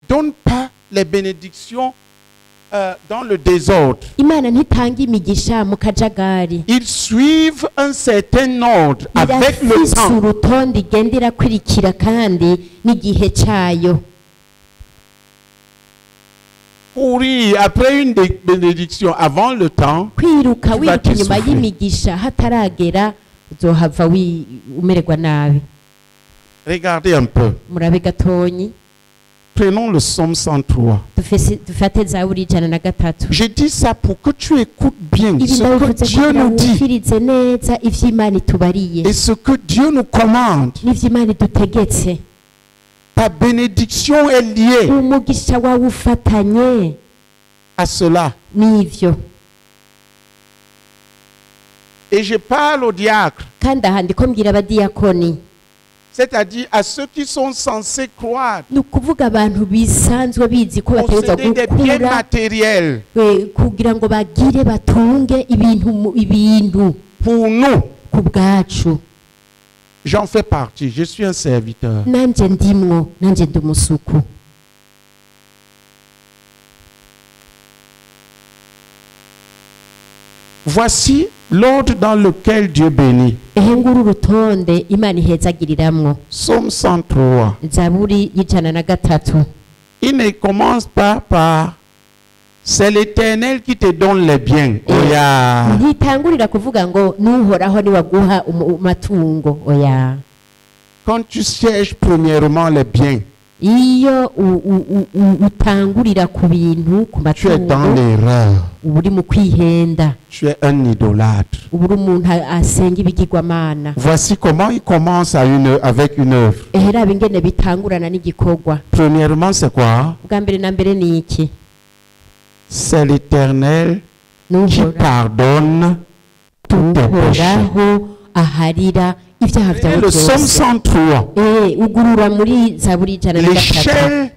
donne pas les bénédictions dans le désordre. Imana ntitanga imigisha mu kajagari. Ils suivent un certain ordre avec le irafise temps. urutonde igenda irakurikira kandi n'igihe cyayo. Courir après une bénédiction avant le temps, Kwiruka tu vas wiruka inyuma t'essouffler. y'imigisha hataragera uzohava umererwa nabi. Regardez un peu. Murabe gatonyi. Prenons le psaume 103. Dufate Zaburi 103. Je dis ça pour que tu écoutes bien Ibi ce que ndabivuze Dieu kugira nous ngo dit wumvirize neza ivyo Imana itubariye et ce que Dieu nous commande. n'ivyo Imana idutegetse. Ta bénédiction est liée Umugisha wawe ufatanye à cela. n'ivyo. Et je parle aux diacres, Kandi aha ndiko mbwira abadiyakoni, c'est-à-dire à ceux qui sont censés croire, ni ukuvuga abantu bisanzwe bizi ko bategerezwa posséder des biens gukura matériels. kugira ngo bagire batunge ibintu Pour nous, ku bwacu. j'en fais partie, je suis un serviteur. Nanje ndimwo, nanje ndi umusuku. Voici l'ordre dans lequel Dieu bénit. Ehe nguru urutonde Imana ihezagiriramwo. Psaume 103. Zaburi y'103. Il ne commence pas par c'est l'Éternel qui te donne les biens. Oya. Ntitangurira kuvuga ngo nuhoraho ni waguha matungo. Oya. Quand tu cherches premièrement les biens, Iyo utangurira ku bintu ku tu es dans matungo l'erreur. uri mu kwihenda. Tu es un idolâtre. Uri umuntu asenga ibigirwamana. Voici comment il commence avec une œuvre. Ehera bingene bitangurana n'igikorwa. Premièrement, c'est quoi? Bwa mbere na mbere ni iki? C'est l'Éternel qui Nuhoraho pardonne tous tes péchés. aharira ibyaha Et byawe le psaume byose. 103, Ugurura muri Zaburi 103. l'échelle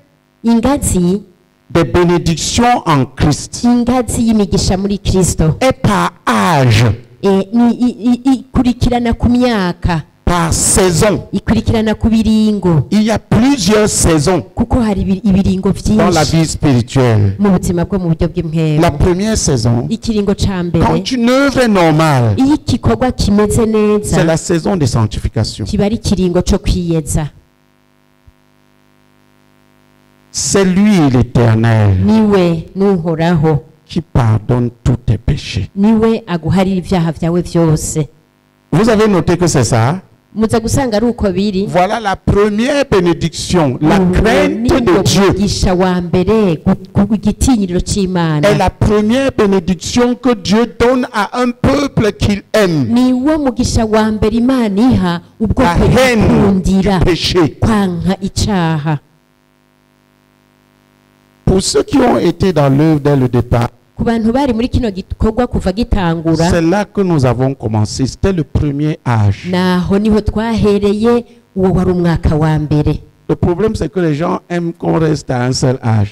Ingazi des bénédictions en Christ ingazi y'imigisha muri Kristo est par âge, ikurikirana ku myaka, par saison. ikurikirana ku biringo, Il y a plusieurs saisons kuko hari ibiringo dans la byinshi vie spirituelle. mu buzima bwo mu buryo bw'impemu. La première saison, Ikiringo ca mbere quand une œuvre est normale, iyo igikorwa kimeze c'est neza la saison de sanctification. kiba ari ikiringo co kwiyeza. C'est lui l'Éternel Niwe nuhoraho, qui pardonne tous tes péchés. niwe aguharira ibyaha byawe byose. Vous avez noté que c'est ça? Muza gusanga ari uko biri. Voilà la première bénédiction, la crainte de Niwo Dieu. mugisha wa mbere igitinyiriro c'Imana. Est la première bénédiction que Dieu donne à un peuple qu'il aime. Niwo mugisha wa mbere Imana iha ubwoko La haine bwikundira du péché. kwanka icaha. Pour ceux qui ont été dans l'œuvre dès le départ, Ku bantu bari muri kino gikorwa kuva gitangura, c'est là que nous avons commencé. C'était le premier âge. naho niho twahereye, uwo wari umwaka wa mbere. Le problème, c'est que les gens aiment qu'on reste à un seul âge.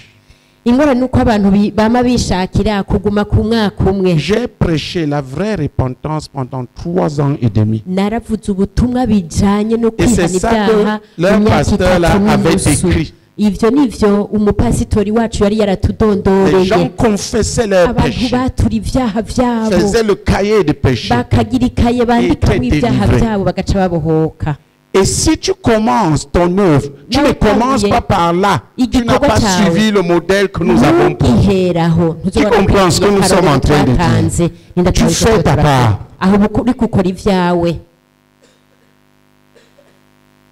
Ingorane nuko abantu bama bishakira kuguma ku mwaka umwe. J'ai prêché la vraie repentance pendant 3 ans et demi. Naravuze ubutumwa bijanye no Et c'est kwihana ça ibyaha que leur imyaka pasteur là 3 avait n'inusu. écrit. Ivyo nivyo umupasitori wacu yari Les gens yaratudondoreye. confessaient leurs Abantu péchés, batura ibyaha byabo, faisaient le cahier de péché. bakagira ikaye bandikamo ibyaha délivré. byabo bagaca babohoka. Et si tu commences ton œuvre, tu ne commences pas par là. Tu n'as pas suivi le modèle que nous avons pris. Iheraho Tu comprends ce que nous sommes en train de dire. Tu fais ta part. aho uri gukora ivyawe.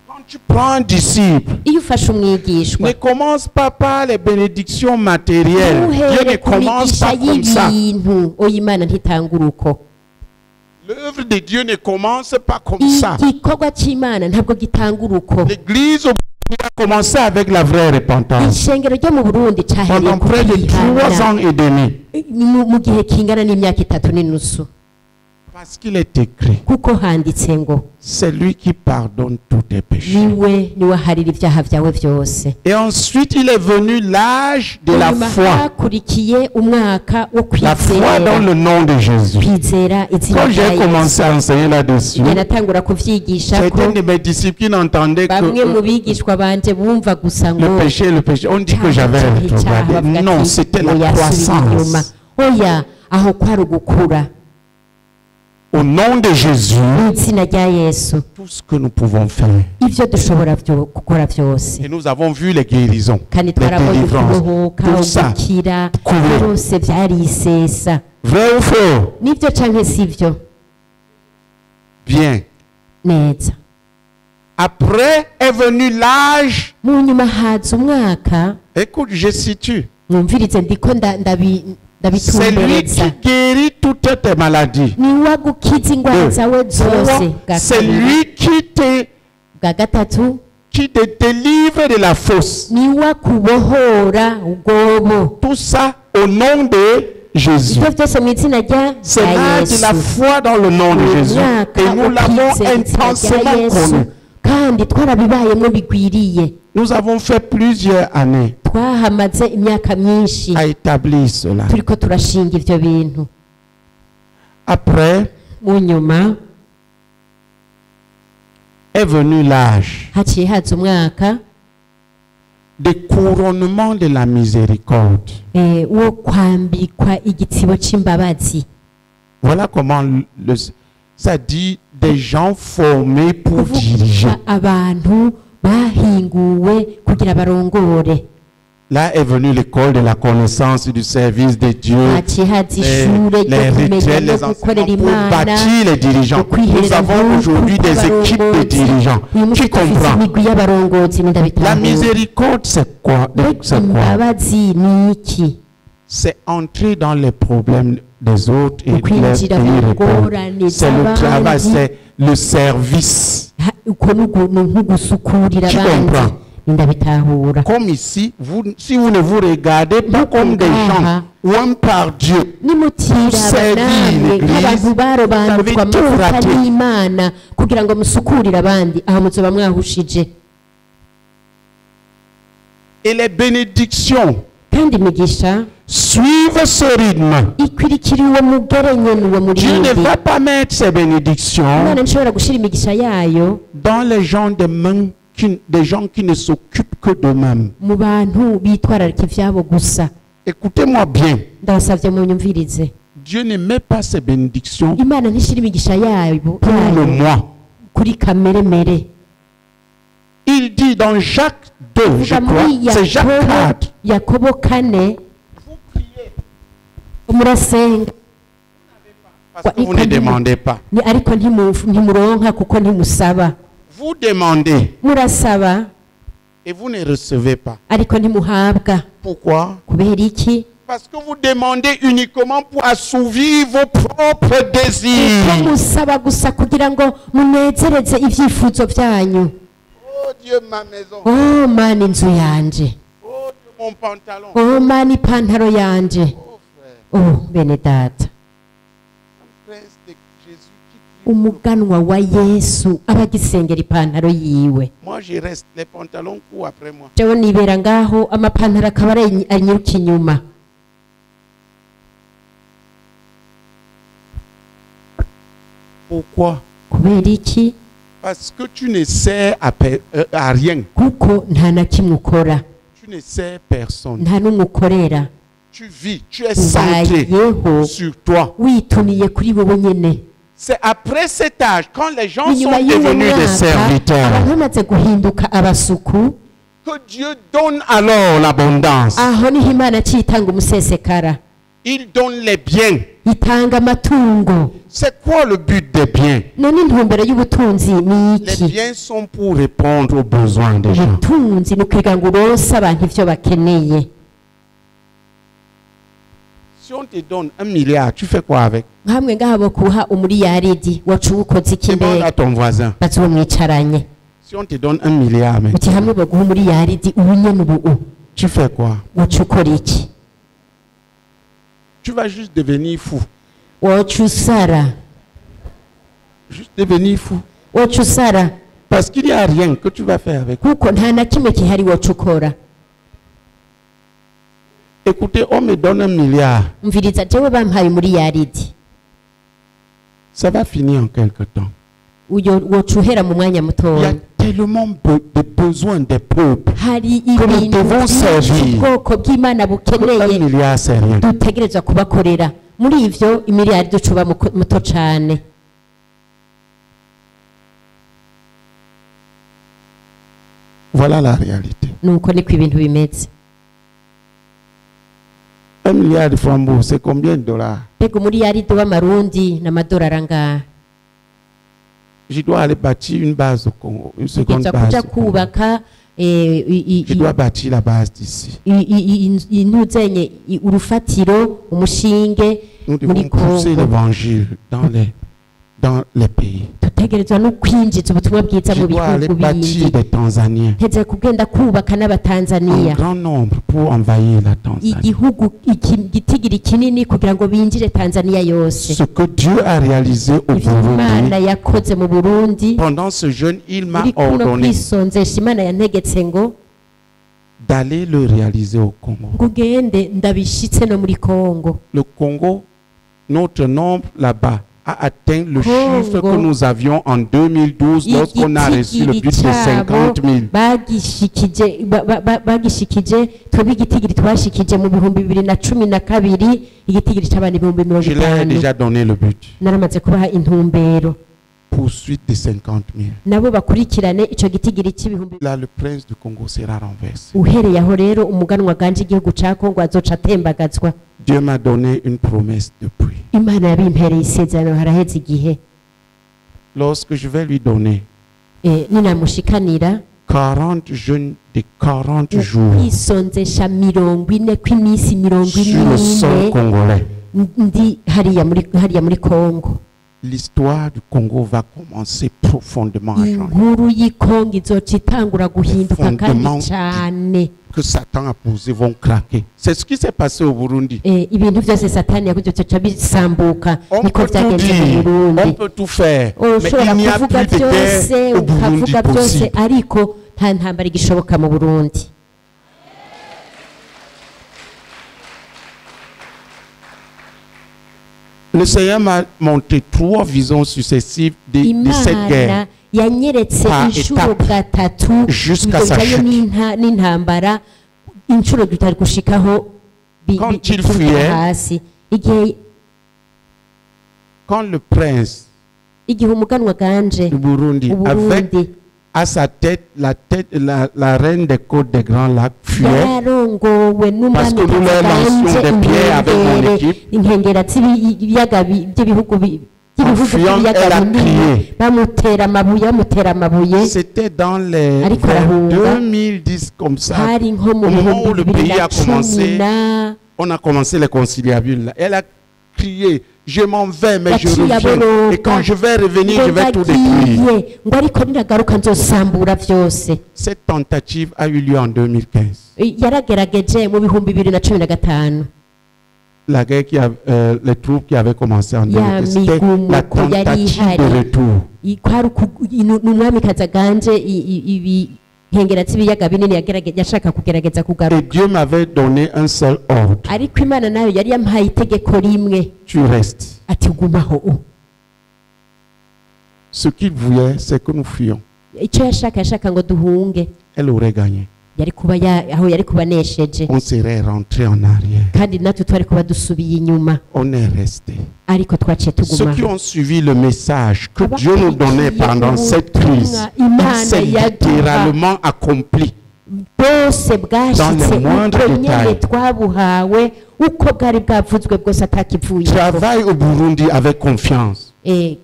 Quand tu prends un disciple, Iyo ufashe umwigishwa ne commence pas par les bénédictions matérielles. Dieu ne ntuhere ku commence migisha pas comme ça. y'ibintu. Oya, Imana ntitangura uko. L'œuvre de Dieu ne commence pas comme ça. Igikorwa c'Imana ntabwo gitangura uko. L'Église au Burundi a commencé avec la vraie repentance. Ishengero ryo mu Burundi cahereye Pendant ku près de 3 kwihana ans et demi. mu gihe kingana n'imyaka 3 n'inusu. Parce qu'il est écrit, kuko handitse ngo c'est lui qui pardonne tous tes péchés. niwe aharira ibyaha byawe byose. Et ensuite, il est venu l'âge de la Hanyuma foi. hakurikiye umwaka wo La foi dans kwizera. le nom de Jésus. Kwizera izina Quand rya j'ai commencé à enseigner là-dessus, natangura kuvyigisha ko certains de mes disciples qui n'entendaient bamwe mu que bigishwa banje bumva gusa ngo le péché. On dit que j'avais rétrogradé. Non, c'était la croissance. oya aho kwari ugukura Au nom de Jésus, mu izina rya Yesu tout ce que nous pouvons faire. ivyo dushobora gukora byose. Et nous avons vu les guérisons, kandi les twarabonye délivrances, kuruhuka tout ça. ugukira Couvert. byose vyarisesa. Vrai ou faux? Nivyo canke sivyo? Bien. Neza. Après est venu l'âge. Mu nyuma haza umwaka, Écoute, je situe. mwumvirize ndiko C'est lui qui ndabitumbereza. guérit toutes tes maladies. Niwe agukiza ingwara zawe zose. Bwa C'est kabiri. lui Bwa gatatu, qui te délivre de la fosse. niwe akubohora ubwobo. Tout ça au nom de Jésus. Ibyo byose mu izina rya C'est l'âge de la Yesu. foi dans le nom de Jésus. Umwaka Et nous l'avons ukize izina rya intensément Yesu. connu. Kandi twarabibayemo bigwiriye. Nous avons fait plusieurs années Twahamaze imyaka myinshi à établir cela. turiko turashinga ivyo bintu. Après Mu nyuma est venu l'âge haciye haza umwaka de couronnement de la miséricorde. wo kwambikwa igitsibo c'imbabazi. Voilà comment ça dit des gens formés pour diriger. Kuvuga abantu bahinguwe kugira barongore. Là est venue l'école de la connaissance et du service de Dieu, Haciye haza ishure les ryo kumenya rituels, no les gukorera enseignements pour Imana. bâtir les dirigeants. Nous avons aujourd'hui des équipes de dirigeants qui comprennent. imigwi y'abarongozi La n'indabitahura. miséricorde, c'est quoi? C'est quoi? Imbabazi ni iki? C'est entrer dans les problèmes des autres et Ukwinjira les mu répondre. ngorane C'est le z'abandi. travail, c'est le service. Uko ni nko gusukurira Tu abandi. comprends? Indabitahura. Comme ici, si vous ne vous regardez pas comme des gens oués par Dieu, nimutiraba namwe nk'abantu barobanurwa amavuta n'Imana kugira ngo musukurire abandi, aho muzoba mwahushije. et les bénédictions Kandi imigisha suivent ce rythme. ikwirikira uwo mugere nyene uwo Dieu ne murindi. va pas mettre ses bénédictions Imana nshobora gushira imigisha yayo dans les gens des gens qui ne s'occupent que d'eux-mêmes. mu bantu bitwararika ivyabo gusa. Écoutez-moi bien. Ndabasavye munyumvirize. Dieu ne met pas ses bénédictions Imana ntishira imigisha yayo pour le moi. kuri kameremere. Il dit dans Jacques 2, je crois, c'est Jacques 4. Yakobo 4, murasenga Parce que vous ne demandez pas. ariko ntimuronka kuko ntimusaba. Vous demandez Murasaba et vous ne recevez pas. ariko ntimuhabwa. Pourquoi? Kubera iki? Parce que vous demandez uniquement pour assouvir vos propres Kuko désirs. musaba gusa kugira ngo munezereze ivyifuzo vyanyu. Oh Dieu, ma maison. Oh mani inzu yanje. Oh Dieu, mon pantalon. Oh mani ipantaro yanje. Oh frère. Oh bene data. Un prince de Jésus qui prie. Umuganwa wa Yesu abagisengera ipantaro yiwe. Moi, je reste. Les pantalons courent après moi. Jewe nibera ngaho amapantaro akaba anyiruka inyuma. Pourquoi? Kubera iki? Parce que tu ne sers à rien. Kuko nta na kimwe ukora, Tu ne sers personne. nta n'umwe ukorera. Tu vis. Tu es centré Ubayeho sur toi. wituniye kuri wowe nyene. C'est après cet âge, quand les gens Inyuma sont y'uwo devenus des mwaka serviteurs, abantu bamaze guhinduka abasuku, que Dieu donne alors l'abondance. aho niho Imana citanga umusesekara, Il donne les biens. itanga amatungo. C'est quoi le but des biens? None intumbero y'ubutunzi ni Les iki? biens sont pour répondre aux besoins des gens. Ubutunzi ni ukugira ngo urose abantu ivyo bakeneye. Si on te donne 1 milliard, tu fais quoi avec? Hamwe ngaha bokuha umuriyaridi wacu ukoze iki Demande mbega? à ton voisin. Bazo mwicaranye. Si on te donne 1 milliard, mais Uti hamwe boguha umuriyaridi ubu nyene ubu tu fais quoi? wacu ukora iki? Tu vas juste devenir fou. Wacu usara. juste devenir fou. woca usara Parce qu'il n'y a rien que tu vas faire avec. kuko nta na kimwe gihari woca ukora. Écoutez, on me donne 1 milliard. mviriza jewe bampaye umuriyaridi Ça va finir en quelque temps. uyo woca uhera mu mwanya Il y a mutoya. tellement de besoins des peuples. hari nous ibintu devons servir. byinshi ubwoko bw'imana 1 bukeneye milliard, c'est rien. dutegerezwa kubakorera. muri ivyo imiliyaridi ucuba muto cane. Voilà la réalité. nuko niko ibintu bimeze. 1 milliard de francs, c'est combien de dollars? mbega umuriyaridi w'amarundi n'amadolari angahe? Je dois aller bâtir une base au Congo, une seconde ntegerezwa base. kuja au Congo. kubaka Je dois bâtir la base d'ici. intuzenye urufatiro umushinge Nous muri devons pousser Congo. l'évangile dans les pays. dutegerezwa no kwinjiza ubutumwa bwiza Je mu dois aller bihugu bâtir bindi. des Tanzaniens. nteze kugenda kubaka Un n'abatanzaniya grand nombre pour envahir la Tanzanie. igihugu gitigiri kinini kugira ngo binjire Tanzania yose. Ce que Dieu a réalisé au ivyo Imana Burundi, yakoze mu Burundi pendant ce jeûne, il m'a muri kuno ordonné kwisonzesha Imana yantegetse ngo d'aller le réaliser au Congo. ugende ndabishitse no muri Kongo. Le Congo, notre nombre là-bas a atteint le Congo. chiffre que nous avions en 2012 lorsqu'on a reçu le but de 50 000. bagishikije twebwe igitigiri twashikije mu bihumbi 2012 igitigiri c'abana ibihumbi Je leur ai 50. déjà donné le but. naramaze kubaha intumbero Poursuite de 50 000. nabo bakurikirane ico gitigiri c'ibihumbi. Là, le prince du Congo sera renversé. uhereye aho rero umuganwa ganje igihugu ca Kongo azoca atembagazwa. Dieu m'a donné une promesse depuis. Imana yabimpereye isezerano haraheze igihe. Lorsque je vais lui donner ninamushikanira 40 jeûnes de 40 jours kwisonzesha 40 kw'iminsi sur le sol 40 congolais, ndi hariya muri Kongo. l'histoire du Congo va commencer profondément à changer. inkuru y'ikongo izoca itangura guhinduka kandi Fondement cyane. Que Satan a posé vont craquer. C'est ce qui s'est passé au Burundi. ibintu byose satani yakoze bizoca bisambuka. On niko peut tout byagenze mu dire, Burundi. on peut tout faire, mais ushobora il n'y a kuvuga plus de byose guerre au Burundi ukavuga byose possible. ariko nta ntambara igishoboka mu Burundi. Le Seigneur m'a montré 3 visions successives de cette guerre. Imana yanyeretse Par inshuro étape, gatatu jusqu'à ibyo sa bijanye chute. n'intambara inshuro bitari gushikaho Quand il bituruka fuyait, hasi. Quand le prince igihe umuganwa ganje du Burundi, avec Uburundi à sa tête la reine des côtes des Grands Lacs, fuyait, yarongowe parce que nous leur lancions des pierres avec mon équipe. inkengera z'ibiyaga by'ibihugu fuyant, by'ibiyaga elle a binini crié. bamutera amabuye. C'était dans les Ariko vers arahunga. 2010 comme ça. hari nko mu Au moment où le bihumbi pays bibiri a na cumi commencé, na on a commencé les conciliabules. Là. Elle a crié, je m'en vais, mais je Yaciye reviens. aboroga. Et quand je vais revenir, je vais tout détruire. ndagiye ngo ariko niragaruka nzosambura byose. Cette tentative a eu lieu en 2015. yaragerageje mu bihumbi 2015. La guerre les troupes qui avaient commencé en 2015, c'était la migumuko yari tentative ihari. de retour. n'umwamikazi ganje inkengera z'ibiyaga binini yashaka kugerageza Et kugaruka, Dieu m'avait donné un seul ordre. ariko Imana nayo yari yampaye itegeko rimwe Tu restes. ati gumaho. Ce qu'il voulait, c'est que nous fuyions. icyo yashaka ngo duhunge. Elle aurait gagné. yari kuba aho yari kuba anesheje, On serait rentré en arrière. kandi natwe twari kuba dusubiye inyuma, On est resté. ariko twaciye Ceux qui tugumaho. ont suivi le message que Dieu nous donnait pendant cette crise, il s'est littéralement accompli. bwose bwashitse Dans le moindre uko nyene détail. twabuhawe uko bwari bwavuzwe bwose atakivuye. Travaille au Burundi avec confiance.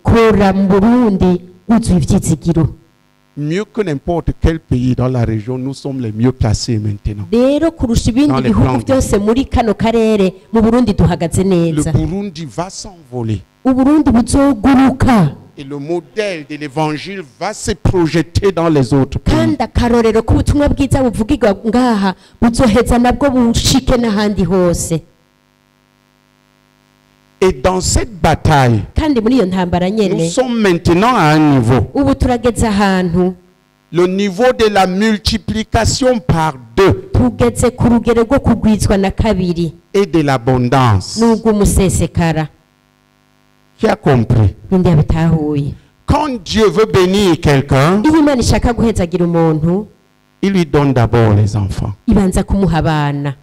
kora mu Burundi wuzuye ivyizigiro. Mieux que n'importe quel pays dans la région, nous sommes les mieux placés maintenant. rero kurusha ibindi Dans les bihugu plans. byose muri kano karere mu Burundi duhagaze Le neza. Burundi va s'envoler. Uburundi buzoguruka, Et le modèle de l'évangile va se projeter dans les autres pays. kandi akarorero k'ubutumwa bwiza buvugirwa ngaha buzoheza nabwo bushike n'ahandi hose. Et dans cette bataille, kandi muri iyo ntambara nous nyene sommes maintenant à un niveau. ubu turageze ahantu Le niveau de la multiplication par 2 tugeze ku rugero rwo kugwizwa na kabiri et de l'abondance. n'ubw'umusesekara. Qui a compris? ninde yabitahuye? Quand Dieu veut bénir quelqu'un, iyo imana ishaka guhezagira umuntu il lui donne d'abord les enfants. ibanza kumuha abana,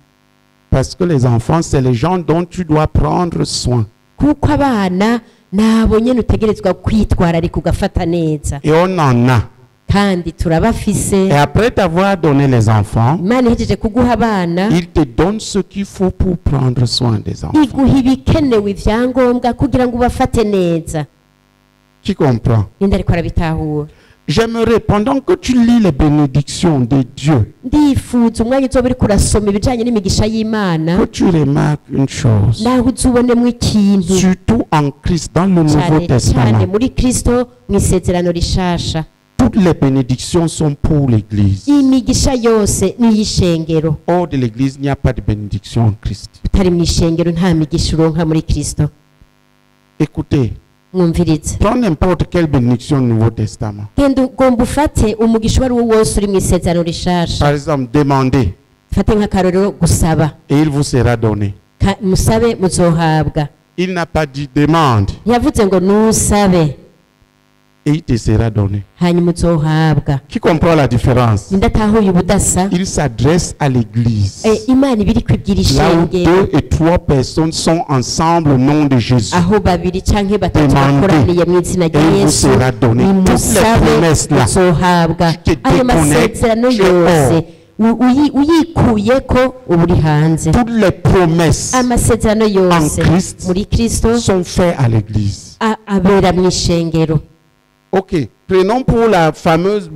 Parce que les enfants, c'est les gens dont tu dois prendre soin. kuko abana nabo nyene utegerezwa kwitwararika ugafata neza, Et on en a. kandi turabafise. Et après t'avoir donné les enfants, imana ihejeje kuguha abana il te donne ce qu'il faut pour prendre soin des enfants. iguha ibikenewe ivyangombwa kugira ngo ubafate neza. Qui comprend? ninde ariko arabitahura? J'aimerais, pendant que tu lis les bénédictions de Dieu, ndifuza umwanya uzoba uriko urasoma ibijanye n'imigisha y'imana que tu remarques une chose, naho uzubonemo ikintu surtout en Christ, dans le Nouveau cyane cyane Testament. muri kristo mu isezerano rishasha. Toutes les bénédictions sont pour l'Église. imigisha yose ni iy'ishengero. Hors de l'Église, il n'y a pas de bénédiction en Christ. utari mu ishengero nta migisha uronka muri kristo. Écoutez, mwumvirize, prends n'importe quelle bénédiction du Nouveau Testament. genda ugomba ufate umugisha uwo ari wo wose uri mu isezerano rishasha. Par exemple, demandez fate nk'akarorero gusaba, et il vous sera donné. musabe muzohabwa. Il n'a pas dit demande ntiyavuze ngo nusabe et il te sera donné. hanyuma uzohabwa. Qui comprend la différence? ninde atahuye ubudasa? Il s'adresse à l'Église. imana iba iri kwibwira Là où ishengero 2 et 3 personnes sont ensemble au nom de Jésus. aho babiri canke batatu Demandez, bakoraniye mu izina rya et il vous yesu sera donné. Toutes les nimusabe promesses là, muzohabwa. tu te ayo déconnectes, masezerano tu es yose uyikuyeko uba uri hanze. toutes les promesses amasezerano yose En Christ muri kristo sont faites à l'Église. abera mu ishengero. Ok, prenons pour la fameuse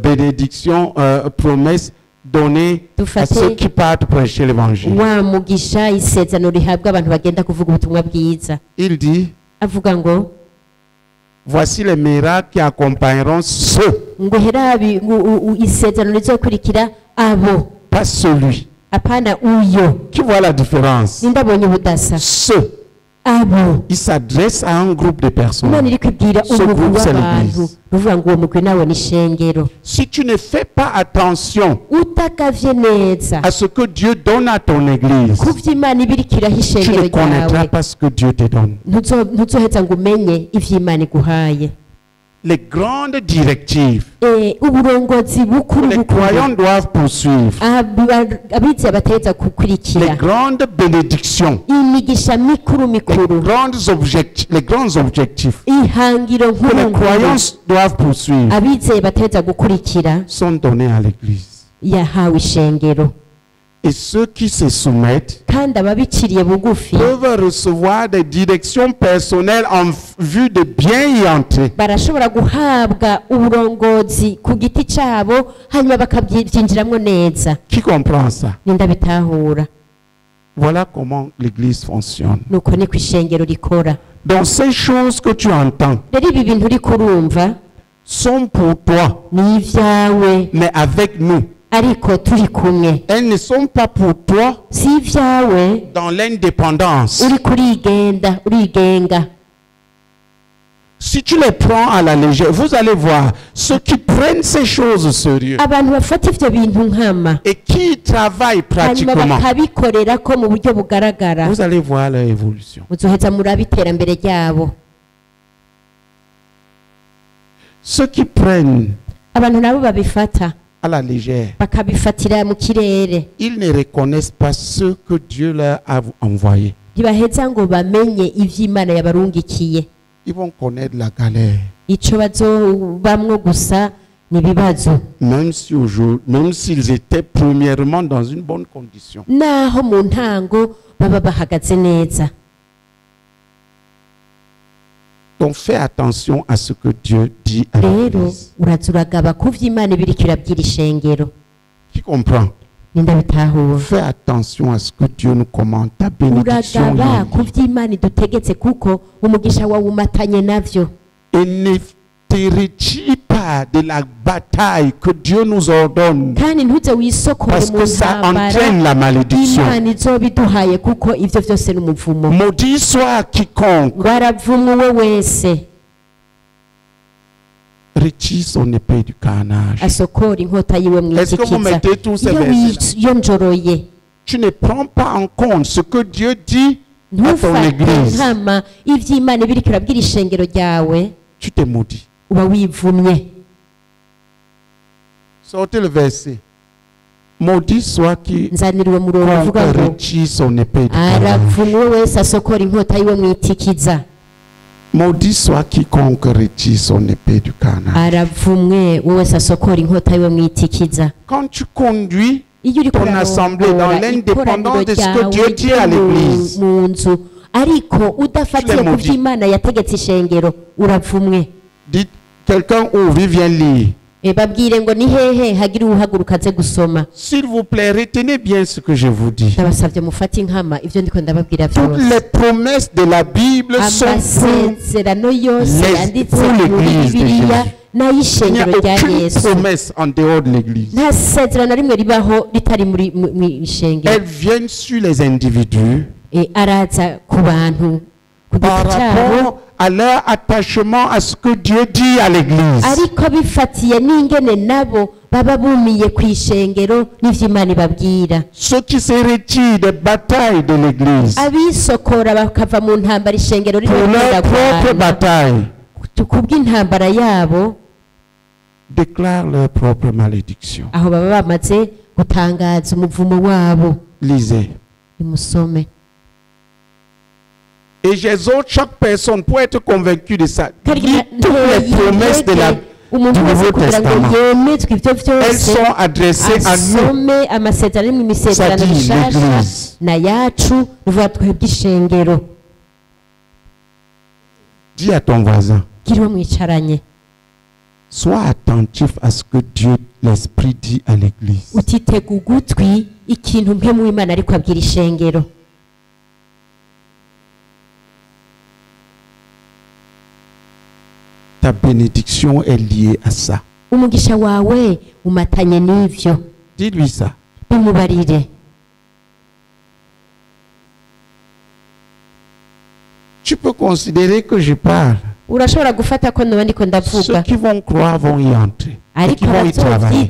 bénédiction, promesse donnée à Dufate ceux qui partent prêcher l'évangile. wa mugisha isezerano rihabwa abantu bagenda kuvuga ubutumwa bwiza. Il dit, avuga ngo voici les miracles qui accompagneront ceux, ngo herabi isezerano rizokurikira abo, pas celui. apana uyo. Qui voit la différence? ninde abonye ubudasa? Ceux. abo Il s'adresse à un groupe de personnes. imana iri kwibwira Ce umugwi groupe, c'est w'abantu, l'Église. ruvuga ngo uwo mugwi nawo ni ishengero. Si tu ne fais pas attention utakavye neza à ce que Dieu donne à ton Église, kuvyo imana iba iriko iraha tu ishengero ne connaîtras ryawe, pas ce que Dieu te donne. ntuzoheza ngo umenye ivyo imana iguhaye. Les grandes directives, uburongozi bukuru les bukuru croyants doivent poursuivre. abizera bategeza Les gukurikira grandes bénédictions, imigisha mikuru mikuru, les grands objectifs ihangiro que les nkuru croyants doivent poursuivre abizeye bategeza gukurikira sont donnés à l'Église. yahawe ishengero. Et ceux qui se soumettent kandi ababiciriye bugufi peuvent recevoir des directions personnelles en vue de bien y entrer. barashobora guhabwa uburongozi ku giti cyabo hanyuma bakabyinjiramwo neza. Qui comprend ça? ninde abitahura? Voilà comment l'Église fonctionne. nuko niko ishengero rikora. Donc ces choses que tu entends rero ibi bintu uri kurumva sont pour toi, ni ivyawe, mais avec nous. ariko turi kumwe. Elles ne sont pas pour toi si ivyawe dans l'indépendance. uri urigenga. Si tu les prends à la légère, vous allez voir ceux qui prennent ces choses au sérieux abantu bafata ivyo bintu nkama et qui travaillent hanyuma pratiquement, bakabikorera ko mu buryo bugaragara, vous allez voir leur évolution. muzoheza muraba iterambere ryabo. Ceux qui prennent abantu nabo babifata à la légère, bakabifatira mu kirere, ils ne reconnaissent pas ce que Dieu leur a envoyé. ntibaheza ngo bamenye ivyo Imana yabarungikiye. Ils vont connaître la galère. ico bazobamwo gusa ni ibibazo, Même s'ils étaient premièrement dans une bonne condition. naho mu ntango baba bahagaze neza. Donc fais attention à ce que Dieu dit à rero l'Église. uraza uragaba kuvyo Imana ibiriko irabwira ishengero. Qui comprend? ninde abitahura? Fais attention à ce que Dieu nous commande. Ta bénédiction. uragaba kuvyo Imana idutegetse kuko umugisha wawe umatanye navyo. Et ne te retire pas de la bataille que Dieu nous ordonne. Parce que ça entraîne la malédiction. Maudit soit quiconque retire son épée du carnage. Est-ce que vous mettez tous ces versets? Tu ne prends pas en compte ce que Dieu dit à ton église. Tu t'es maudit. Sortez le verset. Maudit soit qui retire son épée du carnage. Maudit soit quiconque retire son épée du carnage. Quand tu conduis ton assemblée dans l'indépendance de ce que Dieu dit à l'église, dites, quelqu'un ouvre, il vient lire. S'il vous plaît, retenez bien ce que je vous dis. Toutes les promesses de la Bible sont pour l'église de Jésus. Il n'y a aucune promesse en dehors de l'église. Elles viennent sur les individus par rapport à leur attachement à ce que Dieu dit à l'église. Ceux qui se retirent des batailles de l'église pour leur propre bataille déclarent leur propre malédiction. Lisez. Et j'exhorte chaque personne pour être convaincue de ça. Lis toutes les promesses de la du Nouveau Testament. Elles sont adressées à nous. C'est-à-dire l'église. Dis à ton voisin. Sois attentif à ce que Dieu, l'Esprit, dit à l'église. Ta bénédiction est liée à ça. Dis-lui ça. Tu peux considérer que je parle. Ceux qui vont croire vont y entrer. Et qui vont y travailler.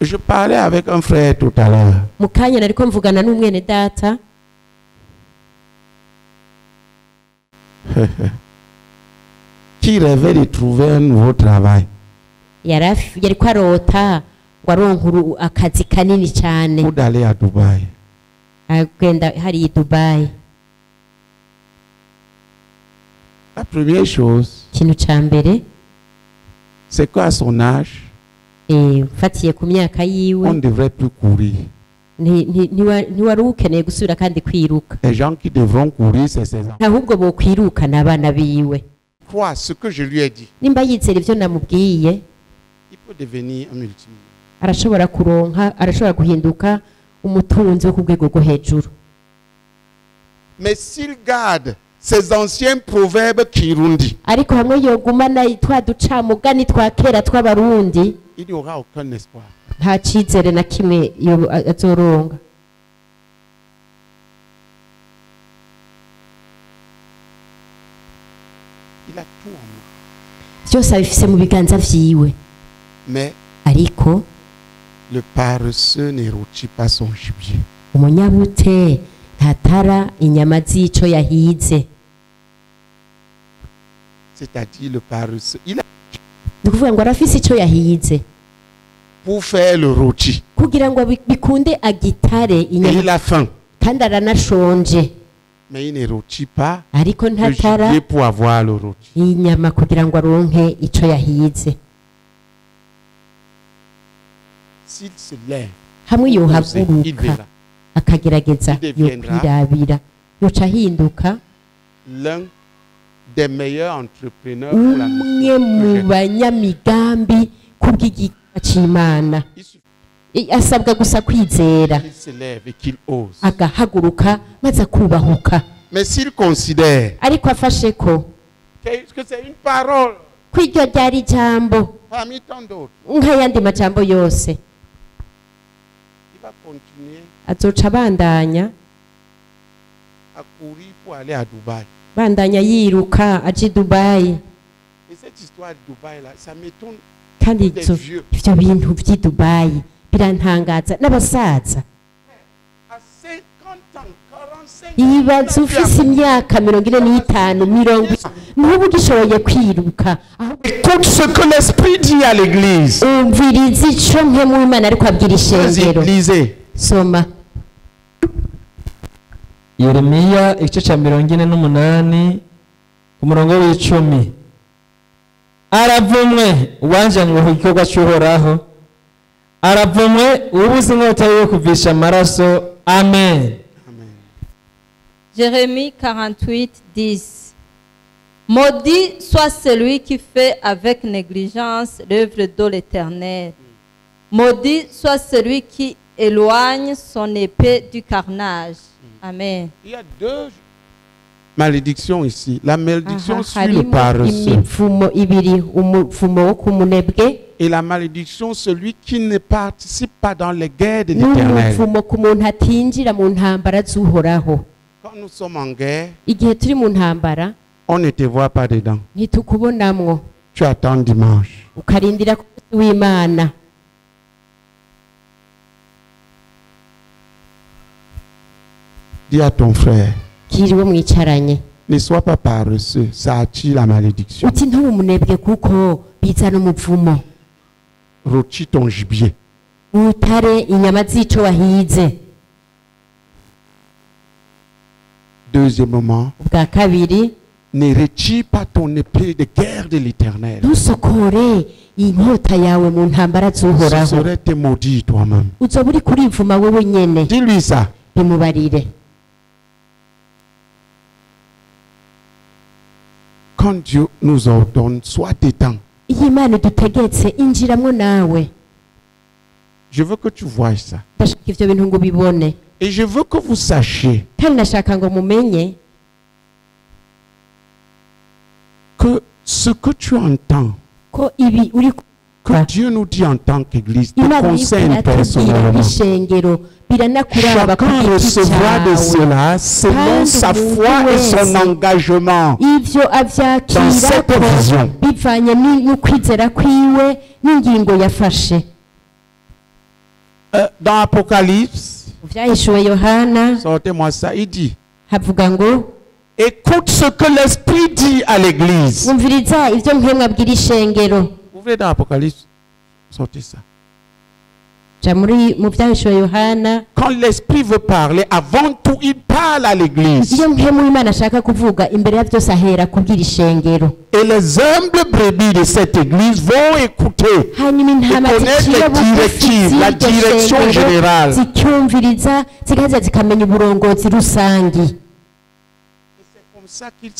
Je parlais avec un frère tout à l'heure. Qui rêvait de trouver un nouveau travail. Ou d'aller à Dubaï. La première chose, c'est qu'à son âge, on ne devrait plus courir. Les gens qui devront courir, c'est ces enfants. Crois ce que je lui ai dit. Il peut devenir un multimillionnaire. Mais s'il garde ces anciens proverbes kirundi, il n'y aura aucun espoir. Il a tout en main. Mais le paresseux ne rôtit pas son gibier. C'est-à-dire le paresseux. Il a pour faire le rôti. Et il a faim. Mais il ne rôtit pas le gibier pour avoir le rôti. S'il se lève, il verra. Il deviendra l'un des meilleurs entrepreneurs pour la mission. asabwa gusa kwizera qu'il se lève et qu'il ose. agahaguruka maze akubahuka. Mais s'il considère ariko afashe ko que c'est une parole kw'iryo ryari ijambo parmi tant d'autres, nk'ayandi majambo yose, il va continuer azoca abandanya à courir pour aller à Dubaï. bandanya yiruka aje i Dubayi. Et cette histoire de Dubaï là, ça m'étonne. kandi ivyo bintu vy'i Dubayi birantangaza n'abasaza. À 50 ans, 45 yibaza ufise imyaka 45 n'ubu gishoboye kwiruka. Écoute ce que l'Esprit dit à l'église. umviriza ico mpemu w'Imana ariko abwira ishengero. Lisez. Soma Yeremiya igice cya 48 ku murongo w'10. Aravumwe uwanjanywe ku gikorwa cy'Uhoraho, aravumwe ubuze inkota yo kuvisha amaraso. Amen. Jérémie 48, 10. Maudit soit celui qui fait avec négligence l'œuvre de l'Éternel. Maudit soit celui qui éloigne son épée du carnage. Amen. Il y a deux malédictions ici. La malédiction sur le harimo paresseux imivumo ibiri, umuvumo wo ku munebwe et la malédiction celui qui ne participe pas dans les guerres de l'Éternel. n'umuvumo ku muntu atinjira mu ntambara z'Uhoraho. Quand nous sommes en guerre, igihe turi mu ntambara on ne te voit pas dedans. ntitukubonamwo, Tu attends dimanche. ukarindira ku munsi w'Imana. Dis à ton frère, kiriwe mwicaranye ne sois pas paresseux, ça attire la malédiction. uti ntube umunebwe kuko bizana umuvumo. Rôtis ton gibier. utare inyama z'ico wahize. Deuxièmement, ubwa kabiri ne retire pas ton épée de guerre de l'Éternel. ntusokore inkota yawe mu ntambara Ce z'Uhoraho. serait te maudire toi-même. uzoba uri kurivuma wewe nyene. Dis-lui ça. bimubarire. Quand Dieu nous ordonne, sois dedans. iyo Imana idutegetse injiramwo nawe. Je veux que tu vois ça. ndashaka ivyo bintu ngo ubibone, Et je veux que vous sachiez kandi ndashaka ngo mumenye que ce que tu entends, ko ibi uri que Dieu nous dit en tant qu'Église, te Imana concerne iratubwira personnellement. ishengero biranakuraba ku Chacun giti recevra de cawe. cela selon sa foi et son engagement ivyo dans avyakira cette ko vision. bivanye n'ukwizera kwiwe n'ingingo yafashe. Dans Apocalypse, mu vyahishuwe Yohana sortez-moi ça, il dit, havuga ngo écoute ce que l'Esprit dit à l'Église. umviriza ivyo mpemwe abwira ishengero. Ouvrez dans Apocalypse, sortez ça. ja mu vyahishuwe Yohana, Quand l'Esprit veut parler, avant tout, il parle à l'Église. iyo mpemu w'Imana ashaka kuvuga imbere ya vyose ahera kubwira ishengero. Et les humbles brebis de cette Église vont écouter hanyuma intama et connaître ziciye les bugufi directives, la z'iryo direction shengero générale. zicyumviriza zigaheza zikamenya uburongozi rusangi. C'est comme ça qu'ils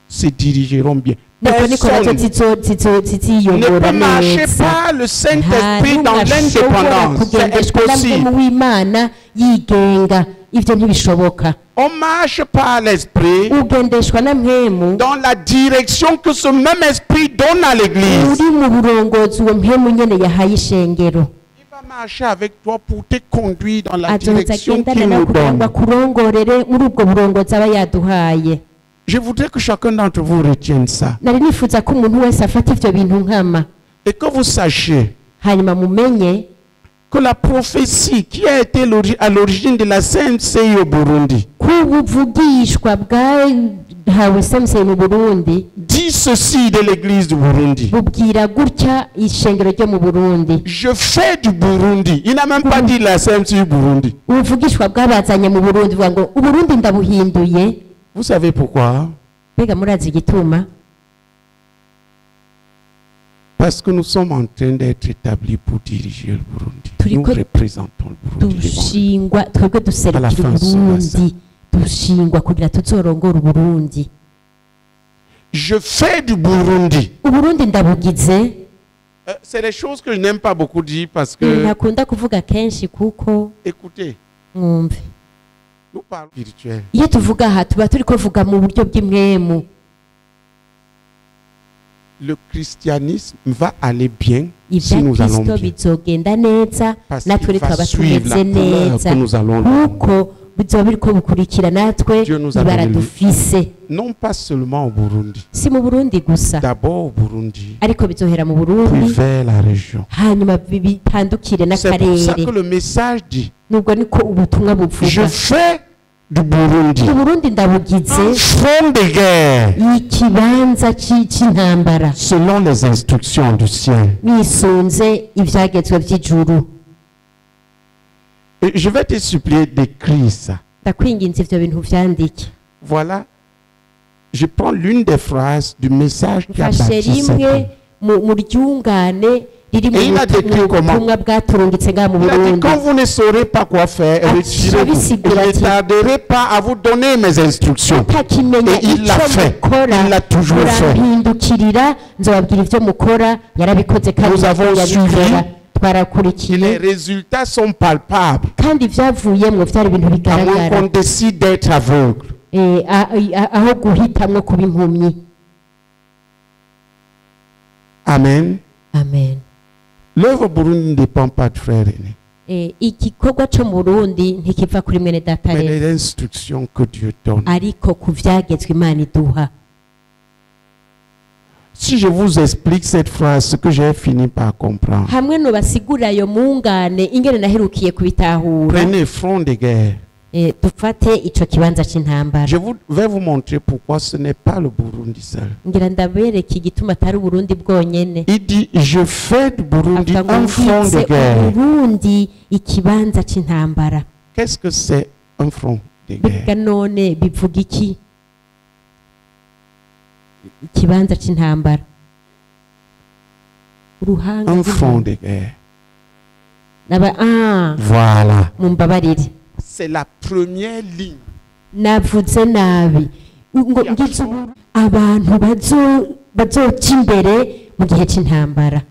se dirigeront bien. nuko niko nazo Personne ne ziziyobora peut marcher neza. par le nta Saint-Esprit dans n'umwe ashobora l'indépendance. C'est kugendeshwa na impossible. mpemu w'Imana yigenga, ivyo ntibishoboka. On marche par l'Esprit ugendeshwa na mpemu dans la direction que ce même Esprit donne à l'Église. uri mu burongozi uwo mpemu nyene yahaye ishengero. Il va marcher avec toi pour te conduire dans la azoza direction agendana qu'il nawe nous kugira ngo donne. akurongorere muri ubwo burongozi aba yaduhaye. Je voudrais que chacun d'entre vous retienne ça. nari nifuza ko umuntu wese afata ivyo bintu nkama, Et que vous sachiez hanyuma mumenye que la prophétie qui a été à l'origine de la CNCI au Burundi ko ubuvugishwa bwahawe Samsey mu Burundi dit ceci de l'église du Burundi. bubwira gutya ishengero ryo mu Burundi. Je fais du Burundi. Il n'a même pas dit la CNCI Burundi. ubuvugishwa bwabazanye mu Burundi buvuga ngo Uburundi ndabuhinduye. Vous savez pourquoi? mbega murazi igituma? Parce que nous sommes en train d'être établis pour diriger le Burundi. Nous Turiko représentons le Burundi. dushingwa twebwe duserukira À la fin, Uburundi, dushingwa kugira tuzorongora Uburundi. Je fais du Burundi. Uburundi ndabugize C'est des choses que je n'aime pas beaucoup dire parce que, ntakunda kuvuga kenshi kuko écoutez, mwumve nous parlons spirituel. iyo tuvuga aha tuba turi kuvuga mu buryo bw'imwemu. Le christianisme va aller bien si ibya nous allons kristo bien. bizogenda neza Parce natwe qu'il va tukaba suivre la tumeze couleur neza que nous allons donner. kuko bizoba biriko bikurikira natwe Dieu nous a ibara donné le- dufise, Non pas seulement au Burundi. si mu Burundi gusa D'abord au Burundi, ariko bizohera mu puis Burundi vers la région. hanyuma bitandukire C'est pour ça que n'akarere. le message dit, Nubwo niko ubutumwa je buvuga. fais du Burundi mu Burundi ndabugize un front de guerre ikibanza c'intambara selon les instructions du ciel. nisunze ivyagezwe vy'ijuru. Et je vais te supplier d'écrire ça. Ndakwinginze ivyo bintu vyandike. Voilà. Je prends l'une des phrases du message qui a mfashe bâti cette rimwe terre. mu ryungane riri mu Et il a décrit comment? butumwa bwaturungitse ngaha mu Il a dit, Burundi. quand vous ne saurez pas quoi faire, Ah, retirez-vous. Shabisigura Je ne ati, tarderai pas à vous donner mes instructions. mutakimenya Et il l'a ico fait. mukora Il l'a toujours fait. murampindukirira nzobabwira ivyo mukora, yarabikoze kandi Nous avons yabikora. suivi. Et Twarakurikiye les résultats sont palpables. kandi ivyavuyemwo vyari ibintu À moins bigaragara. qu'on décide d'être aveugle. Aho guhitamwo kuba impumyi. Amen. Amen. L'œuvre Burundi ne dépend pas de frère aîné, Igikorwa co mu Burundi ntikiva kuri mwene data mais rero, les instructions que Dieu donne. ariko ku vyagezwe Imana iduha. Si je vous explique cette phrase, ce que j'ai fini par comprendre, Hamwe no basigura ayo mungane ingene naherukiye kubitahura. prenez front de guerre. Dufate ico kibanza c'intambara. Je vais vous montrer pourquoi ce n'est pas le Burundi seul. Ngira ndabereka igituma atari Burundi bwonyene. Il dit, je fais du Burundi Avuga ngo un front de ngize guerre. Burundi ikibanza c'intambara. Qu'est-ce que c'est un front de guerre? Biga none bivuga iki? Ikibanza c'intambara. Uruhanga Un front de guerre. Voilà. Mumbabarire. C'est la première ligne. Navuze nabi. Ngo ngize abantu bazoca imbere mu gihe c'intambara.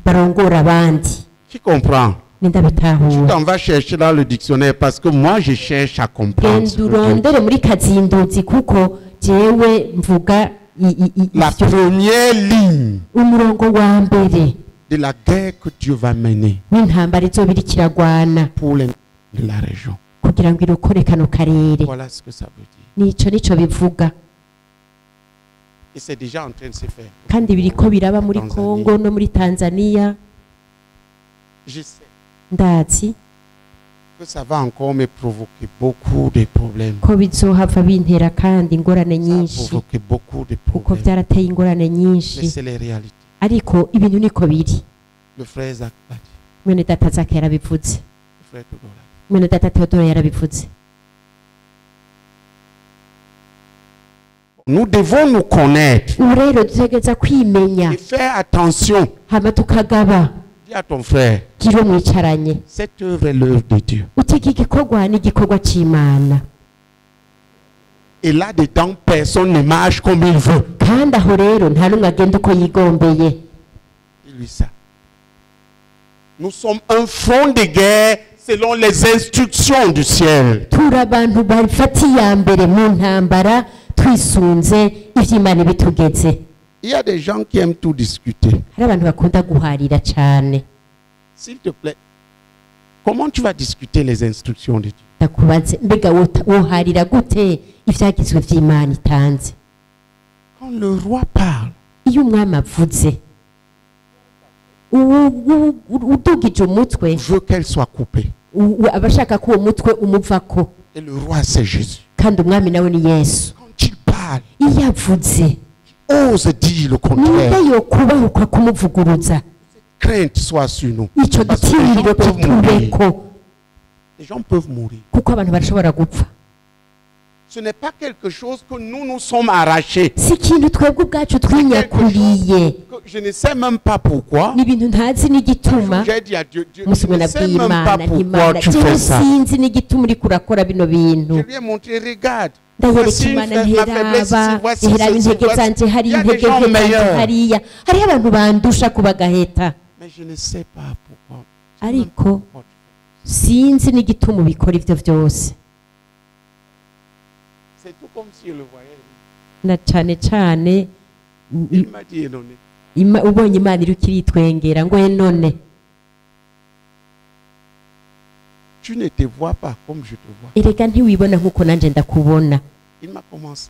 Barongora abandi. Qui comprend? Tu Ndabitahura. t'en vas chercher dans le dictionnaire parce que moi je cherche à comprendre. ce que Dieu dit. Urondere muri kazinduzi kuko jewe mvuga La première ligne umurongo wa mbere de la guerre que Dieu va mener w'intambara izobiri kiragwana pour les de la région. kugira ngo irokore kano karere. Voilà ce que ça veut dire. Nico bivuga Et c'est déjà en train de se faire. kandi biriko biraba muri Tanzania. Kongo no muri Tanzania. Je sais Ndazi que ça va encore me provoquer beaucoup de problèmes. ko bizohava bintera kandi ingorane Ça va nyinshi provoquer beaucoup de kuko problèmes. vyarateye ingorane Mais nyinshi, c'est les réalités. ariko ibintu niko biri. Le frère Zach l'a dit. Mwene data Zaka yarabivuze, Le frère Togo l'a dit. mwene data Theodore yarabivuze. Nous devons nous connaître Ubu rero dutegereza kwimenya et faire attention. hama tukagaba. Dis à ton frère, Kiro mwicaranye cette œuvre est l'œuvre de Dieu. utega igikorwa n'igikorwa c'Imana, Et là-dedans, personne ne marche comme il veut. kandi aho rero nta n'umwe agenda uko yigombeye. Dis-lui ça. Nous sommes un front de guerre selon les instructions du ciel. Turi abantu bafata iya mbere mu ntambara twisunze ivy'Imana bitugeze. Il y a des gens qui aiment tout discuter. Hari abantu bakunda guharira cane. S'il te plaît, comment tu vas discuter les instructions de Dieu? Ndakubaze mbega woharira gute ivyagizwe vy'Imana itanze? Quand le roi parle, Iyo umwami avuze udugije umutwe veut qu'elle soit coupée. abashaka ko uwo mutwe umuvako, Et le roi, c'est Jésus. kandi umwami nawe ni Yesu. Quand il parle, Iyo avuze ose dire le contraire. ninde yokubahuka kumuvuguruza? Crainte soit sur nous. Ico Parce que les gens gitinyiro peuvent mourir. kitubeko Les gens peuvent mourir. kuko abantu barashobora gupfa. Ce n'est pas quelque chose que nous sommes arrachés. Si ikintu twebwe ubwacu twinyakuriye, Que je ne sais même pas pourquoi. ni ibintu ntazi n'igituma. J'ai dit à Dieu, Dieu, je Umusomyi ne sais nabwiye même pas Imana pourquoi n'Imana tu jewe fais ça. sinzi n'igituma uriko urakora bino Je bintu. lui ai montré, regarde. Ndayereka Voici Imana ma faiblesse nteraba ici, voici ihera ceci, intege voici. zanje Il y hariya a des intege gens nke zanje meilleurs. hariya, hariho abantu bandusha kuba gaheta. Mais je ne sais pas pourquoi. ariko sinzi n'igituma ubikora ivyo vyose. C'est tout comme si je le voyais. Na cane Il m'a dit non. ubonye Imana iri kiritwengera ngo none Tu ne te vois pas comme je te vois. erega ntiwibona nk'uko nanje ndakubona. Il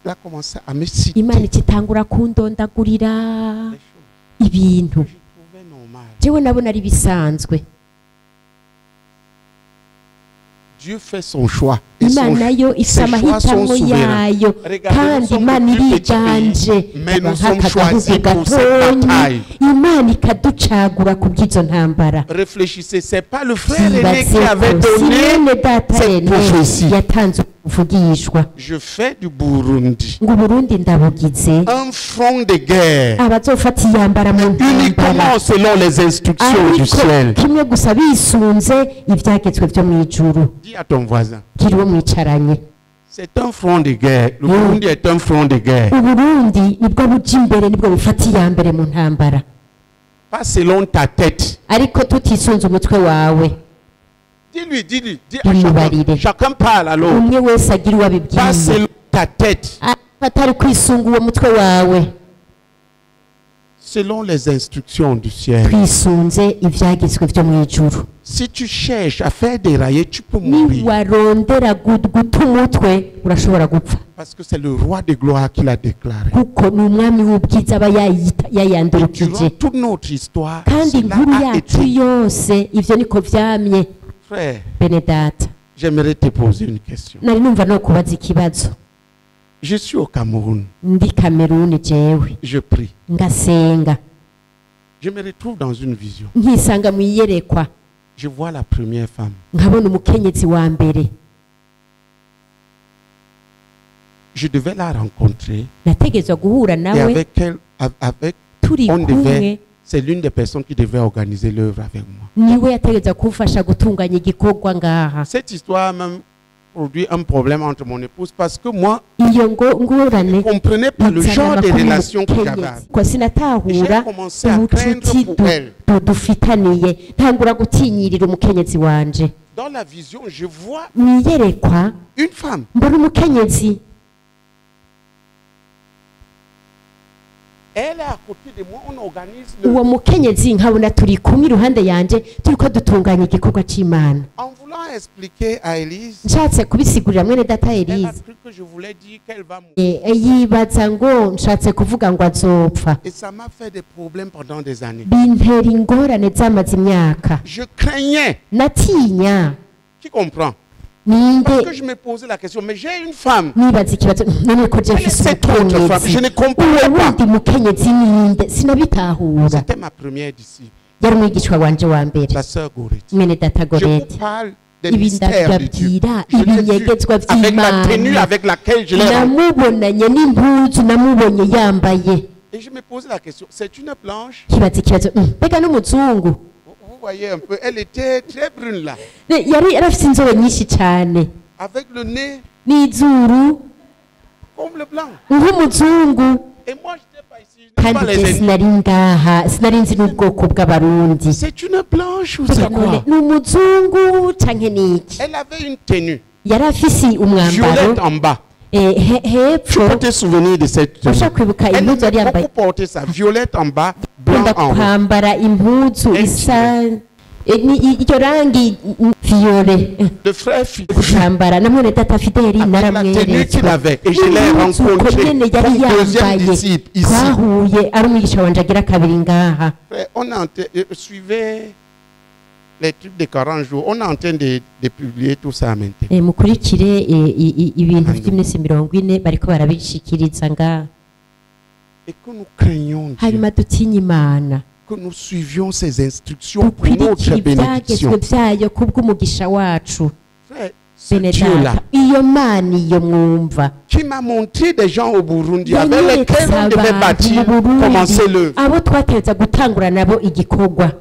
a commencé à me citer Imana ikitangura kundondagurira des choses ibintu que je trouvais normales. jewe nabona ari bisanzwe. Dieu fait son choix. Et Imana yo ifite ses choix sont amahitamo souverains. yayo Regardez, nous kandi sommes Imana de petits iriganje pays, mais nous sommes nk'aka choisis gahugu pour cette gatonyi bataille. Imana ikaducagura ku bw'izo ntambara. Réfléchissez, c'est pas le frère aîné qui Ibaze avait ko si donné mwene data cette Rene prophétie. yatanze kuvugishwa Je fais du Burundi ngo Burundi ndabugize un front de guerre abazofata iyambara mu ntambara, uniquement selon les instructions du ariko ciel. kimwe gusa bisunze ivyagezwe vyo mw'ijuru. Dis à ton voisin, Kiriwo mwicaranye, c'est un front de guerre. Le Burundi est un front de guerre. Uburundi nibwo buja imbere, nibwo bufata iyambere mu ntambara, Pas selon ta tête. ariko tutisunze umutwe wawe. Dis-lui, dis à Imubarire. chacun parle alors. Umwe wese agira uwo Pas abibwiye, selon ta tête. atari kwisunga uwo mutwe wawe, Selon les instructions du ciel. twisunze ivyagezwe vyo mw'ijuru. Si tu cherches à faire dérailler, tu peux mourir. Niwarondera guta umutwe urashobora gupfa, Parce que c'est le roi de gloire qui l'a déclaré. kuko ni umwami w'ubwiza aba yayandurukije. Durant toute notre histoire, Kandi cela inkuru a yacu été. yose ivyo niko vyamye. Frère, Bene data, j'aimerais te poser une question. nari numva no kubaza ikibazo. Je suis au Cameroun. Ndi Kameruni jewe Je prie. ngasenga, Je me retrouve dans une vision. nkisanga mwiyerekwa, Je vois la première femme. nkabona umukenyezi wa mbere. Je devais la rencontrer. Nategezwa guhura Et nawe, avec elle, turi on kumwe, devait. C'est l'une des personnes qui devait organiser l'œuvre avec moi. niwe yategezwa kumfasha gutunganya igikorwa ngaha. Cette histoire a même produit un problème entre mon épouse parce que moi, Iyo ngorane je ne comprenais pas le genre de relation que j'avais. ko sinatahura J'ai commencé à craindre ubucuti pour elle. dufitaniye, ntangura gutinyirira umukenyezi wanje. Dans la vision, je vois Mwiyerekwa une femme. mbona umukenyezi, Elle est à côté de moi, on organise uwo mukenyezi nkabona turi kumwe iruhande yanje, turiko dutunganya igikorwa c'Imana. En voulant expliquer à Élise, Nshatse kubisigurira mwene data elle a Elise, cru que je voulais dire qu'elle va mourir. yibaza ngo nshatse kuvuga ngo azopfa. Et ça m'a fait des problèmes pendant des années. Bintera ingorane zamaze imyaka, Je craignais. natinya Qui comprend? ninde, Parce que je me posais la question, mais j'ai une femme. nibaza ikibazo none ko je Elle est mfise cette autre femme. umukenyezi, Je ne uwo comprenais pas. wundi mukenyezi ninde, sinabitahura. C'était ma première disciple, Yari umwigishwa wanje wa mbere, la sœur Goretti. mwene data Je vous Gorete. parle des Ibi mystères de Dieu. ndababwira Je l'ai vu ibinyegezwa avec la vy'Imana. tenue avec laquelle je l'ai rencontrée. Namubonanye n'impuzu namubonye yambaye. Et je me posais la question, c'est une blanche? Kibaza ikibazo, mbega n'umuzungu. Vous voyez un peu, elle était très brune là, Yari arafise inzobe nyinshi cane, avec le nez n'izuru comme le blanc. nk'umuzungu. Et moi, je n'étais pas ici. Je n'ai pas Kandi les je ennemis. sinari ngaha, sinari nzi n'ubwoko bw'abarundi. C'est une blanche ou Mbega c'est none quoi? n'umuzungu canke niki? Elle avait une tenue Yari afise umwambaro violette en bas. Tu hepfo, peux te souvenir de cette tenue. ushaka kwibuka Elle impuzu yari aimait yambaye. beaucoup porter ça, violette en bas, blanc Nkunda en haut. kwambara impuzu Elle isa iryo rangi viole. Le frère Philippe, Kwambara na mwene data Fideli avec la tenue qu'il naramweretswe. avait, et je l'ai N'impuzu uko rencontré nyene yari comme deuxième yambaye, disciple ici. twahuye ari umwigisha wanje agira kabiri ngaha. Frère, on suivait les trucs de 40 jours. On est en train de publier tout ça maintenant. Mukurikire ibintu by'iminsi 40 bariko barabishikiriza ngaha. Et que nous craignons Dieu, Hanyuma dutinye Imana, que nous suivions ses instructions pour dukwirikire notre ibyagezwe bénédiction. byayo kubw'umugisha wacu. Frère, ce Bene Dieu-là, data, iyo Mana iyo mwumva qui m'a montré des gens au Burundi avec yanyeretse lesquels on devait abantu bâtir, mu Burundi, commencer l'œuvre. abo twateza gutangura nabo igikorwa.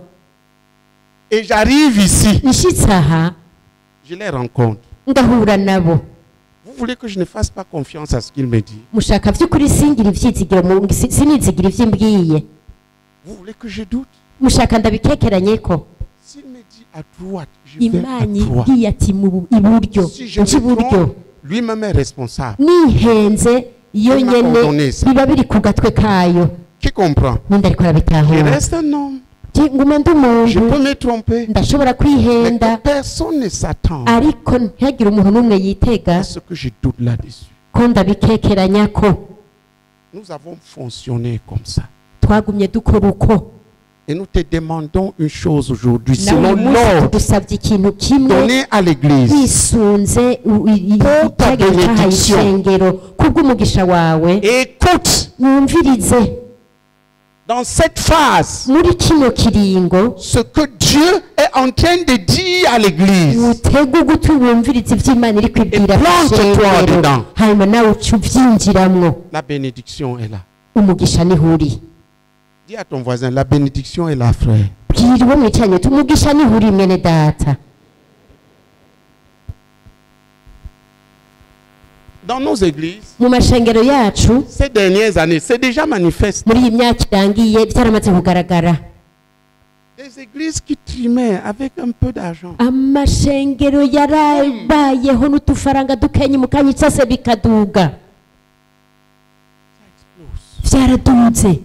Et j'arrive ici, Nshitse aha je les rencontre. ngahura nabo. Vous voulez que je ne fasse pas confiance à ce qu'il me dit? Mushaka vy'ukuri singira ivyizigiro sinizigiro vy'imbwiye. Vous voulez que je doute? mushaka ndabikekeranye ko S'il me dit à droite, je vais imana à droite. ibwiye ati iburyo Si je nci me iburyo trompe, lui-même est responsable. nihenze iyo Il m'a nyene ordonné ça. biba biri ku gatwe kayo Qui comprend? ninde ariko Je arabitahura reste un homme. nguma ndi Je umuntu peux me tromper. ndashobora Mais kwihenda que personne ne s'attend ariko ntihagire umuntu n'umwe yitega à ce que je doute là-dessus. ko ndabikekeranya ko Nous avons fonctionné comme ça. twagumye dukora uko Et nous te demandons une chose aujourd'hui, nawe selon uyu munsi l'ordre tugusabye ikintu kimwe donné à l'Église. wisunze Pour ta icyagiro cyahaye bénédiction. ishengero kubw'umugisha wawe Écoute, wumvirize dans cette phase, muri kino kiringo ce que Dieu est en train de dire à l'Église. utege ugutwi wumvirize iby'imana iri kwibwira Et plante-toi ishengero dedans. hanyuma nawe uca ubyinjiramwo La bénédiction est là. umugisha niho uri Dis à ton voisin, la bénédiction est là, frère. bwira uwo mwicaranye uti umugisha niho uri mwene data. Dans nos églises, mu mashengero yacu ces dernières années, c'est déjà manifeste. muri iyi myaka irangiye byaramaze kugaragara Des églises qui trimaient avec un peu d'argent. amashengero yarabayeho n'utufaranga dukenye mu kanya cyose bikaduga byaraduze.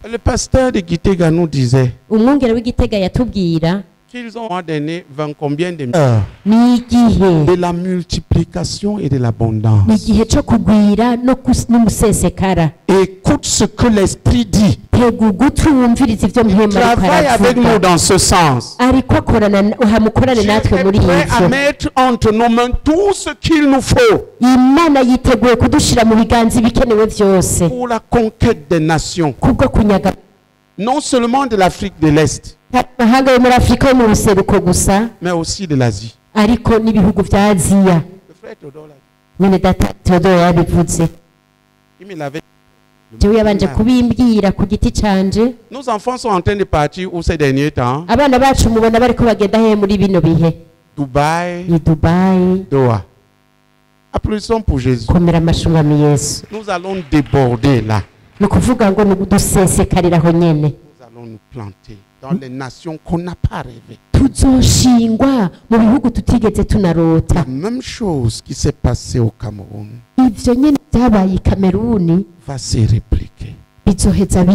Le pasteur de Gitega nous disait umwungere w'igitega yatubwira qu'ils ont donné 20 combien de heures n'igihe de la multiplication et de l'abondance. n'igihe cyo kugwira n'umusesekara. Écoute ce que l'Esprit dit. tega ugutwi wumvirize ibyo mpema ariko Travaille avec nous aravuga dans ce sens. ariko mukorane Dieu natwe muri est prêt à ivyo. mettre entre nos mains tout ce qu'il nous faut imana yiteguye kudushira mu biganza ibikenewe byose pour la conquête des nations. kubwo kunyaga Non seulement de l'Afrique de l'Est, amahanga yo muri afurika yo mu buseruko gusa mais aussi de l'Asie. ariko n'ibihugu bya aziya. Le frère Théodore l'a dit. mwene data Theodore yabivuze Il me l'avait jewe yabanje kubimbwira ku giti canje. Nos enfants sont en train de partir où ces derniers temps? abana bacu mubona bariko bagenda he muri bino bihe? Dubaï, i Dubai. Doha. Applaudissons pour Jésus. komera amashungami yesu. Nous allons déborder là. ni ukuvuga ngo ni udusesekariraho nyene Nous allons nous planter dans les nations qu'on n'a pas rêvé. tuzoshingwa mu bihugu tutigeze tunarota. La même chose qui s'est passée au Cameroun ivyo nyene byabaye i Kameruni va se répliquer. bizoheza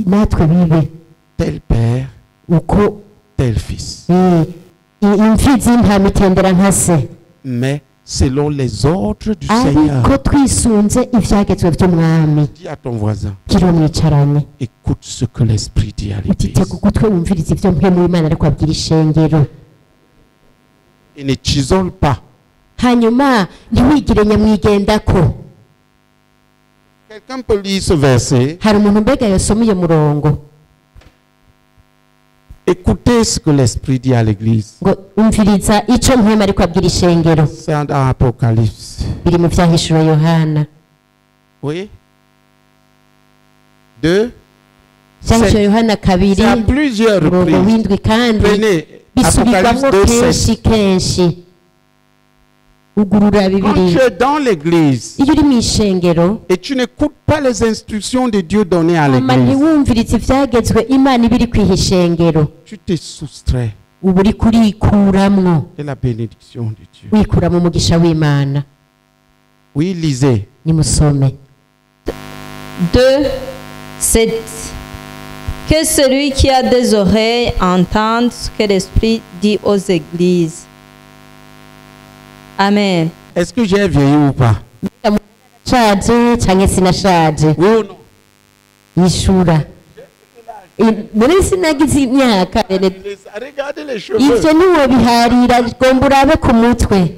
natwe bibe Tel père, uko tel fils. imfizi y'intama itendera nka se, Mais selon les ordres du Seigneur. ariko twisunze ivyagezwe vy'umwami. Dis à ton voisin, gira mwicaranye écoute ce que l'Esprit dit à utitega l'Église. ugutwi wumviriza ivyo mpemu w'imana ariko abwira ishengero. Et ne t'isole pas. hanyuma ntiwigire nyamwigendako. Quelqu'un peut lire ce verset. hari umuntu mbega yosoma iyo murongo Écoutez ce que l'Esprit dit à l'Église. ngo umviriza ico mpemu ariko abwira ishengero. C'est dans Apocalypse. biri mu vyahishuro Yohana. Oui. 2. vyahishuro Yohana kabiri C'est à plusieurs murongo reprises. w'indwi kandi Prenez Apocalypse bisubirwamo 2, kenshi 7. kenshi. ugurura Quand bibiri tu es dans l'église iyo uri mu ishengero et tu n'écoutes pas les instructions de Dieu données à ama l'église, ntiwumvirize ivyagezwe imana iba iri kwiha ishengero, tu te soustrais uba uri kurikuramwo de la bénédiction de Dieu. wikura mu mugisha w'imana. Oui, lisez. nimusome 2, 7. Que celui qui a des oreilles entende ce que l'Esprit dit aux églises. Amen. Est-ce que j'ai vieilli ou pas? shaje canke sinashaje Oui ou non? yishura muri sinagize imyaka bene Regardez les cheveux. ivyo niwo biharira gomba urabe ku mutwe.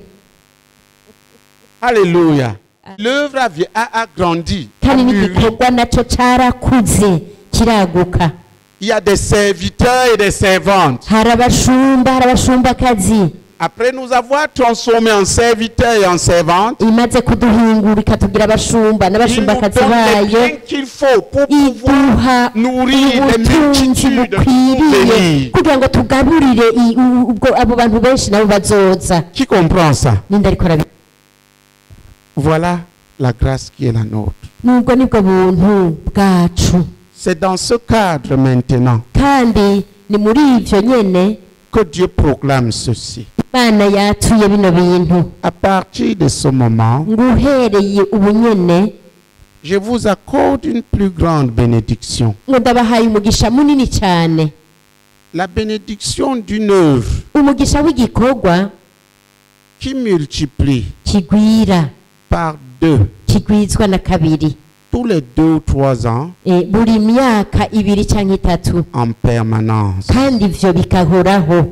Alléluia. L'œuvre a grandi. kandi n'igikorwa naco carakuze kiraguka. Il y a des serviteurs et des servantes. hari abashumbakazi. Après nous avoir transformés en serviteurs et en servantes, imaze kuduhingura ikatugira abashumba il nous n'abashumbakazi donne les bayo, biens qu'il faut pour pouvoir iduha nourrir les ubutunzi multitudes pour bukwiriye venir. kugira ngo tugaburire abo bantu benshi nabo bazoza. Qui comprend ça? ninde ariko arabi Voilà la grâce qui est la nôtre. nubwo nibwo buntu bwacu. C'est dans ce cadre maintenant kandi ni muri ivyo nyene que Dieu proclame ceci. Imana yatuye bino bintu À partir de ce moment, nguhereye ubu nyene je vous accorde une plus grande bénédiction. ngo ndabahaye umugisha munini cyane, La bénédiction d'une œuvre umugisha w'igikorwa qui multiplie kigwira, par 2 kigwizwa na kabiri tous les 2 ou 3 ans buri myaka 2 cyangwa 3 en permanence. kandi ivyo bikahoraho.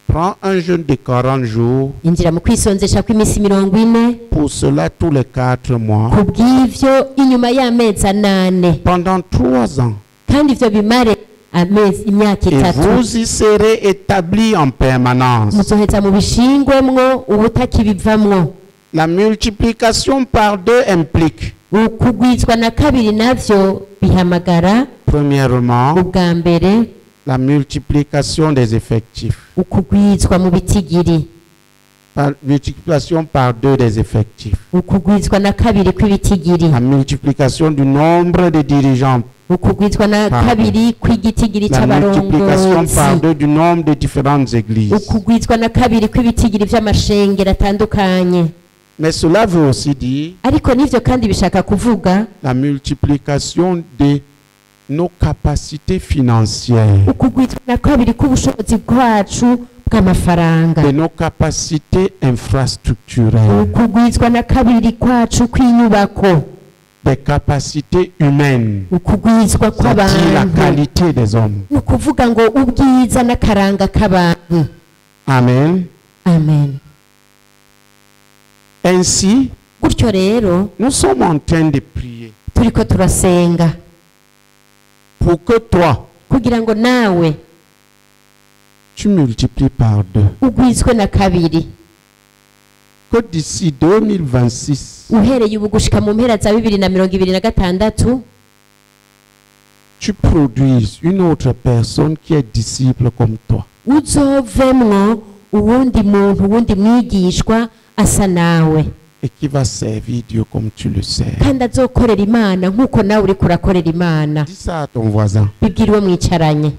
Prends un jeûne de 40 jours. Injira mu kwisonzesha kw'imisi 40, Pour cela, tous les 4 mois. kubw'ivyo inyuma y'amezi 8 Pendant 3 ans. kandi ivyo bimare imyaka Et 3 vous y serez établis en permanence. muzoheza mu bishingwemwo ubutakibivamwo. La multiplication par 2 implique, Ukugwizwa na kabiri navyo bihamagara premièrement, ubwa mbere la multiplication des effectifs. ukugwizwa mu bitigiri, Multiplication par 2 des effectifs. ukugwizwa na kabiri kw'ibitigiri, La multiplication du nombre de dirigeants. ukugwizwa na kabiri kw'igitigiri La multiplication par c'abarongozi, 2 du nombre de différentes églises. ukugwizwa na kabiri kw'ibitigiri vy'amashengero atandukanye. Mais cela veut aussi dire Ariko n'ivyo kandi bishaka kuvuga la multiplication de nos capacités financières, ukugwizwa na kabiri k'ubushobozi bwacu bw'amafaranga, de nos capacités infrastructurelles, ukugwizwa na kabiri kwacu kw'inyubako, des capacités humaines, ukugwizwa c'est-à-dire la kw'abantu, qualité des hommes. ni ukuvuga ngo ubwiza n'akaranga k'abantu. Amen. Amen. Ainsi, Gutyo rero nous sommes en train de prier turiko turasenga pour que toi, kugira ngo nawe tu multiplies par 2. ugwizwe na kabiri, Que d'ici 2026, uhereye ubu gushika mu mpera za 2026 tu produises une autre personne qui est disciple comme toi. uzovemwo uwundi muntu, uwundi mwigishwa asa nawe, Et qui va servir Dieu comme tu le sais. kandi azokorera Imana nk'uko nawe uriko urakorera Imana. Dis ça à ton voisin. Bibwiriwe mwicaranye.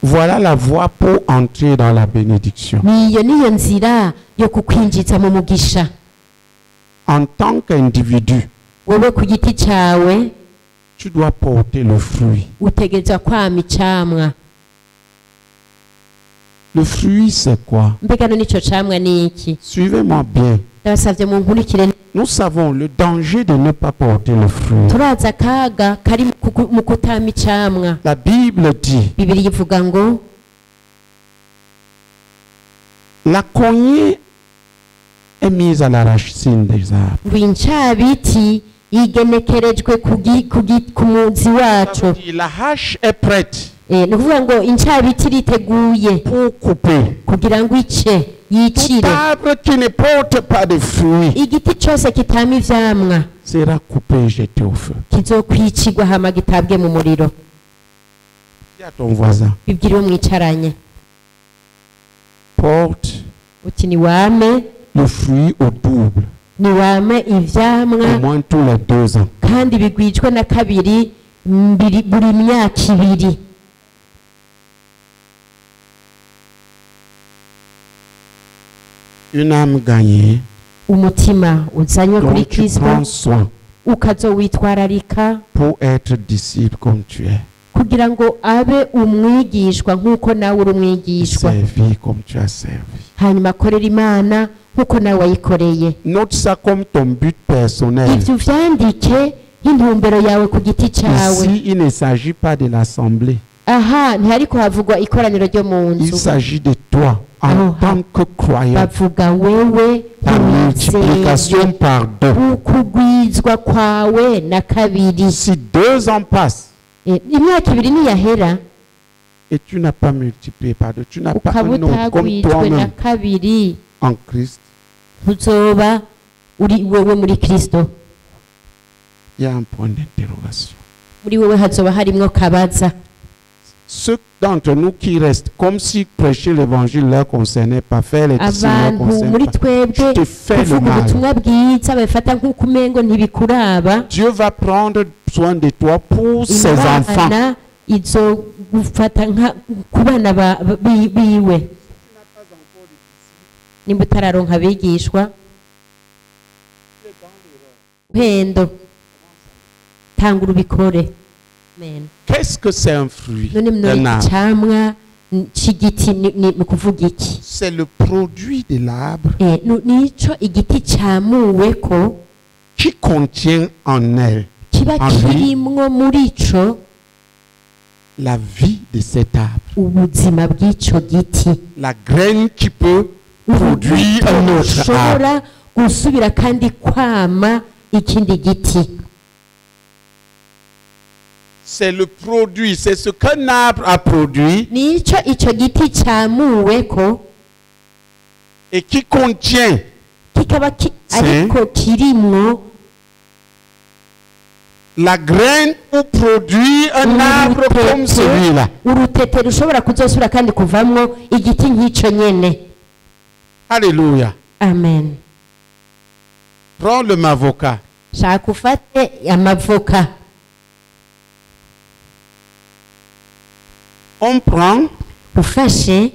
Voilà la voie pour entrer dans la bénédiction. Niyo nzira yo kukwinjiza mu mugisha. En tant qu'individu, Wewe ku giti cawe tu dois porter le fruit. utegerezwa kwama icamwa. Le fruit, c'est quoi? Mbega no nico camwa ni iki? Suivez-moi bien. Ndabasavye mu nkurikire. Nous savons le danger de ne pas porter le fruit. Turaza akaga kari mu kutama icamwa. La Bible dit, Bibiri ivuga ngo la cognée est mise à la racine des arbres. ngo incabiti yigenekerejwe ku muzi Ça wacu. veut dire, la hache est prête Ni ukuvuga ngo incabiti iriteguye pour couper. kugira ngo ice Tout yicire. arbre qui ne porte pas de fruits Igiti cose kitama ivyamwa sera coupé et jeté au feu. kizokwicirwa hama gitabwe mu muriro. Dis à ton voisin, Bibwiriwe mwicaranye. porte Uti niwame, le fruit au double, niwame ivyamwa au moins tous les 2 ans. kandi bigwijwe na kabiri buri myaka 2. Une âme gagnée Umutima uzanywe kuri dont tu Kristo prends soin ukazowitwararika pour être disciple comme tu es, kugira ngo abe umwigishwa nk'uko nawe uri umwigishwa, servir comme tu as servi. hanyuma akorera Imana nk'uko nawe wayikoreye. Note ça comme ton but personnel. Ivyo vyandike nk'intumbero yawe ku giti cawe. Ici, il ne s'agit pas de l'assemblée. Aha ntihariko havugwa ikoraniro ryo mu Il nzu, s'agit de toi en Oh, tant que croyant. bavuga wewe La multiplication nk'umwizeye, par 2. ukugwizwa kwawe na kabiri. Si 2 ans passent Imyaka 2 niyahera et tu n'as pas multiplié par 2, tu n'as pas ukaba un autre comme utagwijwe na toi-même kabiri, en Christ, uzoba uri wewe muri Kristo. il y a un point d'interrogation. Muri wewe hazoba harimwo kabaza. ceux d'entre nous qui restent, comme si prêcher l'évangile leur concernait pas, faire les disciples leur abantu concernait muri pas. twebwe Tu te fais le kuvuga mal. ubutumwa bwiza babifata nk'uko umengo ntibikuraba. Dieu va prendre soin de toi pour ses enfants. Imana izo gufata nka ku bana biwe. Nimba utararonka abigishwa pendo tangura ubikore. Amen. Qu'est-ce que c'est un fruit None mno d'un arbre? icamwa c'igiti ni kuvuga iki? C'est le produit de l'arbre Nico igiti camuweko qui contient en elle kiba en lui kirimwo muri co la vie de cet arbre. ubuzima bw'ico giti. La graine qui peut produire un autre arbre. ushobora gusubira kandi kwama ikindi giti. C'est le produit, c'est ce qu'un arbre a produit Nico ico giti camuweko et qui contient kikaba C'est- ariko kirimwo la graine pour produire un arbre comme celui-là. urutete rushobora kuzosubira kandi kuvamwo igiti nk'ico nyene. Alléluia. Amen. Prends le mavocat. Shaka ufate amavoka. On prend Ufashe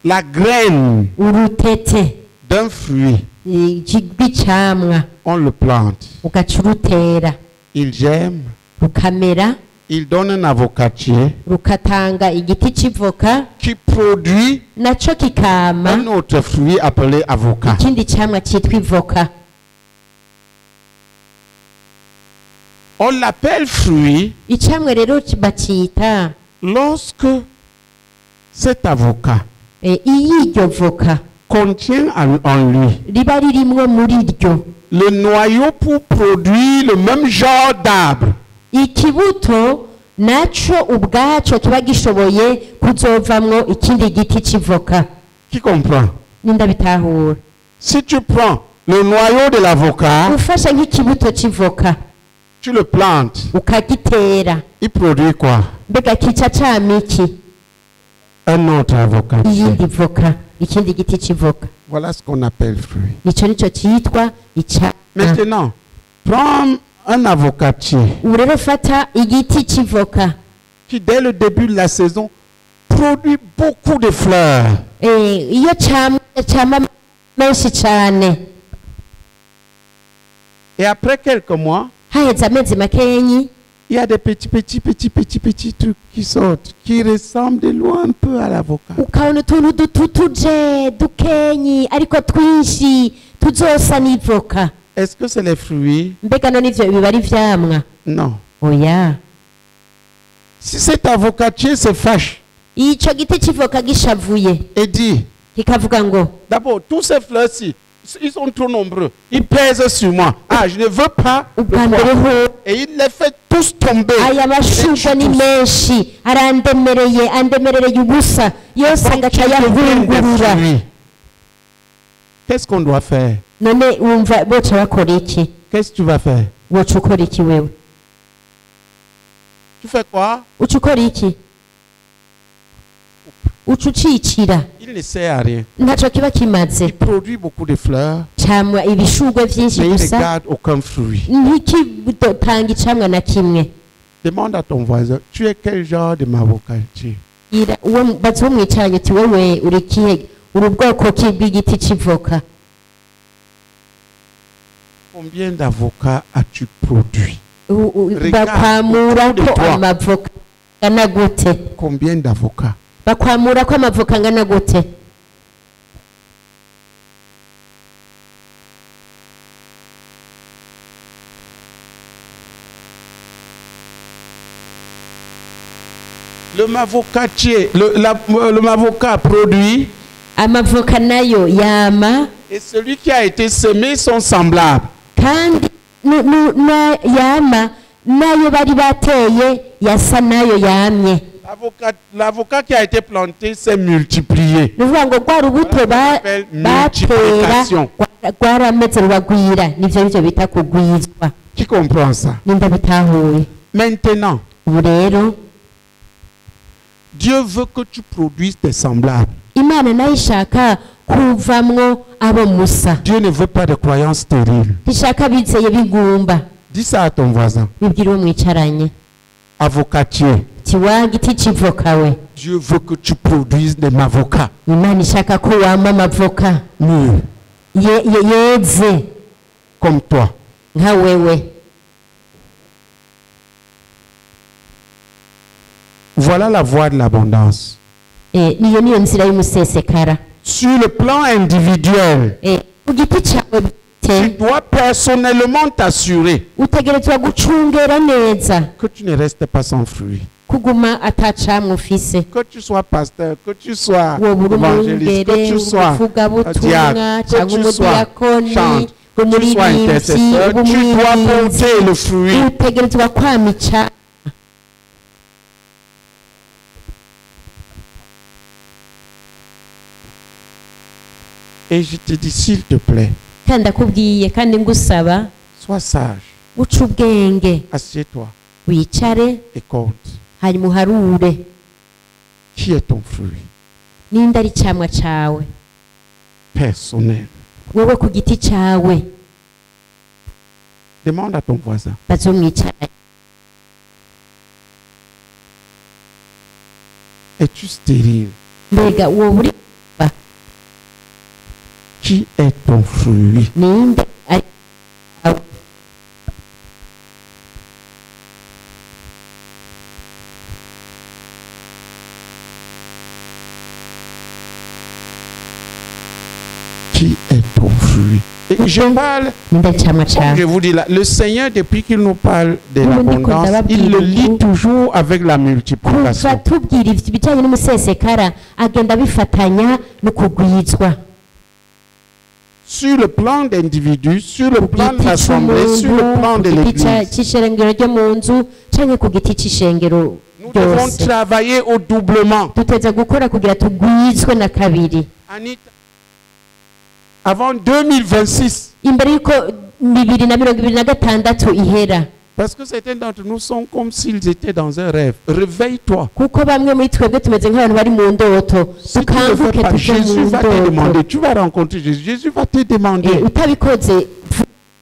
la graine urutete d'un fruit, rw'icamwa on le plante. ugaca urutera Il germe, rukamera il donne un avocatier rukatanga igiti c'ivoka qui produit naco kikama un autre fruit appelé avocat. ikindi camwa citwa ivoka. On l'appelle fruit Icamwa rero bacita lorsque cet avocat iyo iryo voka contient en lui riba ririmwo muri ryo le noyau pour produire le même genre d'arbre. ikibuto naco ubwaco kiba gishoboye kuzovamwo ikindi giti c'ivoka. Qui comprend? Nindabitahura. Si tu prends le noyau de l'avocat, Ufashe nk'ikibuto c'ivoka tu le plantes, ukagitera il produit quoi? mbega kica camiki Un autre avocat. iyindi voka ikindi giti c'ivoka. Voilà ce qu'on appelle fruit. Nico nico citwa icamwa. Maintenant, prends un avocatier Ubu rero fata igiti c'ivoka qui, dès le début de la saison, produit beaucoup de fleurs. iyo cama menshi cane Et après quelques mois, haheze amezi makenyi il y a des petits trucs qui sortent, qui ressemblent de loin un peu à l'avocat. ukabona utuntu dututuje dukenyi ariko twinshi tuzosa n'ivoka. Est-ce que c'est les fruits? Mbega none ivyo biba ari ivyamwa? Non. Oya. Si cet avocatier se fâche Ico giti c'ivoka gishavuye et dit, kikavuga ngo d'abord, tous ces fleurs-ci, ils sont trop nombreux, ils pèsent sur moi. Ah, je ne veux pas le ubwa voir. mbere ho Et il les fait tous tomber. aya mashurwe ni menshi andemerereye ubusa yose agaca yahungurura. Qu'est-ce qu'on doit faire? None wumva boca bakora iki? Qu'est-ce que tu vas faire? Woca ukora iki wewe? Tu fais quoi? Uca ukora iki? Uca ucicira Il ne sert à rien. ntaco kiba kimaze. Il produit beaucoup de fleurs, Camwa ibishurwe vyinshi mais il ne gusa garde aucun fruit. ntikitanga icamwa na kimwe. Demande à ton voisin, tu es quel genre de mavocatier? Baza uwo mwicaranye uti wewe uri kihe, uri ubwoko ki bw'igiti c'ivoka? Combien d'avocats as-tu produit? Bakwamurako amavoka angana gute? Combien d'avocats? Bakwamurako amavoka angana gute? Le mavocatier, le mavocat produit, Amavoka nayo yama et celui qui a été semé sont semblables. kandi yama nayo bari bateye yasa nayo yamye. L'avocat qui a été planté s'est multiplié. Ni ukuvuga ngo rwa rubuto batera rwarameze ruragwira, nivyo bita kugwizwa. Qui comprend ça? Nindabitahuye. Maintenant, Ubu rero Dieu veut que tu produises des semblables. Imana nayo ishaka kuvamwo abo musa. Dieu ne veut pas de croyances stériles. Ishaka bizeye bigumba. Dis ça à ton voisin. Bibwira uwo mwicaranye. Avocatier. Tiwa giti c'ivoka we. Dieu veut que tu produises des avocats. Imana ishaka ko wama amavoka. Yeze. Comme toi. Nka wewe. Voilà la voie de l'abondance. Niyo nzira y'umusesekara. Sur le plan individuel, ku giti cyawe tu dois personnellement t'assurer utegerezwa gucungera neza que tu ne restes pas sans fruit. kuguma atacamwe ufise. Que tu sois pasteur, que tu sois Wowe évangéliste, que tu sois diacre, que tu sois chante, que tu sois intercesseur, tu dois porter le fruit. utegerezwa kwamica. Et je te dis, s'il te plaît, kandi akubwiye kandi ngusaba sois sage, uca ubwenge assieds-toi wicare et compte. hanyuma uharure Qui est ton fruit ninde ari camwa cawe personnel? wowe ku giti cawe. Demande à ton voisin. bazomwicaranye. Es-tu stérile? Mbega wowe uri Qui est ton fruit? ninde ari cawe. Qui est ton fruit? Et je parle, ninde ari camwa comme cawe. je vous dis là, le Seigneur, depuis qu'il nous parle de l'abondance, il le lit toujours avec la kuva multiplication. tubwira ibijyanye n'umusesekara agenda bifatanya no kugwizwa. Sur le plan d'individu, sur le plan de l'assemblée, sur le plan de l'église. cy'ishengero ryo mu nzu canke ku giti c'ishengero Nous devons ryose travailler au doublement. duteza gukora kugira tugwizwe na kabiri. Anita, avant 2026, imbere y'uko 2026 ihera, parce que certains d'entre nous sont comme s'ils étaient dans un rêve. Réveille-toi. kuko bamwe muri twebwe tumeze nk'abantu bari mu ndoto. Si tu ne le fais Dukanguke pas, tuje Jésus mu va te ndoto. demander. Tu vas rencontrer Jésus. Jésus va te demander. utabikoze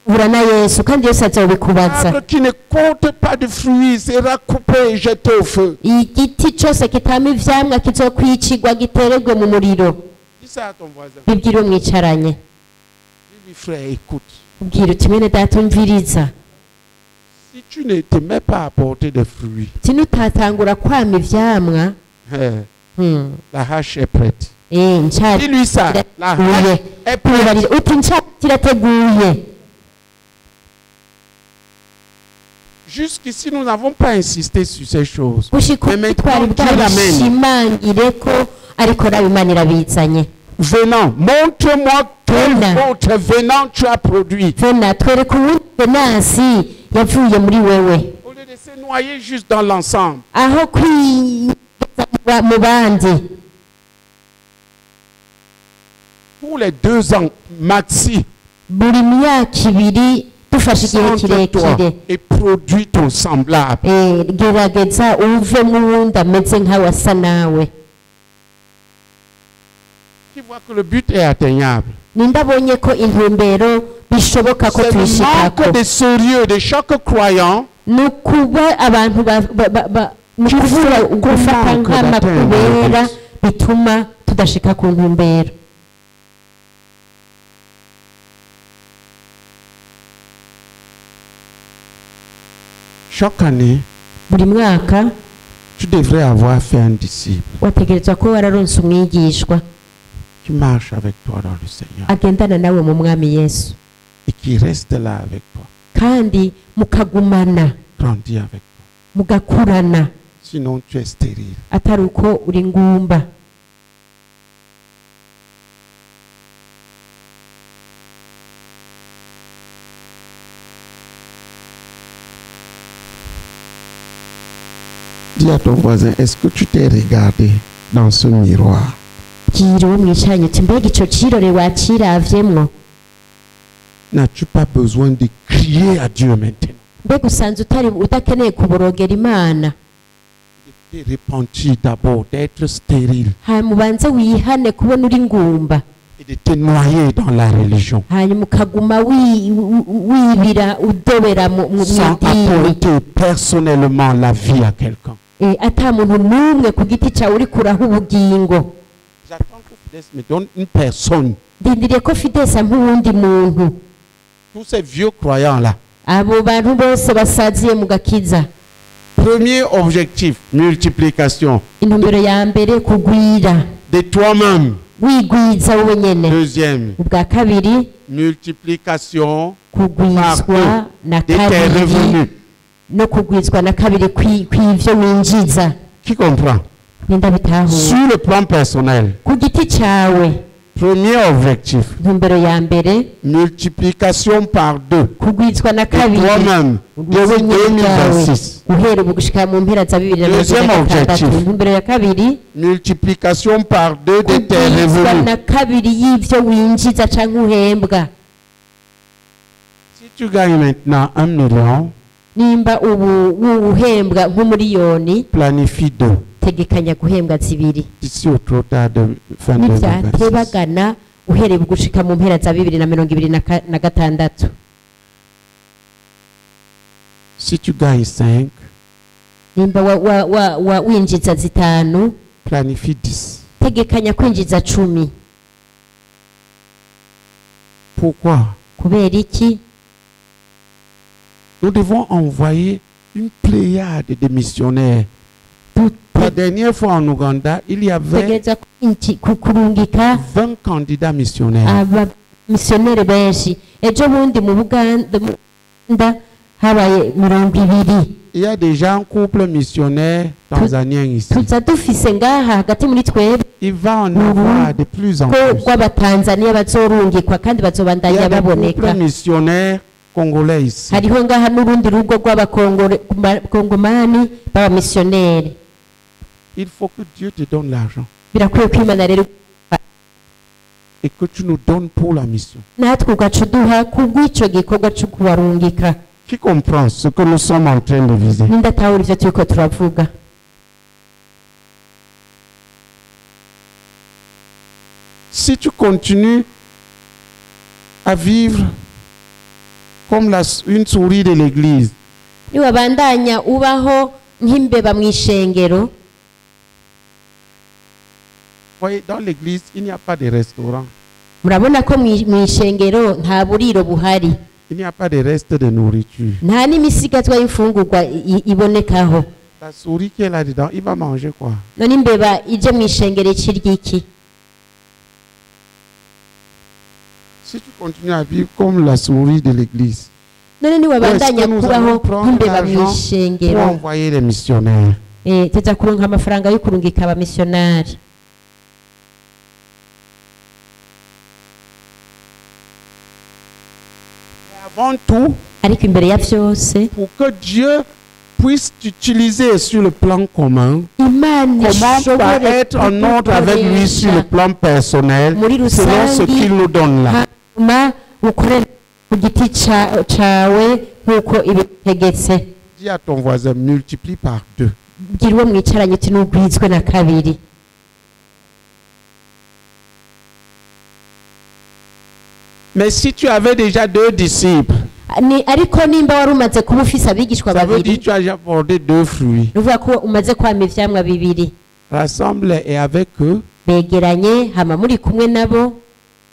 ura na Yesu kandi Yesu azobikubaza. L'arbre qui ne compte pas de fruits sera coupé et jeté au feu. igiti cyose kitama ivyamwa kizokwicigwa gitererwe mu muriro. Dis ça à ton voisin. bibwira uwo mwicaranye. Dis-lui, frère, écoute. ubwira uti mwene data umviriza, Si tu ne te mets pas à porter des fruits, tinutatangura kwama ivyamwa la hache est prête. ncari Dis-lui ça. La hache est prête. uti ncari kirateguye. Jusqu'ici, nous n'avons pas insisté sur ces choses. gushika Mais ubu twari maintenant, Dieu l'amène. bwabishimangire ko ariko nawe Imana irabizanye. Venant, montre-moi quel Venant. autre venant tu as produit. Vena twereka uwundi venasi yavuye muri wewe, Au lieu de se noyer juste dans l'ensemble. aho kwiyeza mu bandi. Pour les 2 ans, maxi, buri myaka ibiri dufashe igihe centre-toi kirekire, et produis ton semblable. gerageza uve mu wundi ameze nkawe asa nawe. Tu vois que le but est atteignable. nindabonye ko intumbero bishoboka ko C'est le tuyishikako. manque de sérieux de chaque croyant ni ukuba abantu ni ukubura gufata nk'amakubera bituma tudashika ku ntumbero. chaque année, buri mwaka tu devrais avoir fait un disciple wategerezwa ko wararonse umwigishwa qui marche avec toi dans le Seigneur agendana nawe mu mwami Yesu, et qui reste là avec toi, kandi mukagumana grandit avec toi. mugakurana, Sinon, tu es stérile. atari uko uri ngumba. Dis à ton voisin, est-ce que tu t'es regardé dans ce miroir? bwira uwo mwicaranye uti mbega ico cirore wakiravyemwo? N'as-tu pas besoin de crier à Dieu maintenant? mbega usanze udakeneye kuborogera Imana, de repentir d'abord, d'être stérile hanyuma ubanze wihane kubona uri ngumba et de te noyer dans la religion. hanyuma ukaguma wibira udobera mu Sans idini apporter personnellement la vie à quelqu'un. ata muntu n'umwe ku giti cyawe uri kuraho ubugingo. J'attends que Fides me donne une personne. ndindiriye ko fidesa nk'uwundi muntu. Tous ces vieux croyants-là. abo bantu bose basaziye mu gakiza. Premier objectif, multiplication. intumbero ya mbere kugwira. De toi-même. wigwiza wowe nyene. Deuxième, ubwa kabiri multiplication kugwizwa na de tes kabiri revenus. no kugwizwa na kabiri kw'ivyo winjiza. Qui comprend? ninda bitahura Sur le plan personnel, ku giti cyawe. premier objectif, intumbero ya mbere multiplication par 2. kugwizwa na De kabiri toi-même, wowe nyene bwawe 2026. guhera ubu gushika mu mpera za 2026. intumbero ya kabiri Multiplication par 2 de tes kugwizwa revenus. na kabiri y'ivyo winjiza canke uhembwa. Si tu gagnes maintenant 1 million, nimba ubu uhembwa nk'umuriyoni planifie 2. tegekanya guhembwa zibiri. D'ici au total de fin 2026. n'ivyatebagana uhereye gushika mu mpera za 2026. Si tu gagnes 5, nimba winjiza zitanu planifie 10. tegekanya kwinjiza 10. Pourquoi? kubera iki? Nous devons envoyer une pléiade de missionnaires. La dernière fois en Ouganda, il y avait tegereza kurungika 20 candidats missionnaires. abamisiyoneri benshi. ejo bundi mu Buganda habaye 20. Il y a déjà un couple missionnaire tanzanien ici. tuza dufise ngaha hagati muri twebwe Il va en avoir de plus en ko plus. rw'abatanzaniya bazorungikwa kandi Il y bazobandanya a des baboneka. couples missionnaires congolais ici. hariho ngaha n'urundi rugo rw'abakongomani b'abamisiyoneri. Il faut que Dieu te donne l'argent birakwiye ko Imana rero et que tu nous donnes pour la mission. natwe ugaca uduha kubw'ico gikorwa cyo kubarungika. Qui comprend ce que nous sommes en train de viser? nindatahura ivyo turiko turavuga. Si tu continues à vivre comme une souris de l'église, niwabandanya ubaho nk'imbeba mu ishengero. voyez, dans l'église, il n'y a pas de restaurant. murabona ko mu ishengero nta buriro buhari, Il n'y a pas de reste de nourriture. nta n'imisigazwa y'imfungurwa ibonekaho. La souris qui est là-dedans, il va manger quoi? none imbeba ije mu ishengero ikirya iki? Si tu continues à vivre comme la souris de l'église, none niwabandanya kubaho nk'imbeba mu pour ishengero, envoyer les missionnaires. tuza kuronka amafaranga yo kurungika abamisiyonari. Avant tout, ariko imbere ya vyose pour que Dieu puisse t'utiliser sur le plan commun, Imana comment pas être en ordre avec lui sur le plan personnel, selon ce qu'il nous donne là. hanyuma ukorera ku giti cawe nk'uko ibitegetse. Dis à ton voisin, multiplie par 2. gira uwo mwicaranye uti n'ugwizwe na kabiri. Mais si tu avais déjà 2 disciples, ariko nimba wari umaze kuba ufise abigishwa ça veut dire babiri, que tu as déjà porté 2 fruits. uvuga ko umaze kwama ivyamwa bibiri. Rassemble et avec eux, begeranye hama muri kumwe nabo,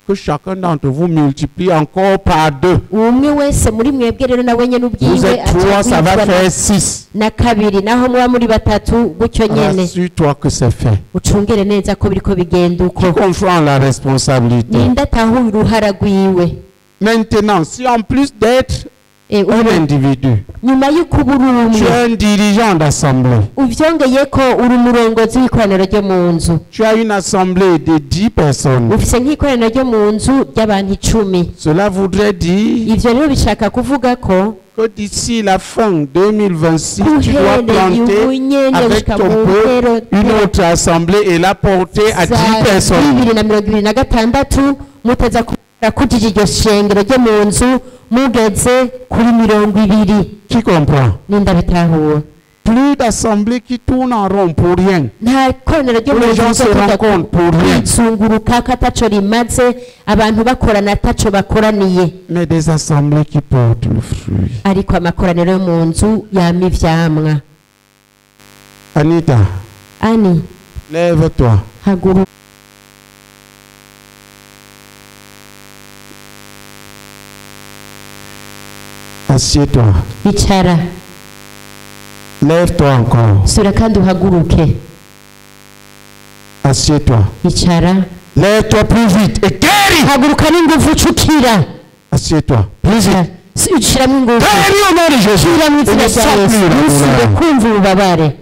que chacun d'entre vous multiplie encore par 2. umwe wese muri mwebwe rero nawe nyene Vous ubwiwe êtes 3, ça va faire 6. na kabiri, naho muba muri batatu gutyo nyene. Rassure-toi que c'est fait. ucungere neza ko biriko bigenda uko. Qui confond la responsabilité. ninde atahuye uruhara rwiwe. Maintenant, si en plus d'être un individu, nyuma y'ukuba uri tu umwe, es un dirigeant d'assemblée, uvyongeye ko uri umurongozi w'ikoraniro ryo mu nzu, tu as une assemblée de 10 personnes, ufise nk'ikoraniro ryo mu nzu ry'abantu 10. cela voudrait dire ivyo rero bishaka kuvuga ko que d'ici la fin 2026, tu dois uhereye planter ubunyene avec gushika ton mu peuple une autre assemblée et la porter à 10 personnes. 2026 muteza kujije iryo shengero ryo mu nzu mugeze kuri 20. Qui comprend? ninda bitahura. plus d'assemblées qui tournent en rond pour rien. nta koraniro ryo Où mu les gens nzu se zo kujya rencontrent pour rien. kwizunguruka ko ataco rimaze abantu bakorana ataco bakoraniye Mais des assemblées qui portent le fruit. ariko amakoraniro yo mu nzu yama ivyamwa. Anita, Ani lève-toi. haguruka Assieds-toi. icara Lève-toi encore. sura kandi uhaguruke Assieds-toi. icara Lève-toi plus vite et guéris. haguruka n'ingufu ucukira Assieds-toi. Plus vite. ushiramo ingufu Guéris au nom de Jésus. ushiramo Et izina ne rya sens yesu plus la ntusubire douleur. kumva ububabare.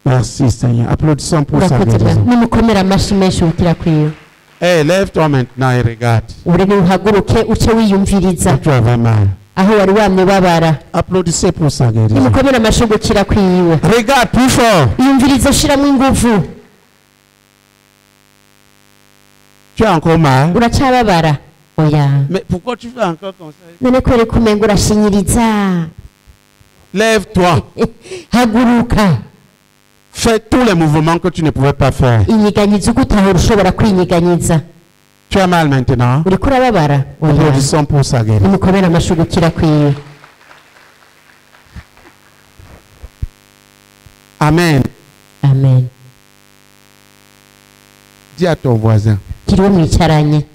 Merci Seigneur. Applaudissons pour sa urakoze guérison. nimukomere amashyi menshi ubukira kwiwe. Hey, lève-toi maintenant et regarde. uri niuhaguruke uce wiyumviriza Où tu avais mal. aho wari wamye ubabara. Applaudissez pour sa guérison. nimukomere amashyi ubukira kwiwe. Regarde plus fort. iyumviriza ushiramo ingufu. Tu as encore mal. uracababara oya Mais pourquoi tu fais encore comme ça? none ko reka umenga urashinyiriza. Lève-toi. haguruka Fais tous les mouvements que tu ne pouvais pas faire. inyiganyiza uko utahora ushobora kwinyiganyiza. Tu as mal maintenant. uriko urababara oya Applaudissons pour sa guérison. nimukomere amashyi ubukira kwiwe. Amen. amen. Dis à ton voisin, gira uwo mwicaranye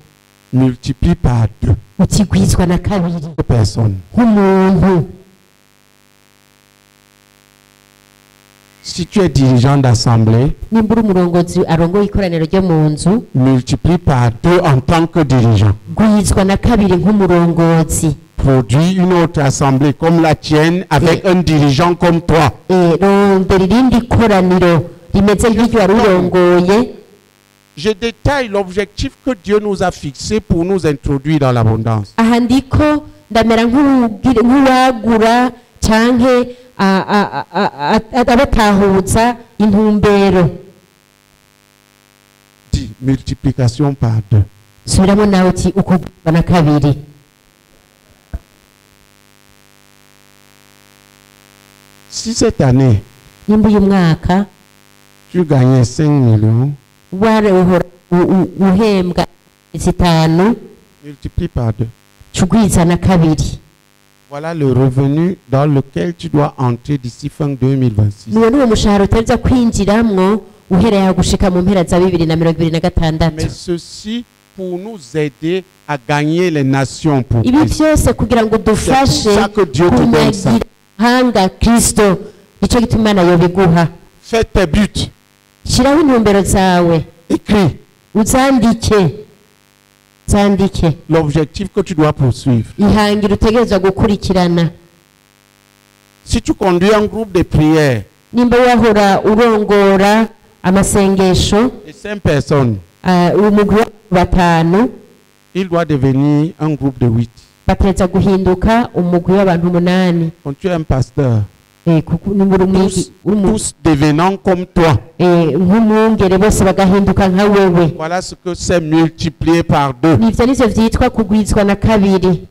multiplie par 2 ukigwizwa na kabiri personnes. nk'umuntu. Si tu es dirigeant d'assemblée, nimba uri umurongozi arongoye ikoraniro ryo mu nzu multiplie par 2 en tant que dirigeant. gwizwa na kabiri nk'umurongozi. Produis une autre assemblée comme la tienne avec un dirigeant comme toi. rondera irindi koraniro rimeze nk'iryo wari urongoye. Je détaille l'objectif que Dieu nous a fixé pour nous introduire dans l'abondance. aha ndiko ndamera nk'uwagura canke abatahuza intumbero. Dis multiplication par 2. subiramo nawe uti ukugwizwa na kabiri. Si cette année, nimba uyu mwaka tu gagnais 5 millions, uhora uhembwa 5, multiplie par 2. cugwiza na kabiri. Voilà le revenu dans lequel tu dois entrer d'ici fin 2026. niwo niwo mushahara utereza kwinjiramwo uhereye gushika mu mpera za 2026. Mais ceci pour nous aider à gagner les nations pour ibi Christ. byose kugira ngo dufashe C'est pour ça que Dieu te donne ça. kunyagira hanga Kristo. nicyo gituma Imana yobiguha. Fais tes buts. shiraho intumbero zawe Écris zandike l'objectif que tu dois poursuivre. ihangiro utegerezwa gukurikirana. Si tu conduis un groupe de prière nimba wahora urongora amasengesho de 5 personnes, umugwi w'5 il doit devenir un groupe de 8. batereza guhinduka umugwi w'abantu 8. Quand tu es un pasteur, nimba tous devenant comme toi. nk'umwungere bose bagahinduka nka wewe. Voilà ce que c'est multiplié par 2. nivyo nivyo vyitwa kugwizwa na kabiri.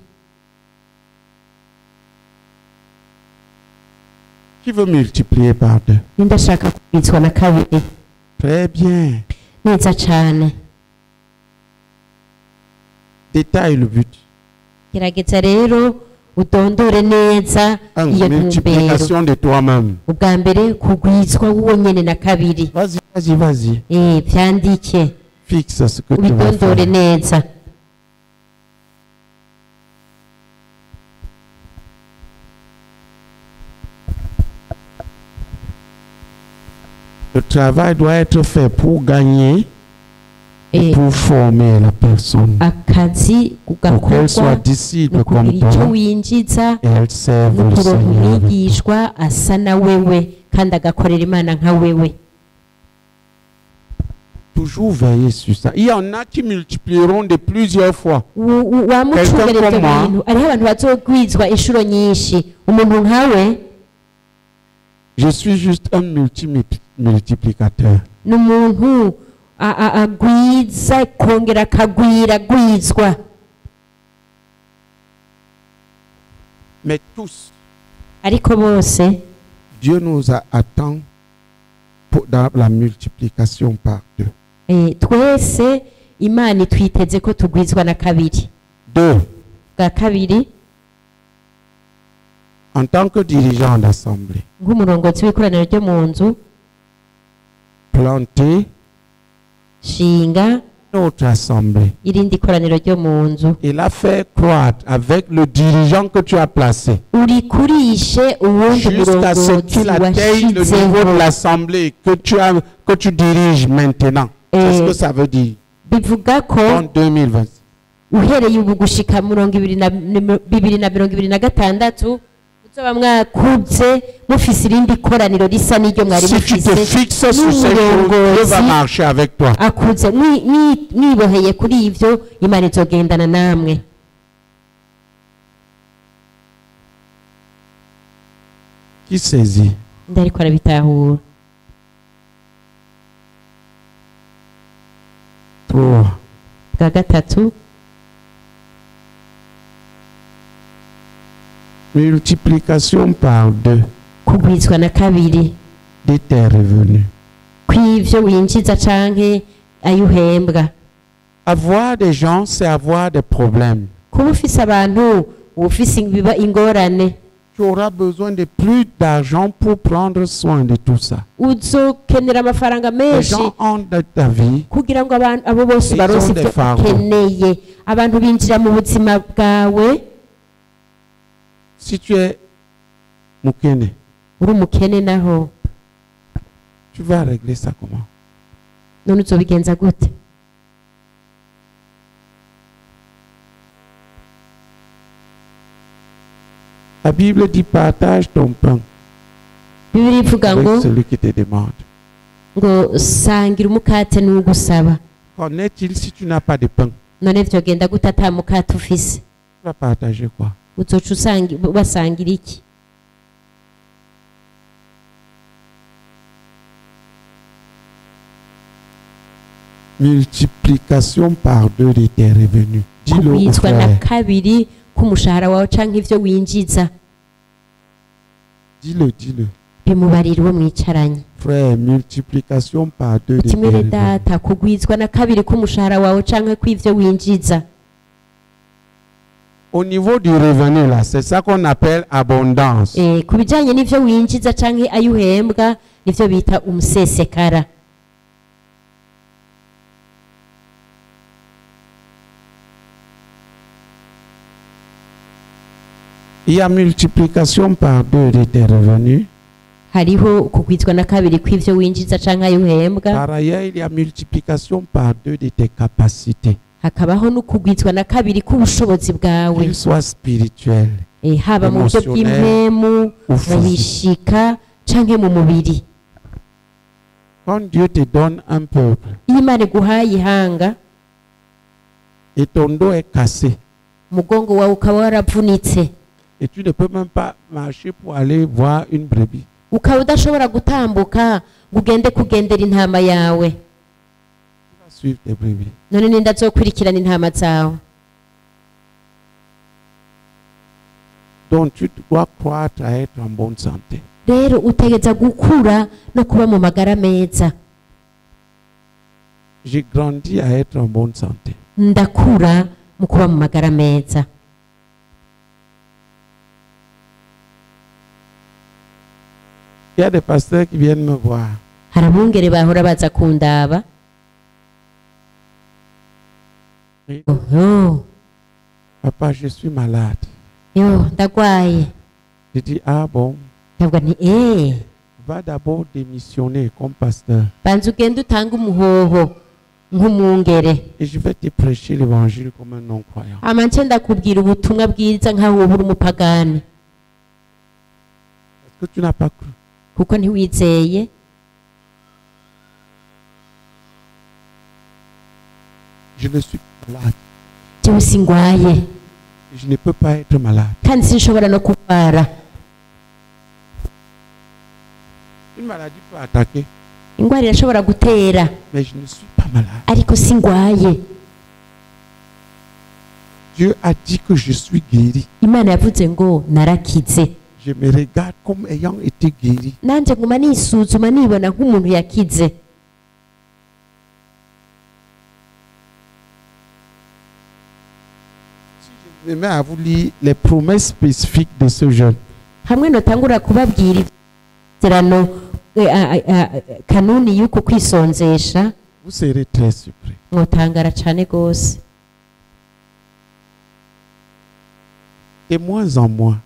Qui veut multiplier par 2? nindashaka kugwizwa na kabiri. Très bien. neza cane. Détaille le but. gerageza rero udondore neza iyo ntumbero. Multiplication de toi-même. ubwa mbere kugwizwa wowe nyene na kabiri. Vas-y. vyandike Fixe ce que tu vas ubidondore faire. neza. Le travail doit être fait pour gagner et pour former la personne. akazi Pour qu'elle soit kugakorwa disciple comme nukugira ico toi winjiza et elle serve le nukuronka Seigneur. avec toi. umwigishwa asa na wewe kandi agakorera Imana nka wewe. Toujours veiller sur ça. Il y en a qui multiplieront de plusieurs fois. wamucungereza ibintu ariho abantu bazogwizwa inshuro nyinshi. umuntu nkawe Je suis juste un multiplicateur. ni umuntu agwiza kongera akagwira agwizwa. Mais tous ariko bose Dieu nous attend dans la multiplication par deux. Twese Imana twiteze ko tugwizwa na kabiri. Deux. Bwa kabiri, en tant que dirigeant d'assemblée, nk'umurongozi w'ikoraniro ryo mu nzu, planter shinga notre assemblée. irindi koraniro ryo mu nzu. Il a fait croître avec le dirigeant que tu as placé. Urikurishe uwundi Jusqu'à ce qu'il atteigne le niveau de l'assemblée que tu diriges maintenant. C'est ce que ça veut dire. Bivuga ko En 2020. uhereye ubu gushika 2026 muzoba mwakuze mufise irindi koraniro risa n'iryo mwari Si tu te mufise. fixes sur ces choses, Dieu va marcher avec toi. Akuze mwiboheye kuri ivyo, Imana izogendana namwe. Qui saisit? Ndariko arabitahura. 3. Bwa gatatu, Multiplication par deux kugwizwa na kabiri de tes revenus. kw'ivyo winjiza canke ayuhembwa. Avoir des gens, c'est avoir des problèmes. Kuba ufise abantu, ufise ingorane, Tu auras besoin de plus d'argent pour prendre soin de tout ça. uzokenera amafaranga Les menshi gens ont de ta vie. kugira ngo abantu abo bose Ils baronse ont des ivyo fardeaux. bakeneye. Abantu binjira mu buzima bwawe, Si tu es Mukene, uri umukene naho, tu vas régler ça comment? none uzobigenza gute? La Bible dit partage ton pain Bibiliya ivuga ngo avec celui qui te demande. sangira umukate n'ugusaba. Qu'en est-il si tu n'as pas de pain? None vyogenda gute ata mukate ufise? Tu vas partager quoi? Uzoca basangira iki? Multiplication par deux de tes revenus. Dis-le au Kugwizwa na frère. kabiri k'umushahara wawe canke ivyo winjiza. Dis-le. Bimubarira uwo mwicaranye. Frère, multiplication par deux de tes Kimwere revenus. data, kugwizwa na kabiri k'umushahara wawe canke kw'ivyo winjiza. Au niveau du revenu, là, c'est ça qu'on appelle abondance. Ku bijanye n'ivyo winjiza canke ayuhembwa, nivyo bita umusesekara. Il y a multiplication par deux de tes revenus. Hariho kugwizwa na kabiri kw'ivyo winjiza canke ayuhembwa. Par ailleurs, il y a multiplication par deux de tes capacités. Hakabaho no kugwizwa na kabiri k'ubushobozi bwawe. Qu'il soit spirituel Haba mu buryo bw'impemu, ou mu physique. bishika canke mu mubiri. Quand Dieu te donne un peuple Iyo Imana iguhaye ihanga, et ton dos est cassé umugongo wawe ukaba waravunitse, et tu ne peux même pas marcher pour aller voir une brebis, ukaba udashobora gutambuka ngo ugende kugendera intama yawe, tu vas suivre tes brebis. none ninde azokurikirana intama zawe? Donc tu dois croître à être en bonne santé. Rero utegeza gukura no kuba mu magara meza. J'ai grandi à être en bonne santé. Ndakura mu kuba mu magara meza. Il y a des pasteurs qui viennent me voir. Hari abungere bahora baza kundaba. Oui. Yo, Papa, je suis malade. ndagwaye. Je dis, ah bon, Ndavuga nti va d'abord démissionner comme pasteur banza ugende utanga umuhoho nk'umwungere, et je vais te prêcher l'évangile comme un non-croyant. hama nce ndakubwira ubutumwa bwiza nk'aho wowe uri umupagani, Parce que tu n'as pas cru. kuko ntiwizeye. Je ne suis pas malade. Jewe singwaye Je ne peux pas être malade. kandi sinshobora no kurwara. Une maladie peut attaquer, Ingwara irashobora gutera, mais je ne suis pas malade. ariko singwaye. Dieu a dit que je suis guéri. Imana yavuze ngo narakize. Je me regarde comme ayant été guéri. nanje nguma nisuzuma nibona nk'umuntu yakize. Je me mets à vous lire les promesses spécifiques de ce jeune. Hamwe notangura kubabwira ivyerano kanuni y'uko kwisonzesha, Vous serez très surpris. mwotangara cane gose. De moins en moins,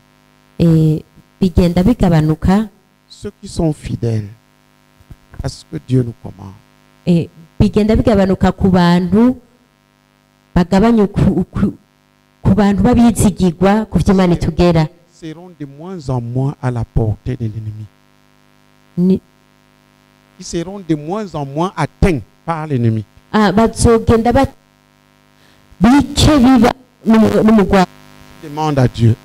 Bigenda bigabanuka, ceux qui sont fidèles à ce que Dieu nous commande. Bigenda bigabanuka ku bantu bagabanye ku bantu babizigirwa ku vy'Imana itugera. Seront de moins en moins à la portée de l'ennemi. Ils seront de moins en moins atteints par l'ennemi. Bazogenda bike biba n'umugwa. Demande à Dieu,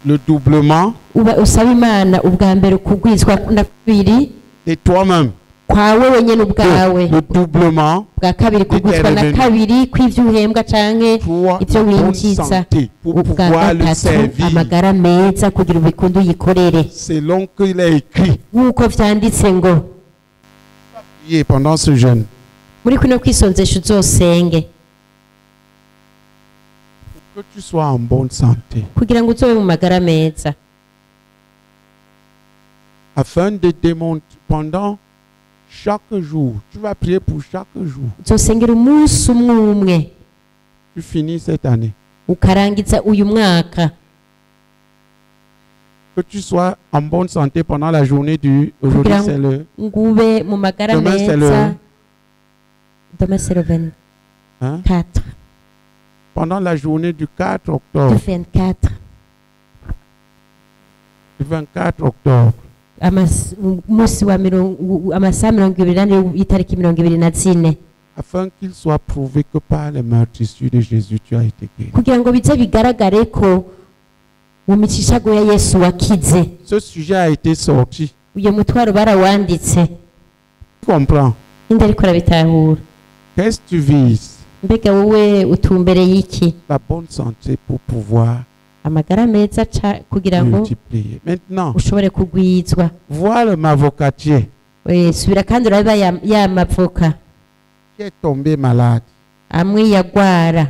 le doublement Usaba Imana ubwa mbere kugwizwa na kabiri de toi-même. kwawe wenyene ubwawe, Le doublement bwa kabiri kugwizwa na kabiri kw'ivyo uhembwa canke ivyo winjiza, pour ubwa pouvoir le gatatu servir amagara meza kugira ubikunde uyikorere selon qu'il est écrit. nk'uko vyanditse ngo Priez pendant ce jeûne muri kuno kwisonzesha uzosenge pour que tu sois en bonne santé, kugira ngo uzobe mu magara meza, afin de démontrer pendant chaque jour. Tu vas prier pour chaque jour. uzosengera umunsi umwe umwe Tu finis cette année. ukarangiza uyu mwaka, Que tu sois en bonne santé pendant la journée du... Aujourd'hui, kugira c'est le... ngube mu magara Demain, c'est meza. Demain c'est le 24. Hein? Pendant la journée du 4 octobre. Le 24. Le 24 octobre. Umunsi wa amasaha 24 itariki 24, Afin qu'il soit prouvé que par les meurtrissures de Jésus, tu as été guéri. kugira ngo bize bigaragare ko mu micishago ya Yesu wakize. Ce sujet a été sorti. Uyo mutwaro barawanditse. Tu comprends? Inde ariko arabitahura. Qu'est-ce que tu vises? Mbega wowe utumbereye iki? La bonne santé pour pouvoir Amagara meza kugira ngo multiplier. Maintenant, ushobore kugwizwa. vois le mavocatier Subira kandi uraba ya mavoka qui est tombé malade. amwe yagwara.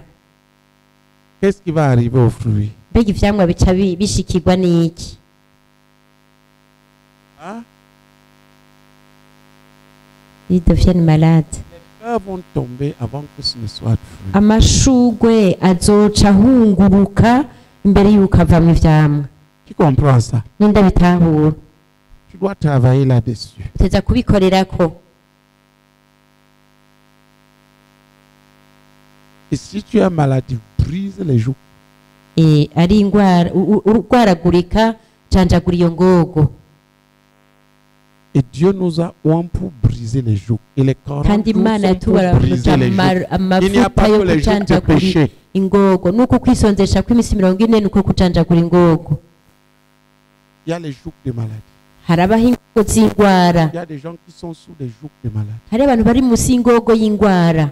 Qu'est-ce qui va arriver aux fruits? Mbega ivyamwa bica bishikirwa n'iki? Hein? Ils deviennent malades. Les fleurs vont tomber avant que ce ne soit de fruits. Amashugwe azoca hunguruka imbere yuko avamwo ivyamwa. Tu comprends ça? Ninde bitahura? Tu dois travailler là-dessus. Uteza kubikorerako. Et si tu as maladie, brise les joues. Ari ingwara urwaragurika canjagura iyo ngogo. Et Dieu nous a oint pour briser les joues. Et les corons Kandi Imana sont pour briser les joues. Il n'y a pas que les joues de péché. Ingogo nuko kwisonzesha kw'imisi 40 nuko kucanjagura ingogo. Il y a les joues de maladie. Harabaho ingogo z'ingwara. Il y a des gens qui sont sous les joues de maladie. Hari abantu bari musi y'ingogo y'ingwara.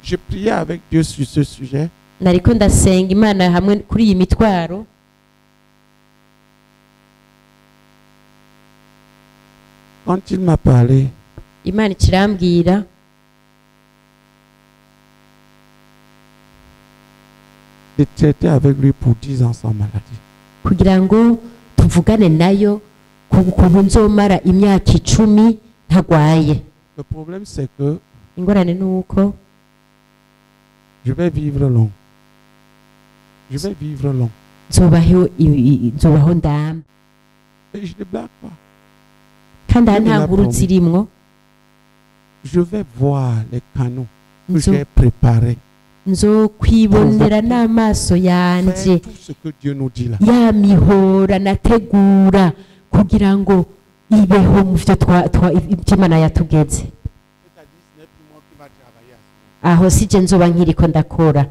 Je priais avec Dieu sur ce sujet. Nariko ndasenga Imana hamwe kuri iyi mitwaro. Quand il m'a parlé, Imana ikirambwira de traiter avec lui pour 10 ans sans maladie. kugira ngo tuvugane nayo kubu nzomara imyaka 10 ntagwaye. Le problème c'est que Ingorane nuko je vais vivre long. Je vais vivre long. nzobaho ndamba. Et je ne blague pas. Kandi nta nkuru zirimwo. Je vais voir les canaux que j'ai préparés. Nzokwibonera n'amaso yanje Faire tout ce que Dieu nous dit là. ya mihora nategura kugira ngo ibeho mu vyo Imana yatugeze. Aho sije nzoba nkiriko ndakora.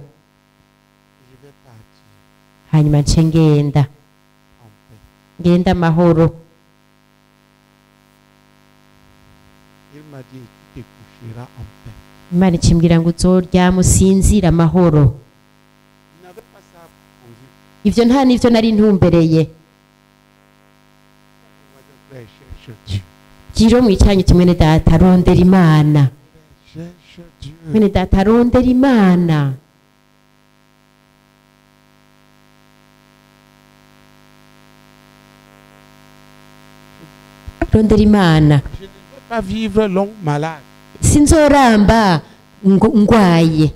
Hanyuma nce ngenda amahoro. Il m'a dit, tu te coucheras en paix. Imana ikimbwira ngo uzoryama usinzira amahoro. ivyo nta n'ivyo nari ntumbereye. Giro mwicanyu timwene data rondera Imana. Mwene data rondera Imana. Rondera Imana. Je ne veux pas vivre long malade. Sinzoramba ngwaye.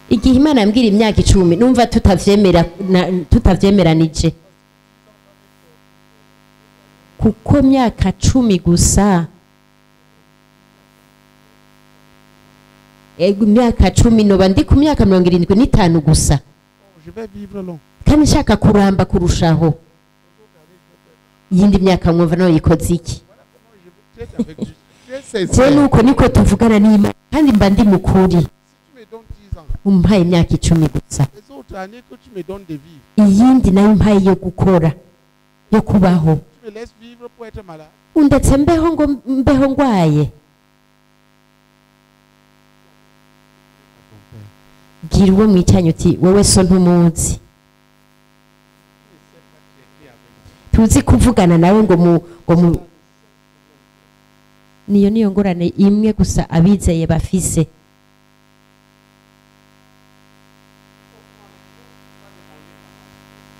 Igihe Imana yambwira imyaka 10 numva tutavyemeranije. Kuko myaka 10 gusa. Myaka 10 noba ndi ku myaka 75 gusa. Je vais vivre long. Kandi nshaka kuramba kurushaho. Yindi myaka mwumva no yikoze iki? Je nuko niko tuvugana n'Imana kandi mba ndi mukuri. Umpaye imyaka 10 gusa. Iyindi nayo mpaye yo gukora yo kubaho. Undetse mbeho ngo mbeho ngwaye. Gira uwo mwicanyu uti wowe so ntumuzi. Tuzi kuvugana nawe ngo niyo ngorane imwe gusa abizeye bafise.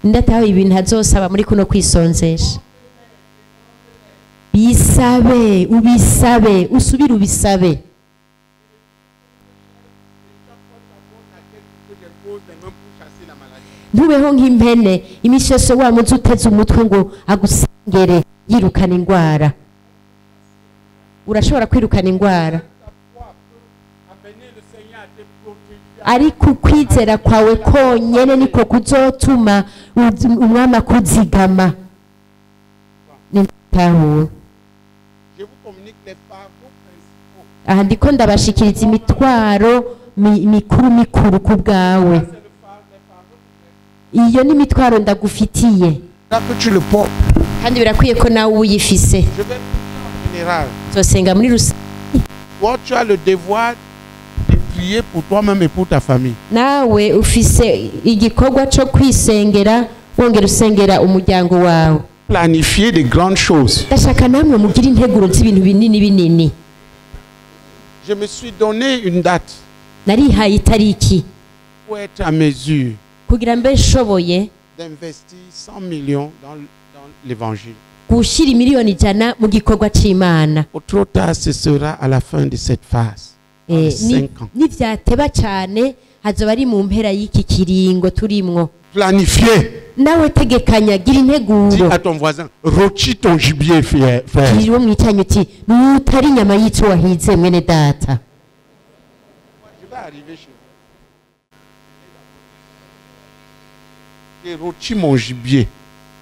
Ndataho ibintu hazosaba muri kuno kwisonzesha. Bisabe, ubisabe, usubire ubisabe. Ntubeho nk'impene imisheshe wa muzi uteze umutwe ngo agusengere yirukana ingwara. Urashobora kwirukana ingwara. Ariko kwizera kwawe konyene niko kuzotuma umwami akuzigama. Nitaho. Aha ndiko ndabashikiriza imitwaro mikuru ku bwawe. Iyo ni mitwaro ndagufitiye. Kandi birakwiye ko nawe uyifise. Zosenga muri rusange. Tu as le devoir de prier pour toi-même et pour ta famille. Nawe ufise igikorwa cyo kwisengera wongera usengera umuryango wawe. Planifier de grandes choses. Ndashaka namwe mugira integuro z'ibintu binini. Je me suis donné une date. Narihaye itariki. Pour être à mesure. Kugira mbe shoboye d'investir 100 millions dans l'évangile. Gushira miliyoni 100 mu gikorwa c'Imana. Au trop tard, ce sera à la fin de cette phase. 5 ans. Ni vyateba cyane hazoba ari mu mpera y'iki kiringo turimwo. Planifier. Nawe tegekanya gira integuro. Dis à ton voisin, rôtis ton gibier, frère. Gira mwicanyu uti nutari inyama y'itso wahize mwene data. Je vais arriver chez vous. J'ai rôti mon gibier.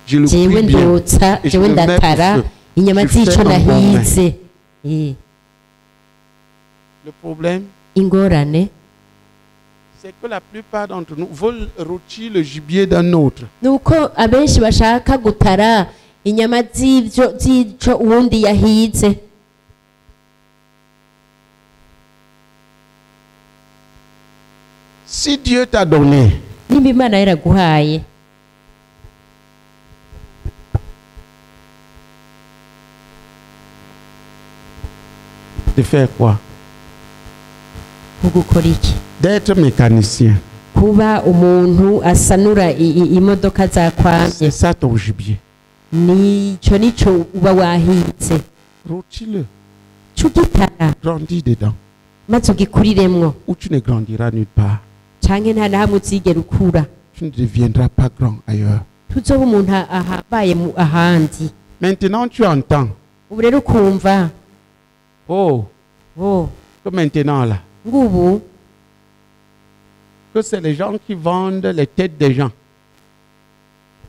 Je le prie bien. Et je le mets au feu. Inyama z'ico nahize. Le problème, ingorane, c'est que la plupart d'entre nous veulent rôtir le gibier d'un autre. Nuko abenshi bashaka gutara inyama z'ico uwundi yahize. Si Dieu t'a donné, nimba Imana yaraguhaye, de faire quoi? D'être mécanicien. Kuba umuntu asanura imodoka zakwamye. C'est ça ton gibier. Nico uba wahize. Rôtis-le. Cugitara. Grandis dedans. Maze ugikuriremwo. Ou tu ne grandiras nulle part. Canke nta na hamwe uzigera ukura. Tu ne deviendras pas grand ailleurs. Tuzoba umuntu ahabaye mu ahandi. Maintenant tu entends. Ubu rero ukumva. Oh. Que maintenant là. Ngubu. Que c'est les gens qui vendent les têtes des gens.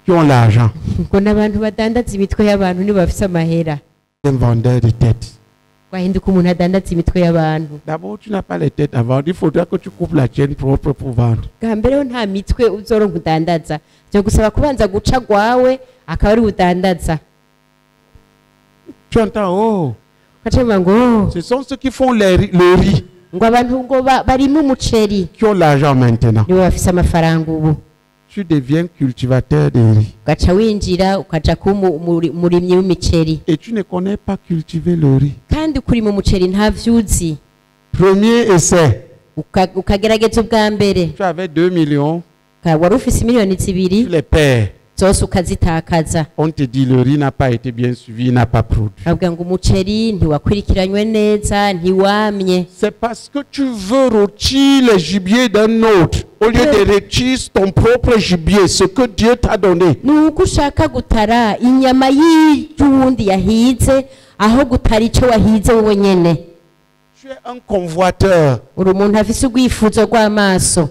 Qui ont l'argent. Ngo nabantu badandaza imitwe y'abantu ni bafise amahera. Un vendeur de têtes. Wahinduka umuntu adandaza imitwe y'abantu. D'abord tu n'as pas les têtes à vendre. Il faudra que tu coupes la tienne propre pour vendre. Gambereho nta mitwe uzoronka udandaza. Byo gusaba kubanza guca gwawe akaba ari udandaza. Tu entends, oh. Ce sont ceux qui font le riz. ngo abantu ngo barimo umuceri qui ont l'argent maintenant. nibo bafise amafaranga ubu Tu deviens cultivateur de riz. ugaca winjira ukaja kuba umurimyi w'imiceri Et tu ne connais pas cultiver le riz. kandi kurima umuceri ntavyuzi Premier essai. ukagerageza ubwa mbere Tu avais 2 millions, wari ufise miliyoni tu zibiri les perds. zose ukazitakaza On te dit le riz n'a pas été bien suivi, il n'a pas produit. bavuga ngo umuceri ntiwakurikiranywe neza ntiwamye C'est parce que tu veux rôtir le gibier d'un autre au lieu de rôtir ton propre gibier, ce que Dieu t'a donné. ni uko ushaka gutara inyama y'uwundi yahize aho gutara icyo wahize wowe nyene Tu es un convoiteur. uri umuntu afise urwifuzo rw'amaso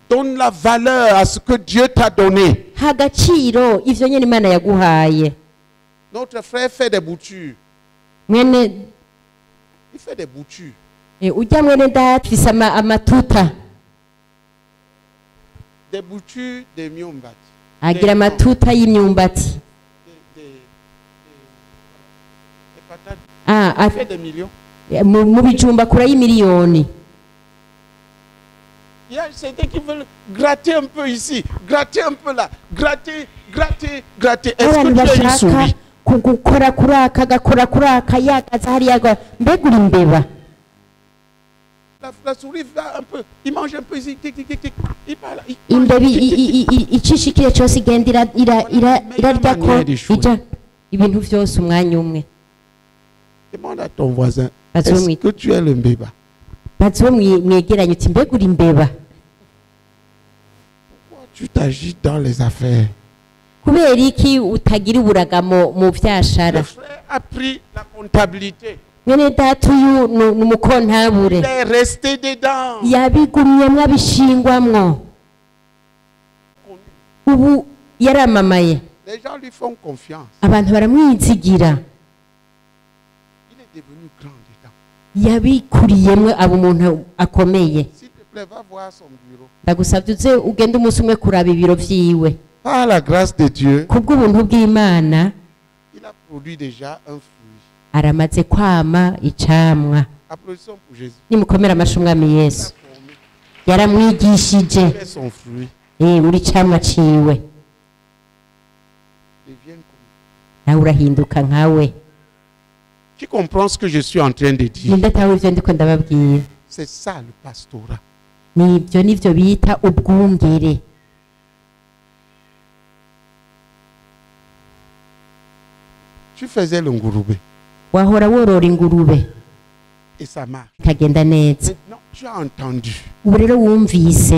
Donne la valeur à ce que Dieu t'a donné. ha agaciro ivyo nyene imana yaguhaye Notre frère fait des boutures. mwene Il fait des boutures. ujya mwene data afise amatuta Des boutures de myumbati. agira amatuta y'imyumbati Des patates. Ah, Il fait des millions. mu bijumba akurayo imiliyoni Il y a certains qui veulent gratter un peu ici, gratter un peu là, gratter, gratter, gratter. Est-ce abantu que tu es une bashaka souris? gukora kuri aka agakora kuri aka yakaza hariya mbega uri imbeba La souris va un peu, il mange un peu ici, tic, tic, tic, tic. Il parle, il imbeba mange, tic, tic, tic. icishikire cyose igenda irarya ko ijya ibintu byose umwanya umwe Demande à ton voisin, Parce est-ce que- que tu es le mbeba? bazi uwo mwegeranye uti mbega uri imbeba Pourquoi tu t'agites dans les affaires? kubera iki utagira uburagamo mu vyashara Le frère a pris la comptabilité. mwene data uyu ni umukontabure Il est resté dedans. yabigumyemwo abishingwamwo ubu yaramamaye Les gens lui font confiance. abantu baramwizigira Il est devenu grand dedans. yabikuriyemwe aba umuntu akomeye S'il te plaît, va voir son bureau. ndagusabye uze ugende umunsi umwe kuraba ibiro vyiwe Par la grâce de Dieu, kubw'ubuntu bw'imana il a produit déjà un fruit. aramaze kwama icamwa Applaudissons pour Jésus. nimukomere amashi umwami Il a yesu formé, yaramwigishije fait son fruit. uri camwa ciwe Devient comme. nawe urahinduka nkawe Qui comprend ce que je suis en train de dire? ninde atawe ivyo ndiko ndababwira C'est ça le pastorat. nivyo bita ubwungere Tu faisais le ngurube wahora worora ingurube et ça marche. ikagenda neza Maintenant, tu as entendu. ubu rero wumvise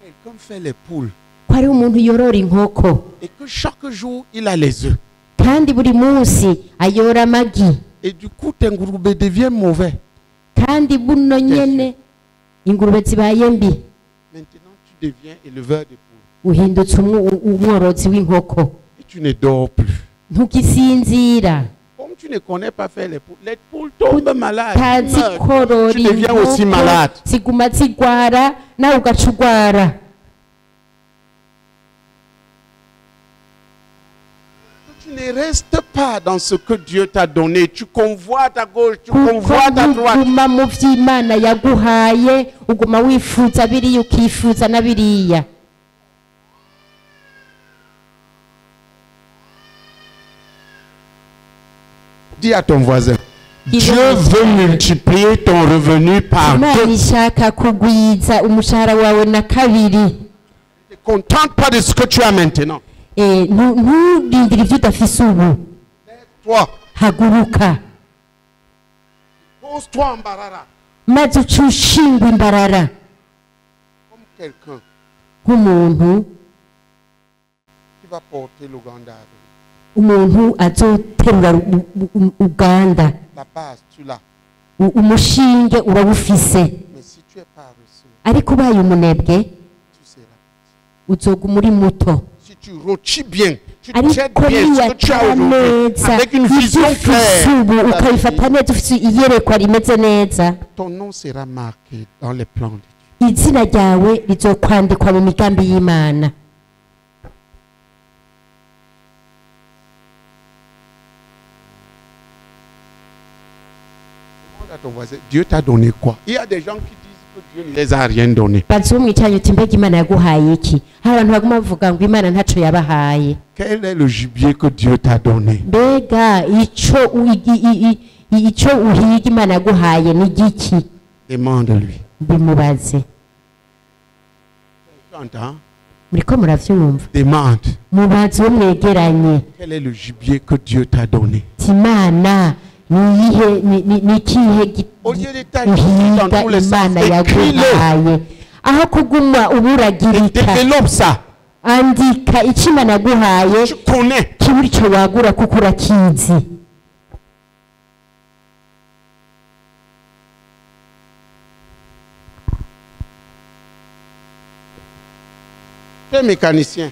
Quelqu'un fait les poules ko hariho umuntu yorora inkoko et que chaque jour, il a les œufs. kandi buri munsi ayora amagi Et du coup, tes ngurube devient mauvais. kandi buno nyene ingurube zibaye mbi Maintenant, tu deviens éleveur de poules. uhindutse umworozi w'inkoko Et tu ne dors plus. ntugisinzira Comme tu ne connais pas faire les poules tombent malades. utazi meurent. korora Tu deviens aussi inkoko malade. ziguma zigwara nawe ugaca ugwara Tu ne restes pas dans ce que Dieu t'a donné. Tu convoites à gauche, tu convoites à droite. uguma mu vy'imana yaguhaye uguma wifuza biriya ukifuza na biriya Dis à ton voisin, Il Dieu est- veut multiplier ton revenu par imana deux. ishaka kugwiza umushahara wawe na kabiri Ne te contente pas de ce que tu as maintenant. nturindire ivyo udafise ubu Toi, haguruka pose-toi en barara maze uce ushingwa imbarara comme quelqu'un nk'umuntu qui va porter l'Ouganda avec. umuntu azoterura uganda La base, tu l'as. umushinge urawufise Mais si tu es paresseux, ariko ubaye umunebwe tu seras petit. uzoguma uri muto Si tu rôtis bien, tu ariko traites bien ce que tu as niyatara aujourd'hui, neza avec une ibyo vision ufise claire, ubu ukabifata neza ufise iyerekwa rimeze neza ton nom sera marqué dans les plans de Dieu. izina ryawe rizokwandikwa mu migambi y'imana Demande à ton voisin, Dieu t'a donné quoi? Il y a des gens qui disent que Dieu ne les a rien donné. Quel est le gibier que Dieu t'a donné? Demande-lui. Tu entends? Demande. Quel est le gibier que Dieu t'a donné? Au lieu de t'agiter dans tous les sens, écris-le. Et développe ça. Tu connais. Tu es mécanicien.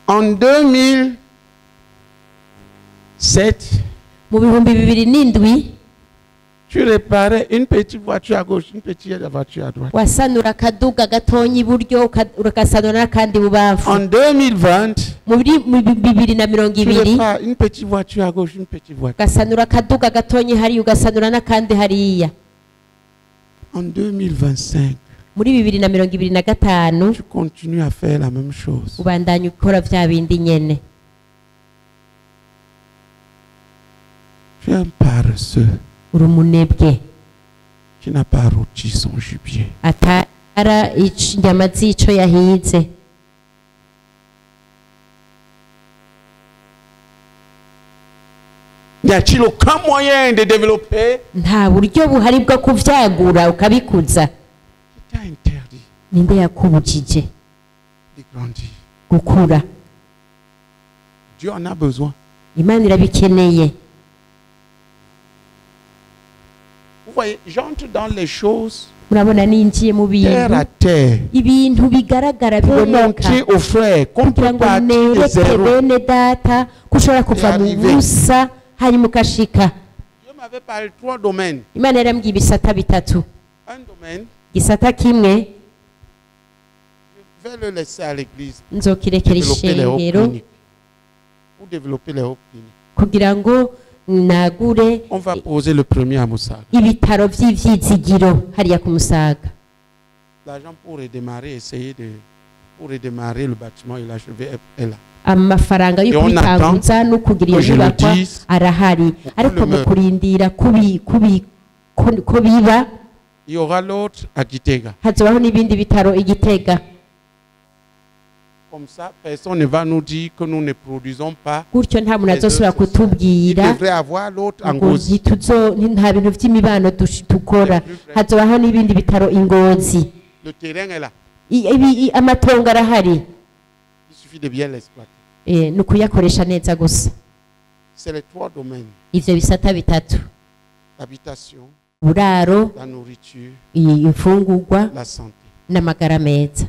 En 2007, tu réparais une petite voiture à gauche, une petite voiture à droite. En 2020, tu répares une petite voiture à gauche, une petite voiture. En 2025, tu continues à faire la même chose. Tu es un paresseux qui n'a pas rôti son gibier. Y a-t-il aucun moyen de développer? Qui t'a interdit de grandir? Dieu en a besoin. Vous voyez, j'entre dans les choses terre à terre pour montrer aux frères qu'on peut partir de zéro. Dieu m'avait parlé de 3 domaines. Un domaine, je vais le laisser à l'église pour développer les hauts cliniques. On va poser le premier à Musaga. L'argent pour redémarrer, pour redémarrer le bâtiment et l'achever est là. Amafaranga yo kwitanguza no kugira inyubakwa arahari ariko mu kurindira ko biba il y aura l'autre à Gitega. Hazobaho n'ibindi bitaro Igitega. Comme ça, personne ne va nous dire que nous ne produisons pas. Gutyo nta muntu azosubira kutubwira. Il devrait avoir l'autre en Ngozi. Nta bintu vy'imibano tukora. Hazobaho n'ibindi bitaro Ingozi. Le terrain est là. Amatongo arahari. Il suffit de bien l'exploiter. Nukuyakoresha neza gusa. C'est les 3 domaines. Ivyo bisata bitatu. L'habitation, buraro, la nourriture, imfungurwa, la santé. N'amagara meza.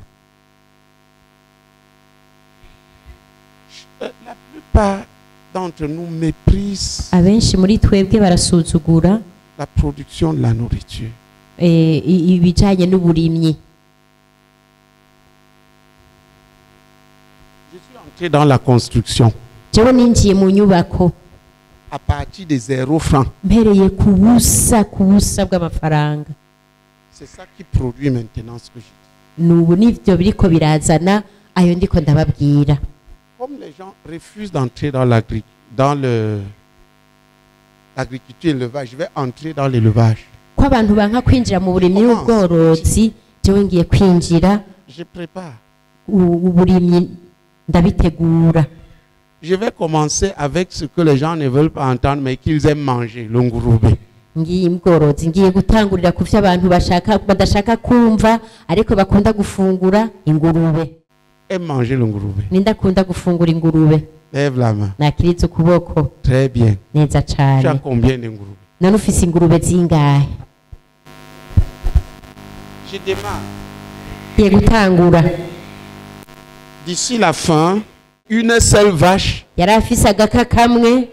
La plupart d'entre nous méprisent abenshi muri twebwe barasuzugura la production de la nourriture. Ibijanye n'uburimyi. Je suis entré dans la construction. Jewe ninjiye mu nyubako à partir de 0 francs. Mpereye kubusa bw'amafaranga. C'est ça qui produit maintenant ce que je dis. Nubu nivyo biriko birazana ayo ndiko ndababwira. Comme les gens refusent d'entrer dans l'agriculture et l'élevage, je vais entrer dans l'élevage. Ko abantu banka kwinjira mu burimyi n'ubworozi, jewe ngiye kwinjira. Je prépare. Uburimyi ndabitegura. Je vais commencer avec ce que les gens ne veulent pas entendre mais qu'ils aiment manger, le ngurube. Ngiye mbworozi ngiye gutangurira ku vyo abantu badashaka kumva ariko bakunda gufungura ingurube. Aime manger le ngurube. Nindakunda gufungura ingurube. Lève la main. Nakiriza ukuboko. Très bien. Neza cyane. Tu as combien d'ingurube? None ufise ingurube zingahe? Je démarre. Ngiye gutangura. D'ici la fin, une seule vache. Yari afise agaka kamwe.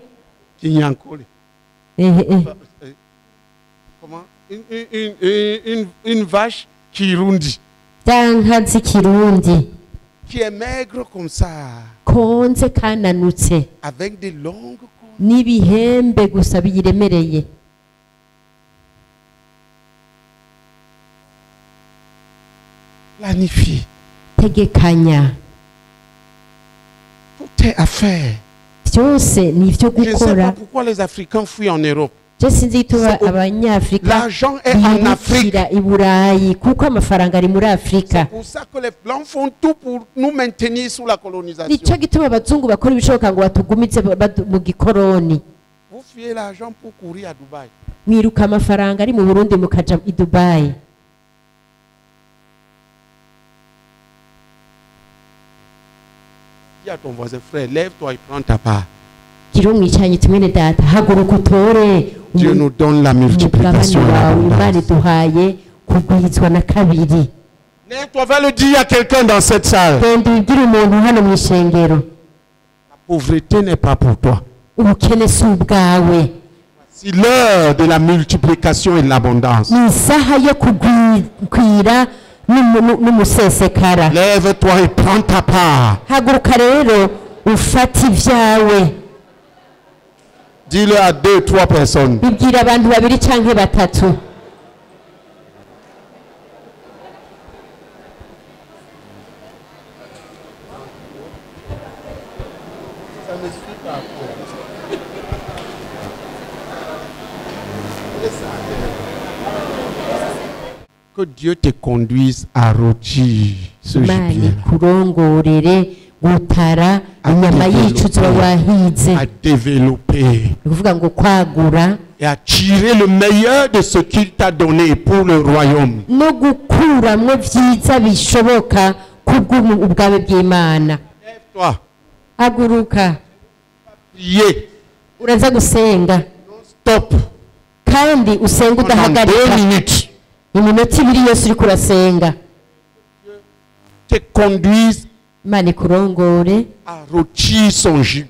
Kinyankole. Comment? Une vache kirundi. Danka z'ikirundi. qui est maigre comme ça, konze kananutse avec des longues côtes. n'ibihembe gusa biyiremereye. Planifie. Tegekanya. Tout est à faire. Byose ni ibyo Je ne sais pas gukora. pourquoi les Africains fuient en Europe. Je sinzi ituma abanyafrika L'argent est en Afrique. bibukira i Burayi kuko amafaranga ari muri Afurika. C'est pour ça que les Blancs font tout pour nous maintenir sous la colonisation. Nicyo gituma abazungu bakora ibishoboka ngo batugumitse mu gikoroni. Vous fuyez l'argent pour courir à Dubaï. Mwiruka amafaranga ari mu Burundi mukaja i Dubai. Dis à ton voisin, frère, lève-toi et prends ta part. Gira umwicanyi tumwene data haguruka utore Dieu nous donne la multiplication. umugabane wawe Imana et iduhaye kugwizwa na kabiri. lève-toi, va le dire à quelqu'un dans cette salle. Genda ubwire umuntu hano mu ishengero La pauvreté n'est pas pour toi. ubukene si ubwawe. C'est l'heure de la multiplication et de l'abondance. Ni isaha yo kugwira n'umusesekara. Lève-toi et prends ta part. Haguruka rero ufate ibyawe. Dis-le à 2, 3 personnes. Bibwira abantu babiri canke batatu. Que Dieu te conduise à rôtir ce Imana gibier, kurongorere gutara inyama yicuzo wahize. à développer Ni kuvuga ngo kwagura et à tirer le meilleur de ce qu'il t'a donné pour le royaume. no gukuramwo vyiza bishoboka kubw'ubwawe bw'Imana. Lève-toi, Haguruka priez, uraza gusenga stop, kandi usenga pendant 2 udahagarika minutes. iminota ibiri yose uriko urasenga. Te conduise Imana ikurongore à rôtir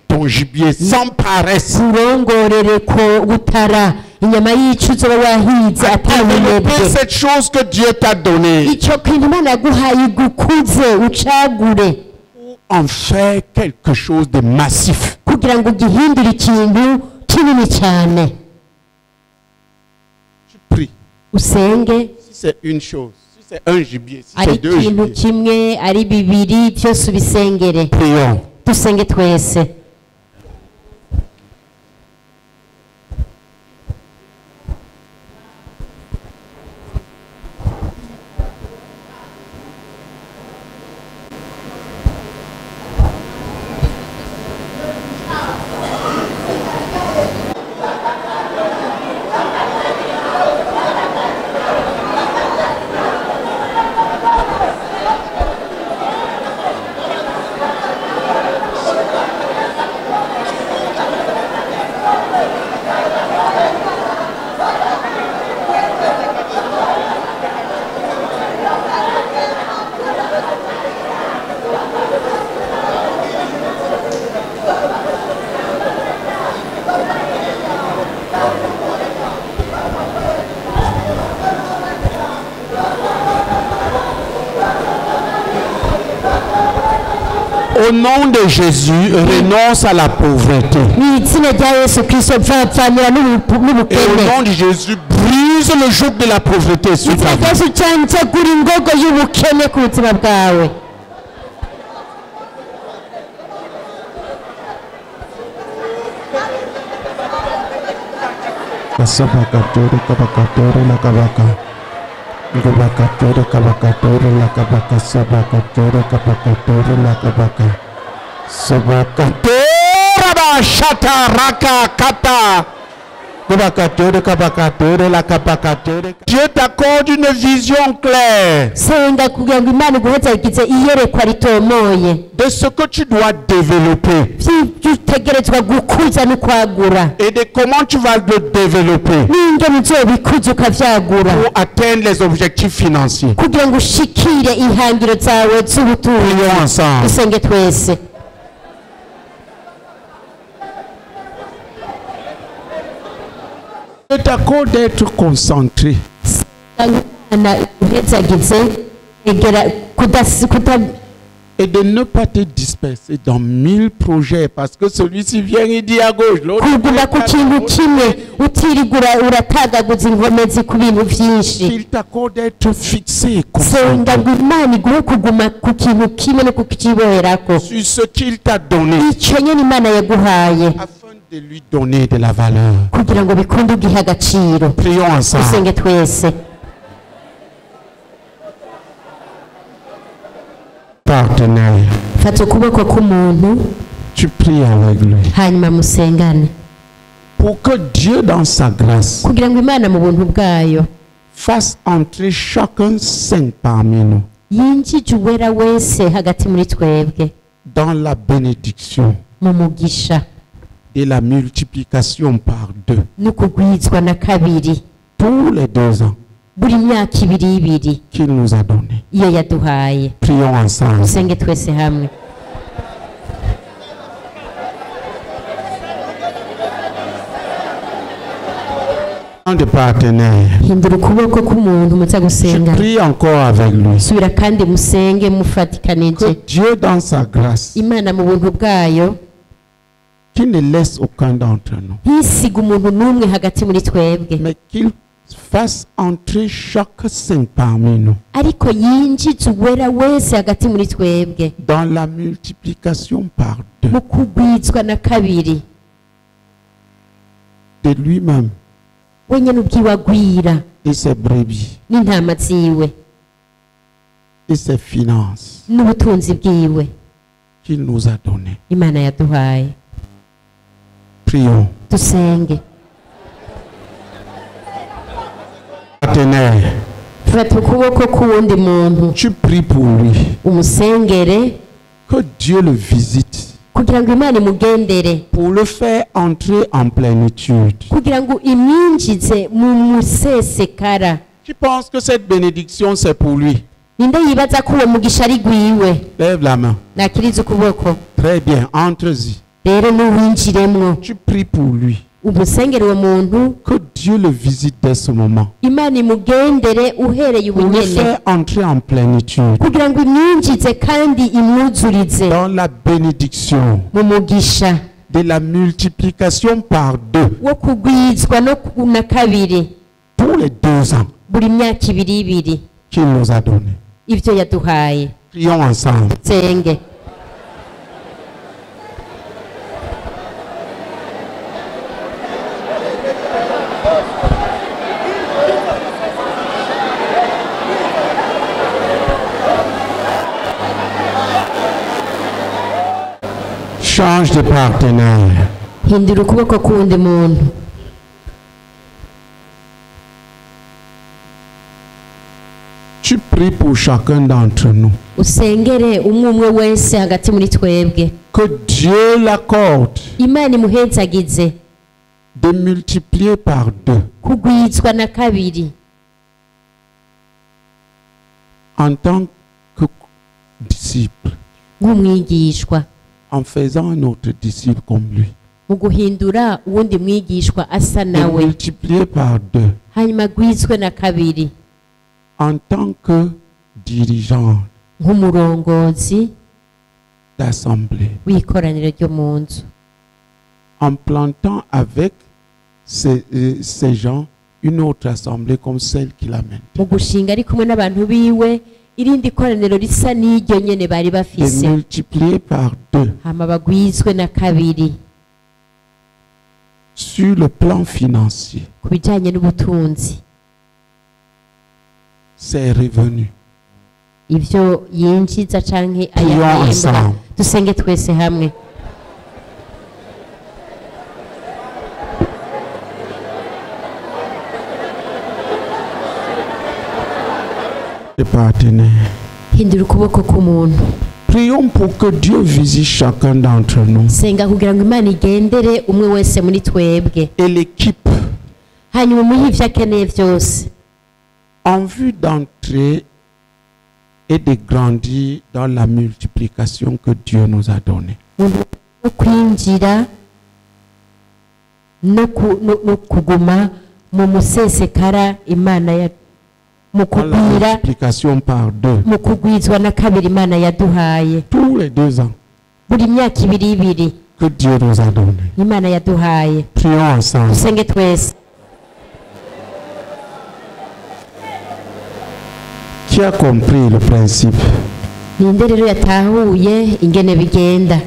ton gibier sans paresse. kurongorere ko gutara inyama yicuzo wahize À développer atabinebwe. cette chose que Dieu t'a donnée. Ico kintu Imana yaguhaye igukuze ucagure Pour en faire quelque chose de massif. kugira ngo ugihindure ikintu kinini cyane. Tu pries. Usenge Si c'est une chose, si c'est un gibier, si ari c'est 2 ikintu gibiers, kimwe ari bibiri byose ubisengere. prions. Dusenge twese. Au nom de Jésus, renonce à la pauvreté. Mu izina rya Yesu Kristo mvapfanira Et au n'ubukene. nom de Jésus, brise le joug de la pauvreté sur ta Izina rya vie. Yesu cyancagura ingogo y'ubukene ku buzima bwawe. Kasabakatore kabakatore la kabaka. Ngobakatore kabakatore la kabaka. Sabakatore kabakatore la kabaka. Sabakatore ba shata raka kata. Ngobakatore kabakatore la kabakatore. Dieu t'accorde une vision claire Senga kugira ngo Imana iguhezagize iyerekwa ritomoye. de ce que tu dois développer Vy'ibyo utegerezwa gukuza no kwagura. et de comment tu vas le développer N'ingene uzobikuza ukavyagura. pour atteindre les objectifs financiers. Kugira ngo ushikire ihangiro zawe z'ubutunzi. Prions ensemble. Dusenge twese. Je t'accorde d'être concentré. Imana iguhezagize egera Et de ne pas te disperser dans 1000 projets parce que celui-ci vient et dit à gauche, l'autre. Qu'il t'accorde d'être fixé sur ce qu'il t'a donné afin de lui donner de la valeur. Prions ensemble. Partenaire, tu pries avec lui pour que Dieu dans sa grâce fasse entrer chacun saint parmi nous dans la bénédiction de la multiplication par 2 pour les 2 ans qu'il nous a donné. Prions ensemble. De partenaire, je prie encore avec lui que Dieu dans sa grâce qu'il ne laisse aucun d'entre nous, mais qu'il fasse entrer chaque saint parmi nous dans la multiplication par 2 de lui-même et ses brebis et ses finances qu'il nous a données. Prions. Partenaire, tu pries pour lui que Dieu le visite pour le faire entrer en plénitude. Tu penses que cette bénédiction c'est pour lui? Lève la main. Très bien, entre-y. Tu pries pour lui que Dieu le visite dès ce moment pour le faire entrer en plénitude dans la bénédiction de la multiplication par 2 pour les 2 ans qu'il nous a donné. Prions ensemble. Change de partenaire. Tu pries pour chacun d'entre nous que Dieu l'accorde de multiplier par 2 en tant que disciple, en faisant un autre disciple comme lui. De multiplier par 2 en tant que dirigeant d'assemblée, en plantant avec ces gens une autre assemblée comme celle qu'il amène. De multiplier par 2 sur le plan financier ses revenus. Prions ensemble. Partenaire. Prions pour que Dieu visite chacun d'entre nous et l'équipe en vue d'entrer et de grandir dans la multiplication que Dieu nous a donnée. multiplication par 2. mu kugwizwa na kabiri Imana yaduhaye Tous les 2 ans buri myaka ibiri que Dieu nous a donné. Imana yaduhaye. Prions ensemble. Dusenge twese. Qui a compris le principe? Ninde rero yatahuye ingene bigenda.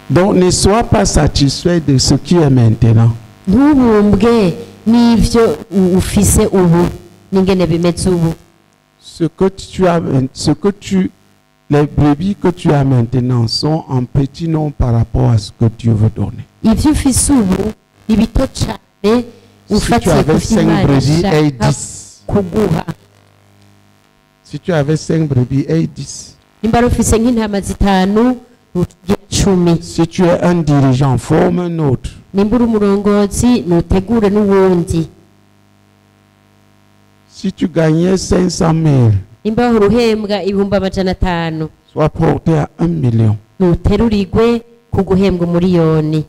Donc ne sois pas satisfait de ce qui est maintenant. Ntubumbwe n'ivyo ufise ubu n'ingene bimeze ubu. Les brebis que tu as maintenant sont en petit nom par rapport à ce que Dieu veut donner. Ivyo ufise ubu ni bito cane ufatiye ku vy'Imana ishaka kuguha. Si tu avais 5 brebis, aie 10. Nimbara ufise nk'intama zitanu nutugira 10. Si tu es un dirigeant, forme un autre. Nimbura umurongozi nutegure n'uwundi. Si tu gagnais 500 000, nimba uruhembwa ibihumbi 500, sois porté à 1 million. Nuterurigwe ku guhembwa umuriyoni.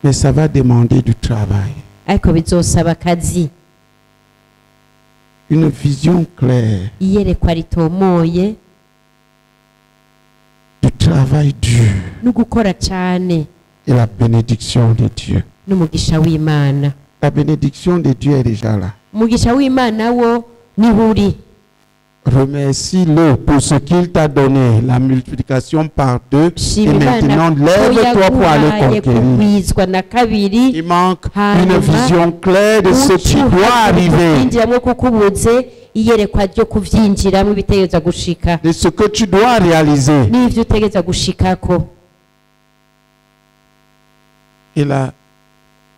Mais ça va demander du travail. Ariko bizosaba akazi. Une vision claire. Iyerekwa ritomoye. Du travail dur. N'ugukora cyane. Et la bénédiction de Dieu. N'umugisha w'Imana. La bénédiction de Dieu est déjà là. Umugisha w'Imana wo nihuri. Remercie-le pour ce qu'il t'a donné, la multiplication par 2, et maintenant lève-toi pour aller conquérir. Il manque une vision claire de ce qui doit arriver, de ce que tu dois réaliser.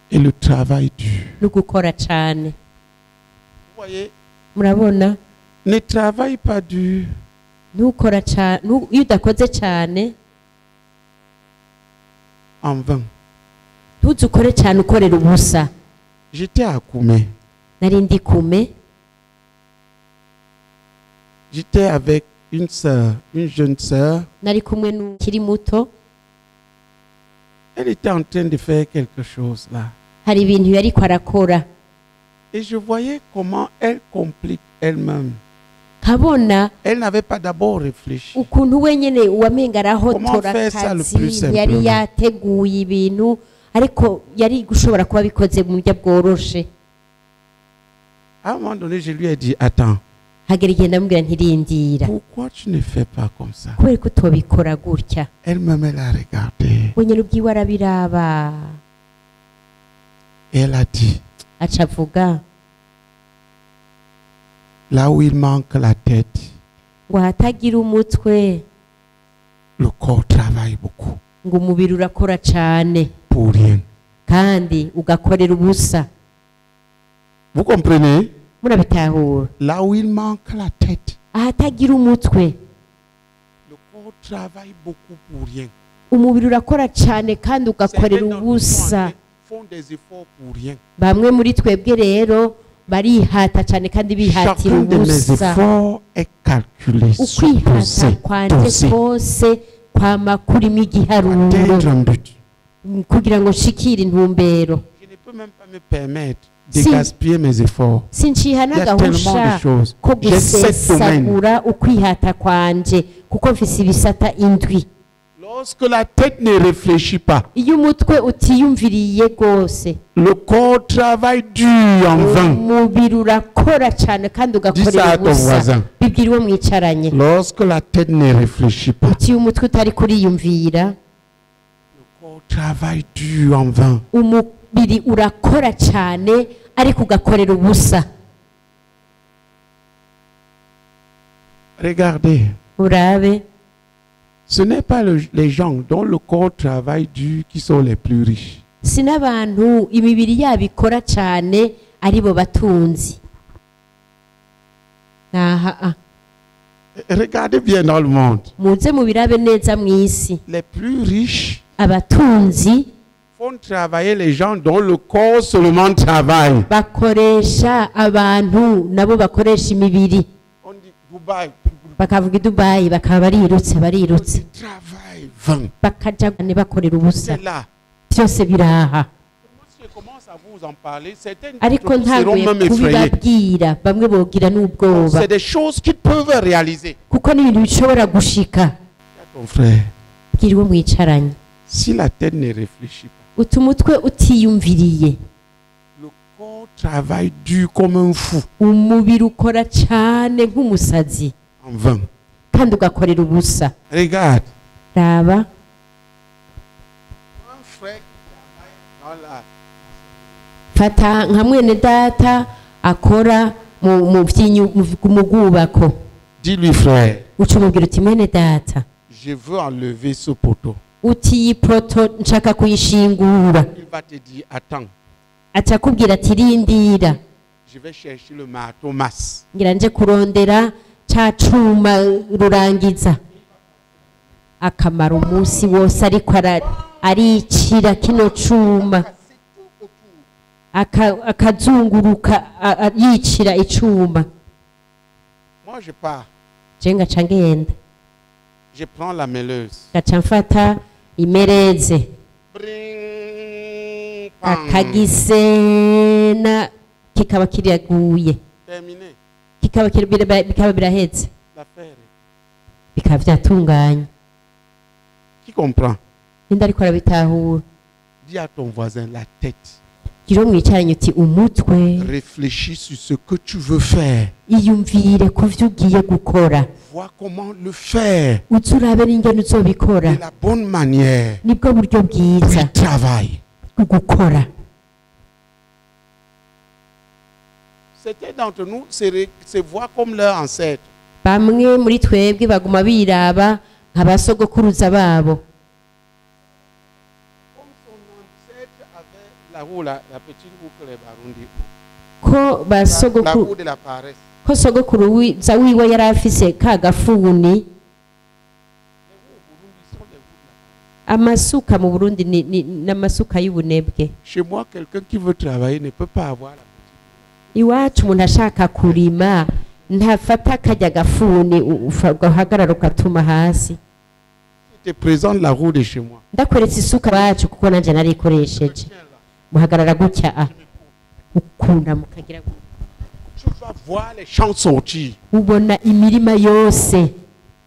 Et le travail dur. Vous voyez? Ne travaille pas dur. En vain. J'étais à Koumé. J'étais avec une sœur, une jeune sœur. Elle était en train de faire quelque chose là. Et je voyais comment elle complique elle-même. Elle n'avait pas d'abord réfléchi. Comment faire ça le plus simplement? À un moment donné, je lui ai dit, attends. Pourquoi tu ne fais pas comme ça? Elle-même, elle a regardé. Et elle a dit, là où il manque la tête, le corps travaille beaucoup. Pour rien. Vous comprenez? Là où il manque la tête, le corps travaille beaucoup pour rien. Certains font des efforts pour rien. Chacun de mes efforts est calculé, supposé, dosé pour atteindre un but. Je ne peux même pas me permettre de gaspiller mes efforts. Il y a tellement de choses. J'ai 7 domaines. Lorsque la tête ne réfléchit pas, le corps travaille dur en vain. Dis ça à ton voisin. Lorsque la tête ne réfléchit pas, le corps travaille dur en vain. Regardez. Ce n'est pas les gens dont le corps travaille dur qui sont les plus riches. Regardez bien dans le monde. Les plus riches font travailler les gens dont le corps seulement travaille. On dit Dubaï. Dubaï, travail vain. C'est là. je commence à vous en parler, certaines ariko d'entre vous seront ntanguye même effrayées. kubibabwira bamwe bogira n'ubwoba C'est des choses qu'ils peuvent réaliser. kuko n'ibintu bishobora gushika. Ton frère, bwira uwo mwicaranye si la tête ne réfléchit pas, uti umutwe utiyumviriye le corps travaille dur comme un fou, umubiri ukora cyane nk'umusazi en vain. kandi ugakorera ubusa. Regarde, raba un frère qui travaille dans la... fata nka mwene data akora mu bwubako, Dis-lui, frère, uca umubwira uti mwene data, je veux enlever ce poteau. uti iyi poto nshaka kuyishingura. Il va te dire, attends, aca akubwira ati rindira je vais chercher le marteau masse. ngira nje kurondera ca cuma rurangiza. akamara umunsi wose ariko aricira kino cuma akazunguruka yicira icuma. Moi, je pars. je ngaca ngenda Je prends la mêleuse. ngaca mfata imereze Bring, pam. akagisena kikaba kiraguye, Terminé. bikaba birahetse, L'affaire. bikaba vyatunganye. Qui comprend? ninde ariko arabitahura? Dis à ton voisin la tête. gira mwicaranye uti umutwe Réfléchis sur ce que tu veux faire. iyumvire ku vyo ugiye gukora, Vois comment le faire uze urabe n'ingene uzobikora. de la bonne manière. nibwo buryo bwiza Puis travaille. bwo gukora. Certains d'entre nous se voient comme leur ancêtre. bamwe muri twebwe baguma biraba nka basogokuruza babo, Comme son ancêtre avait la roue, la petite roue que les Barundi ont. ko La basogokuru roue de la paresse. ko sogokuru wiwe yari afise ka gafuni. amasuka mu Burundi ni n'amasuka y'ubunebwe. Chez moi, quelqu'un qui veut travailler ne peut pas avoir la petite iwacu umuntu ashaka kurima ntafata akajya gafuni ugahagarara ugatuma hasi. roue. Je te présente la roue de chez moi. ndakweretse isuka bacu kuko nanjye narikoresheje. Tiens là. muhagarara gutya ukunda mukagira Tu vas voir les champs sortir. ubona imirima yose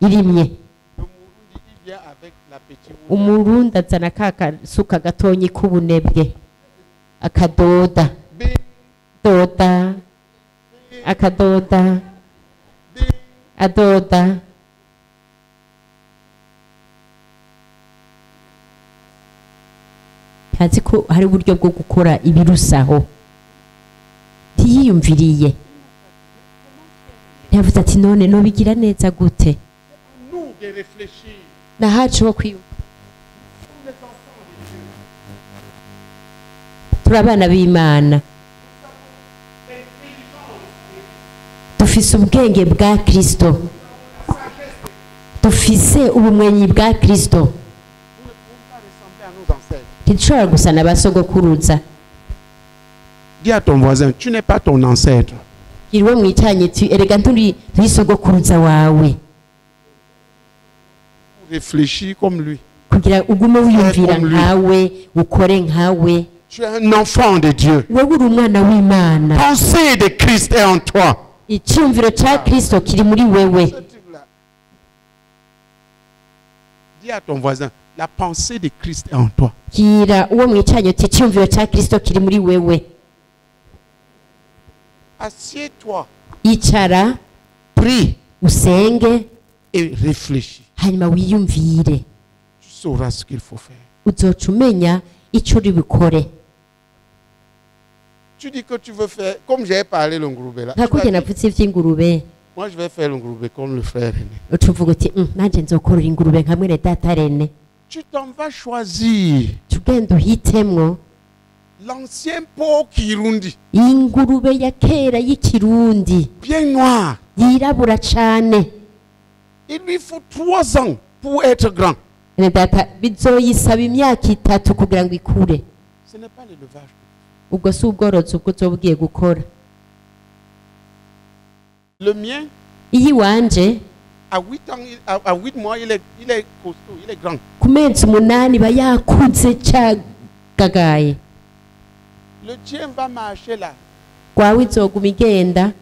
irimye. Le Murundi, il vient avec la petite roue. umurundi azana ka kasuka gatonyi k'ubunebwe akadoda doda akadoda adoda. ntazi ko hari uburyo bwo gukora ibirusaho. ntiyiyumviriye, ntiyavuze ati none nobigira neza gute. Nous de réfléchir. nahacu ho kwiyumva. turi abana b'Imana, dufise ubwenge bwa Kristo, dufise ubumenyi bwa Kristo. Nous ne pouvons pas ressembler à nos ancêtres. ntidushobora gusa na basogokuruza. Dis à ton voisin, tu n'es pas ton ancêtre. gira uwo mwicaranye uti erega nturi sogokuruza wawe, Réfléchis comme lui. kugira ugume wiyumvira nkawe ukore nkawe. Tu es un enfant de Dieu. wewe uri umwana w'Imana, Pensée de Christ est en toi. icyumviro cya Kristo kiri muri wewe. Ce truc-là. Dis à ton voisin, la pensée de Christ est en toi. gira uwo mwicaranye uti icyumviro cya Kristo kiri muri wewe. Assieds-toi, icara prie usenge et réfléchis. hanyuma wiyumvire, Tu sauras ce qu'il faut faire. uzoca umenya icyo uri bukore. Tu dis que tu veux faire, comme j'ai parlé le Ngurube là. nka tu vas kurya dire, navutse iby'ingurube, moi je vais faire le Ngurube comme le frère aîné. uca uvuga uti nanjye nzokorora ingurube nka mwene data Rene. Tu t'en vas choisir uca ugenda uhitemwo l'ancien porc Kirundi, ingurube ya kera y'ikirundi bien noir. yirabura cane. Il lui faut 3 ans pour être grand. mwene data bizoyisaba imyaka 3 kugira ngo ikure. Ce n'est pas l'élevage. ubwo si ubworozi ubwo uzoba ugiye gukora. Le mien, iyi wanje à 8 ans, à 8 mois, il est costaud, il est grand. ku mezi 8 iba yakuze cagagaye. Le tien va marcher là. kwawe izoguma igenda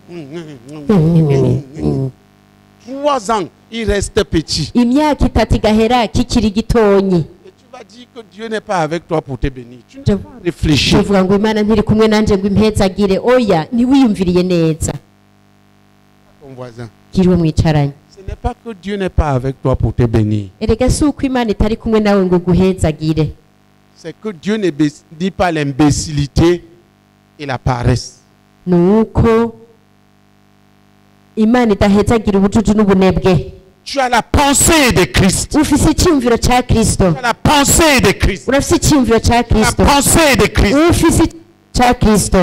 3 ans, il reste petit. imyaka 3 igahera kikiri gitonyi. Et tu vas dire que Dieu n'est pas avec toi pour te bénir. Tu ne vas pas réfléchir. uvuga ngo Imana ntiri kumwe nanje ngo impezagire. Oya, ntiwiyumviriye neza. Ton voisin. Kiriwe mwicaranye. Ce n'est pas que Dieu n'est pas avec toi pour te bénir. Erega si uko Imana itari kumwe nawe ngo guhezagire. C'est que Dieu ne dit pas l'imbécilité et la paresse. Nuko Imana idahezagira ubujuju n'ubunebwe. Tu as la pensée de Christ. Ufise icyumviro cya Kristo. Tu as la pensée de Christ. Urafise icyumviro cya La Kristo. pensée de Christ. Ufise cya Kristo.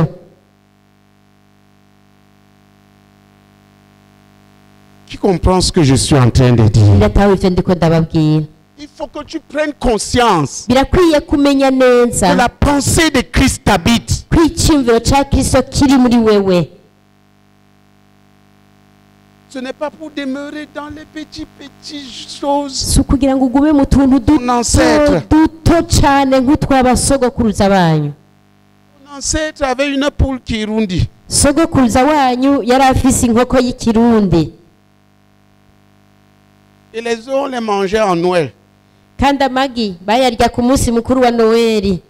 Qui comprend ce que je suis en train de dire? Ndatawe ivyo ndiko ndababwira. Il faut que tu prennes conscience Birakwiye kumenya que neza la pensée de Christ t'habite. ko icyumviro cya Kristo kiri muri wewe. Ce n'est pas pour demeurer dans les petites choses. Si ukugira ngo ugume mu tuntu Mon ancêtre. duto cyane nk'utwabasogokuruza banyu. Mon ancêtre avait une poule kirundi. Sogokuruza wanyu yari afise inkoko y'ikirundi. Et les œufs, on les mangeait en Noël. Kandi amagi bayarya ku munsi mukuru wa Noeli.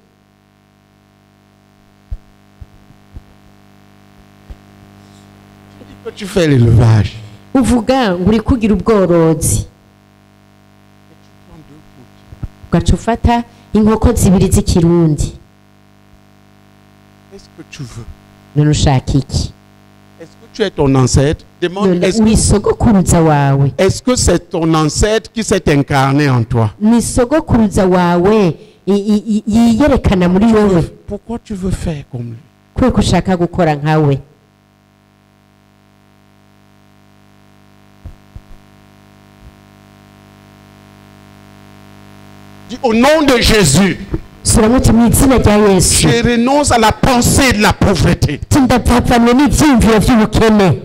Tu dis que tu fais l'élevage. Uvuga ngo uri kugira ubworozi. Ugaca ufata inkoko zibiri z'ikirundi. Qu'est-ce que tu veux? None ushaka iki? Est-ce que tu es ton ancêtre? Demande, None uri sogokuruza wawe. est-ce que c'est ton ancêtre qui s'est incarné en toi? Ni sogokuruza wawe yiyerekana muri wewe. Pourquoi tu veux faire comme lui? Kubera ko ushaka gukora nkawe. Dis, au nom de Jésus, Suramuti mu izina rya Yesu. je renonce à la pensée de la pauvreté. Ndapfapfanye n'ivyiyumviro vy'ubukene.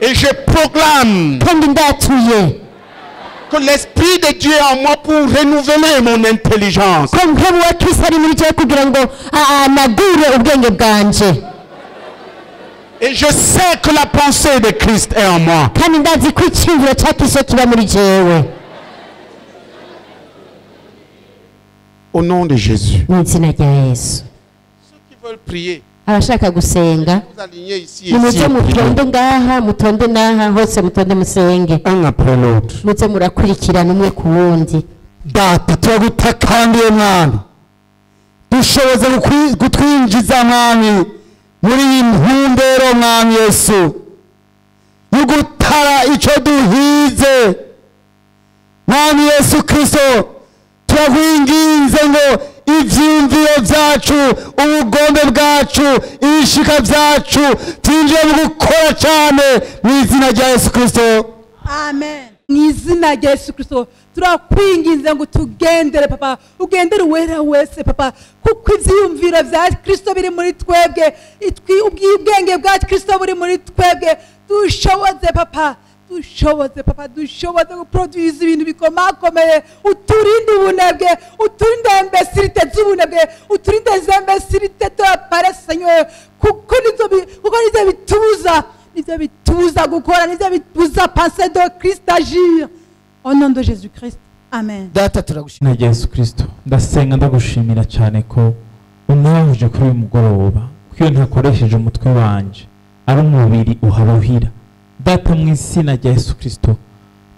Et je proclame Kandi ndatuye que l'Esprit de Dieu est en moi pour renouveler mon intelligence. ko mpemu wa Kristo ari muri jewe kugira ngo anagure ubwenge bwanje. Et je sais que la pensée de Christ est en moi. Kandi ndazi ko icyumviro cya Kristo kiba muri jewe. Au nom de Jésus. Mu izina rya Yesu. Ceux qui veulent prier, Abashaka gusenga vous alignez ici et ici. nimuze et priez. mutonde ngaha mutonde n'aha hose mutonde musenge. Un après l'autre. Muze murakurikirana umwe ku wundi. data turagutakambiye mwami dushoboze gutwinjiza mwami muri iyi ntumbero mwami Yesu yo gutara icyo duhize mwami Yesu Kristo turagwinginze ngo ivyumviro vyacu ubugombe bwacu ibishika vyacu tinjiye mu gukora cyane mu izina rya Yesu Kristo. Amen. Mu izina rya Yesu Kristo turakwinginze ngo tugendere papa, ugendere uwera wese papa, kuko ivyiyumviro vya Kristo biri muri twebwe, ubwenge bwa Kristo buri muri twebwe. Dushoboze papa, dushoboze papa, dushoboze guproduce ibintu bikomakomeye, uturinde ubunebwe, uturinde imbesirite z'ubunebwe, uturinde imbesirite de la paresse Seigneur, kuko nizo bitubuza gukora, nizo bitubuza penser de Christ agir. Au nom de Jésus Christ. Amen. Data turagushimira na Yesu Kristo ndasenga ndagushimira cyane ko unahuje kuri uyu mugoroba ko iyo ntakoresheje umutwe wanje ari umubiri uharuhira. Data mu izina rya Yesu Kristo,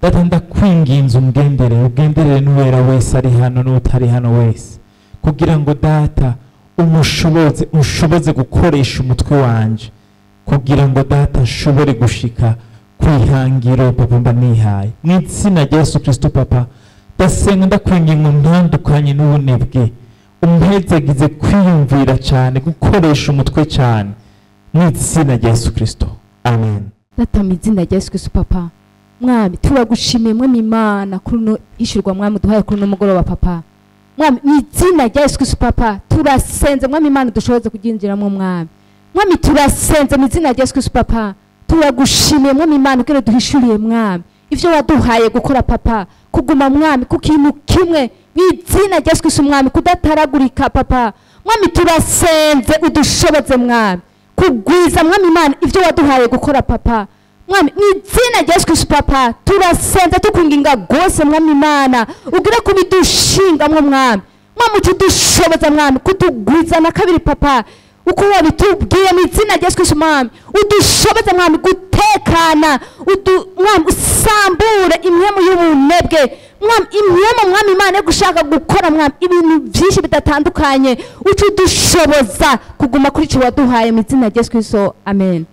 data ndakwinginze ugenderere n'uwera wese ari hano n'utari hano wese, kugira ngo data ushoboze gukoresha umutwe wanje, kugira ngo data nshobore gushika kwihangiro papa mba nihaye. Mu izina rya Yesu Kristo papa, ndasenga ndakwinginga ntandukanye n'ubunebwe, umpezagize kwiyumvira cyane, gukoresha umutwe cyane, mu izina rya Yesu Kristo. Amen. Data mu izina rya Yesu Kristo papa, mwami turagushimiye mwami Imana kuno ishurwa mwami duhaye kuno mugoroba papa. Mwami mu izina rya Yesu Kristo papa, turasenze mwami Imana dushoboze kuginjiramo mwami. Mwami turasenze mu izina rya Yesu Kristo papa, turagushimiye mwami Imana ukere duhishuriye mwami ivyo waduhaye gukora papa, kuguma mwami ku kintu kimwe mu izina rya Yesu Kristo mwami kudataragurika papa mwami turasenze udushoboze mwami kugwiza mwami Imana ivyo waduhaye gukora papa mwami mu izina rya Yesu Kristo papa turasenze tukunginga gose mwami Imana ugire kubidushingamwo mwami utudushoboza mwami kutugwiza na kabiri papa uko wabitubwiye mu izina rya Yesu Kristo mwami udushoboze mwami gutekana mwami usambure imwemu y'ubunebwe mwami imwemu mwami Imana yo gushaka gukora mwami ibintu byinshi bidatandukanye utudushoboza kuguma kuri cyo waduhaye mu izina rya Yesu Kristo amen.